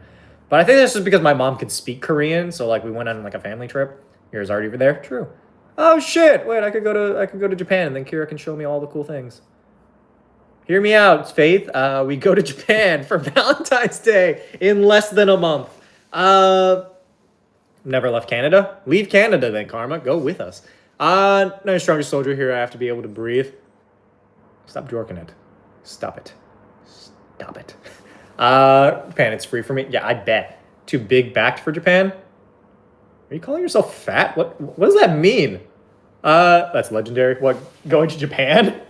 But I think that's just because my mom could speak Korean, so like we went on like a family trip. Yours already over there? True. Oh shit! Wait, I could go to Japan, and then Kira can show me all the cool things. Hear me out, Faith. We go to Japan for Valentine's Day in less than a month. Never left Canada. Leave Canada then, Karma. Go with us. No strongest soldier here. I have to be able to breathe. Stop jorking it. Stop it. Stop it. Japan, it's free for me. Yeah, I bet. Too big backed for Japan? Are you calling yourself fat? What does that mean? That's legendary. What, going to Japan?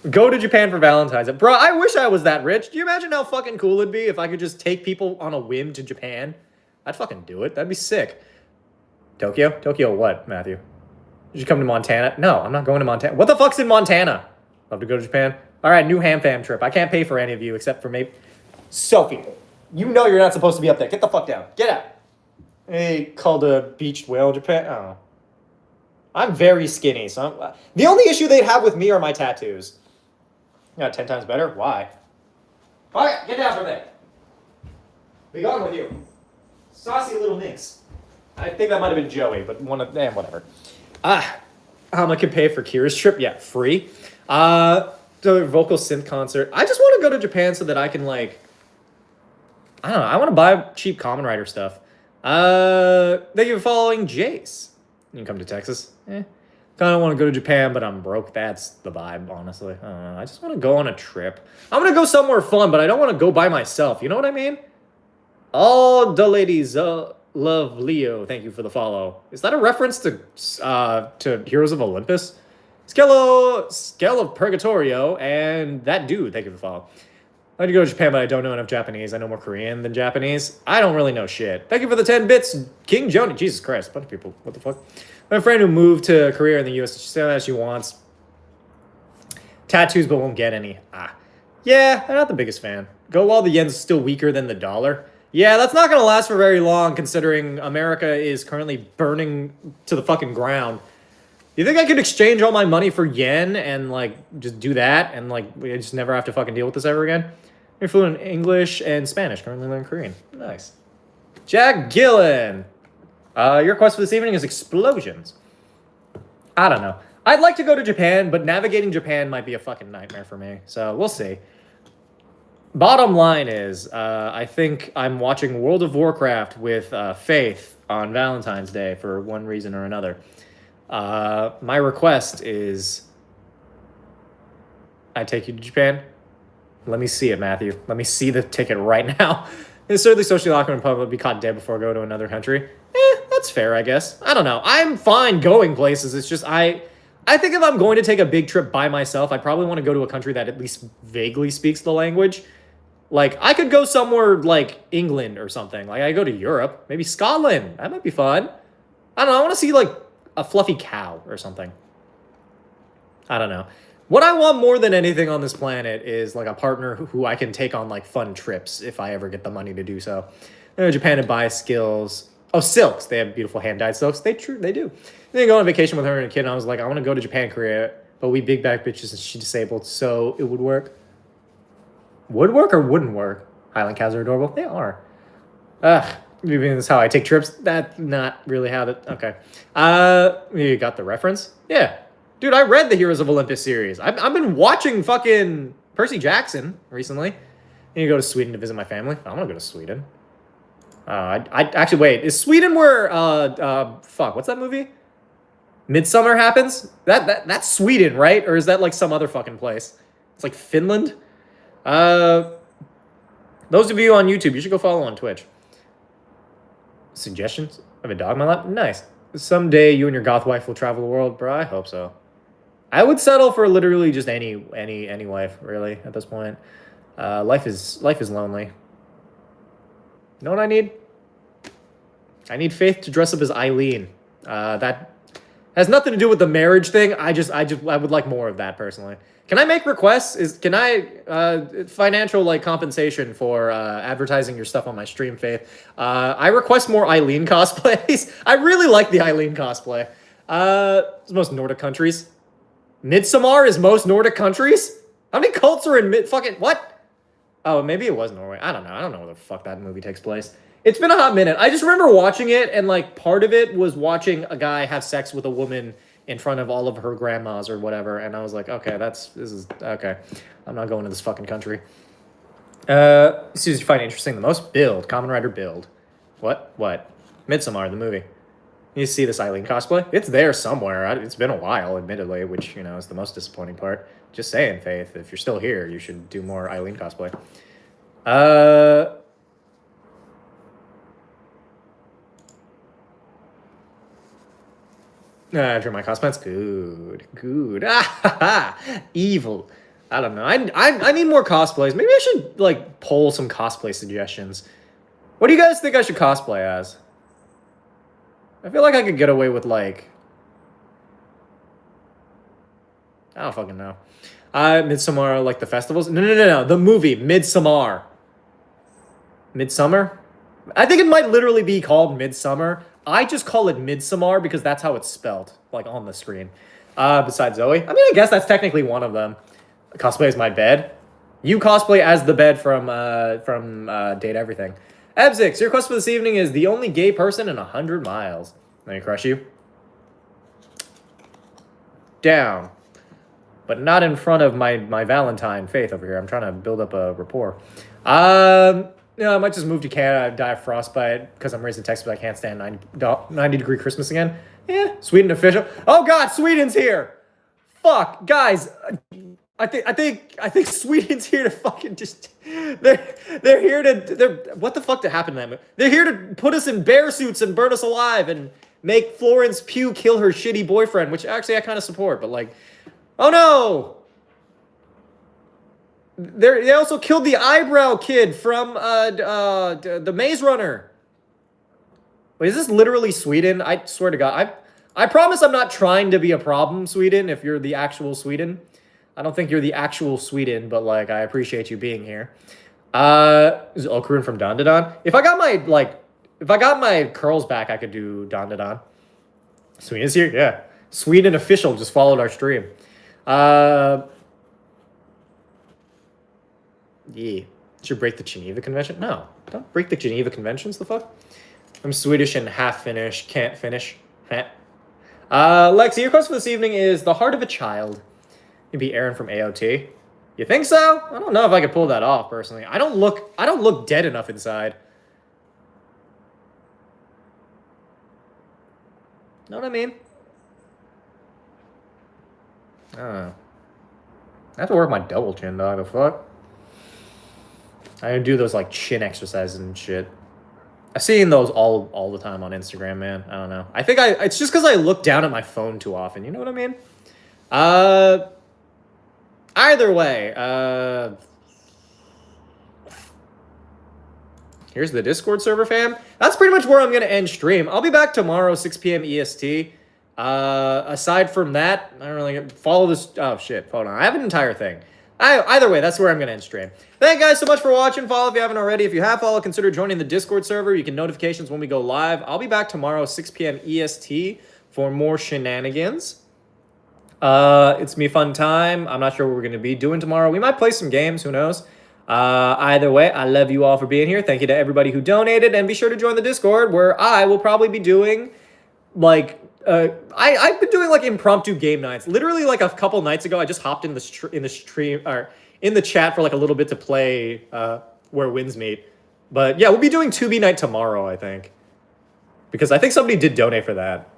Go to Japan for Valentine's Day. Bro, I wish I was that rich. Do you imagine how fucking cool it'd be if I could just take people on a whim to Japan? I'd fucking do it. That'd be sick. Tokyo? Tokyo what, Matthew? Did you come to Montana? No, I'm not going to Montana. What the fuck's in Montana? Love to go to Japan. All right, new ham fam trip. I can't pay for any of you except for maybe... Selfie. You know you're not supposed to be up there. Get the fuck down. Get out. Hey, called a beached whale in Japan. Oh. I'm very skinny, so the only issue they'd have with me are my tattoos. Yeah, 10 times better? Why? All right, get down from there. Be gone with you. Saucy little minx. I think that might have been Joey, but whatever. How much can pay for Kira's trip? Yeah, free. The vocal synth concert. I just want to go to Japan so that I can like, I don't know. I want to buy cheap Kamen Rider stuff. Thank you for following Jace. You can come to Texas. Kind of want to go to Japan, but I'm broke. That's the vibe, honestly. I don't know. I just want to go on a trip. I'm going to go somewhere fun, but I don't want to go by myself. You know what I mean? All the ladies love Leo. Thank you for the follow. Is that a reference to Heroes of Olympus? Scale of Purgatorio, and that dude. Thank you for the follow. I'd like to go to Japan, but I don't know enough Japanese. I know more Korean than Japanese. I don't really know shit. Thank you for the 10 bits, King Joni. Jesus Christ, a bunch of people. What the fuck? My friend who moved to Korea in the U.S. She said that she wants tattoos, but won't get any. Yeah, I'm not the biggest fan. Go while the yen's still weaker than the dollar. Yeah, that's not going to last for very long, considering America is currently burning to the fucking ground. You think I could exchange all my money for yen and, like, just do that and, like, we just never have to fucking deal with this ever again? You're fluent in English and Spanish. Currently learning Korean. Nice. Jack Gillen. Your quest for this evening is explosions. I don't know. I'd like to go to Japan, but navigating Japan might be a fucking nightmare for me. So, we'll see. Bottom line is, I think I'm watching World of Warcraft with Faith on Valentine's Day for one reason or another. My request is I take you to Japan. Let me see it, Matthew. Let me see the ticket right now. It's certainly socially awkward in public, be caught dead before I go to another country. That's fair, I guess. I don't know. I'm fine going places. It's just I think if I'm going to take a big trip by myself, I probably want to go to a country that at least vaguely speaks the language. Like, I could go somewhere like England or something. Like, I go to Europe. Maybe Scotland. That might be fun. I don't know. I want to see, like, a fluffy cow or something. I don't know. What I want more than anything on this planet is, like, a partner who I can take on, like, fun trips if I ever get the money to do so. Japan to buy skills. Oh, silks. They have beautiful hand-dyed silks. They do. Then go on vacation with her and a kid, and I was like, I want to go to Japan, Korea, but we big back bitches and she's disabled, so it would work. Would work or wouldn't work? Highland cows are adorable. They are. Maybe this is how I take trips. That's not really how that... Okay. You got the reference? Yeah. Dude, I read the Heroes of Olympus series. I've been watching fucking Percy Jackson recently. I need to go to Sweden to visit my family. I want to go to Sweden. I actually, wait. Is Sweden where... fuck, what's that movie? Midsummer happens? That's Sweden, right? Or is that like some other fucking place? It's like Finland? Those of you on YouTube, you should go follow on Twitch. Suggestions? I have a dog in my lap? Nice. Someday you and your goth wife will travel the world, bro. I hope so. I would settle for literally just any wife, really, at this point. Life is lonely. You know what I need? I need Faith to dress up as Eileen. That has nothing to do with the marriage thing. I would like more of that personally. Can I make requests? Can I financial like compensation for advertising your stuff on my stream, Faith? I request more Eileen cosplays. I really like the Eileen cosplay. It's most Nordic countries. Midsommar is most Nordic countries? How many cults are in fucking what? Oh, maybe it was Norway. I don't know. I don't know where the fuck that movie takes place. It's been a hot minute. I just remember watching it, and like part of it was watching a guy have sex with a woman in front of all of her grandmas or whatever, and I was like, okay, this is okay. I'm not going to this fucking country. Series you find interesting the most? Build. Common Rider Build. What? Midsommar, the movie. You see this Eileen cosplay? It's there somewhere. It's been a while, admittedly, which, you know, is the most disappointing part. Just saying, Faith, if you're still here, you should do more Eileen cosplay. After my cosplays, good. Evil. I don't know. I need more cosplays. Maybe I should like poll some cosplay suggestions. What do you guys think I should cosplay as? I feel like I could get away with like, I don't fucking know. Midsommar, like the festivals. No. The movie Midsommar. Midsummer. I think it might literally be called Midsummer. I just call it Midsommar because that's how it's spelled, like on the screen. Besides Zoe, I mean, I guess that's technically one of them. Cosplay as my bed. You cosplay as the bed from Date Everything. Ebzix, your quest for this evening is the only gay person in 100 miles. Let me crush you. Down. But not in front of my Valentine Faith over here. I'm trying to build up a rapport. I might just move to Canada, die of frostbite because I'm raised in Texas, but I can't stand 90-degree Christmas again. Yeah, Sweden official. Oh God, Sweden's here. Fuck, guys. I think Sweden's here to fucking just. They're here to. What the fuck did happen to them? They're here to put us in bear suits and burn us alive and make Florence Pugh kill her shitty boyfriend, which actually I kind of support. But like, oh no. They also killed the eyebrow kid from the Maze Runner. Wait, is this literally Sweden? I swear to God, I promise I'm not trying to be a problem, Sweden. If you're the actual Sweden, I don't think you're the actual Sweden, but like I appreciate you being here. Is Okarun from dndone? If I got my curls back, I could do dndone. Sweden's here, yeah. Sweden official just followed our stream. Yeah. Should break the Geneva Convention? No. Don't break the Geneva Conventions, the fuck? I'm Swedish and half Finnish. Can't finish. Lexi, your quest for this evening is The Heart of a Child. You'd be Aaron from AOT. You think so? I don't know if I could pull that off, personally. I don't look dead enough inside. Know what I mean? I don't know. I have to work my double chin, dog. The fuck? I do those like chin exercises and shit. I've seen those all the time on Instagram, man. I don't know. I think it's just because I look down at my phone too often. You know what I mean? Either way, here's the Discord server, fam. That's pretty much where I'm gonna end stream. I'll be back tomorrow, 6 p.m. EST. Aside from that, I don't really follow this. Oh shit, hold on. I have an entire thing. Either way, that's where I'm going to end stream. Thank you guys so much for watching. Follow if you haven't already. If you have followed, consider joining the Discord server. You get notifications when we go live. I'll be back tomorrow, 6 p.m. EST for more shenanigans. It's me fun time. I'm not sure what we're going to be doing tomorrow. We might play some games. Who knows? Either way, I love you all for being here. Thank you to everybody who donated. And be sure to join the Discord where I will probably be doing like... I've been doing like impromptu game nights. Literally, like a couple nights ago, I just hopped in the stream or in the chat for like a little bit to play Where Winds Meet. But yeah, we'll be doing 2B night tomorrow, I think, because I think somebody did donate for that.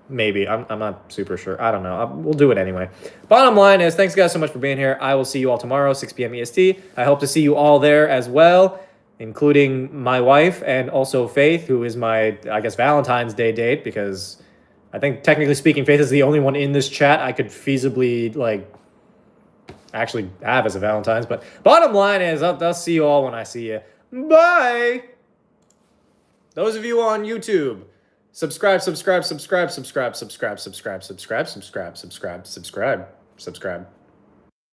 Maybe I'm not super sure. I don't know. We'll do it anyway. Bottom line is, thanks guys so much for being here. I will see you all tomorrow, 6 p.m. EST. I hope to see you all there as well, including my wife and also Faith, who is my, I guess, Valentine's Day date, because I think, technically speaking, Faith is the only one in this chat I could feasibly, like, actually have as a Valentine's. But bottom line is, I'll see you all when I see you. Bye! Those of you on YouTube, subscribe.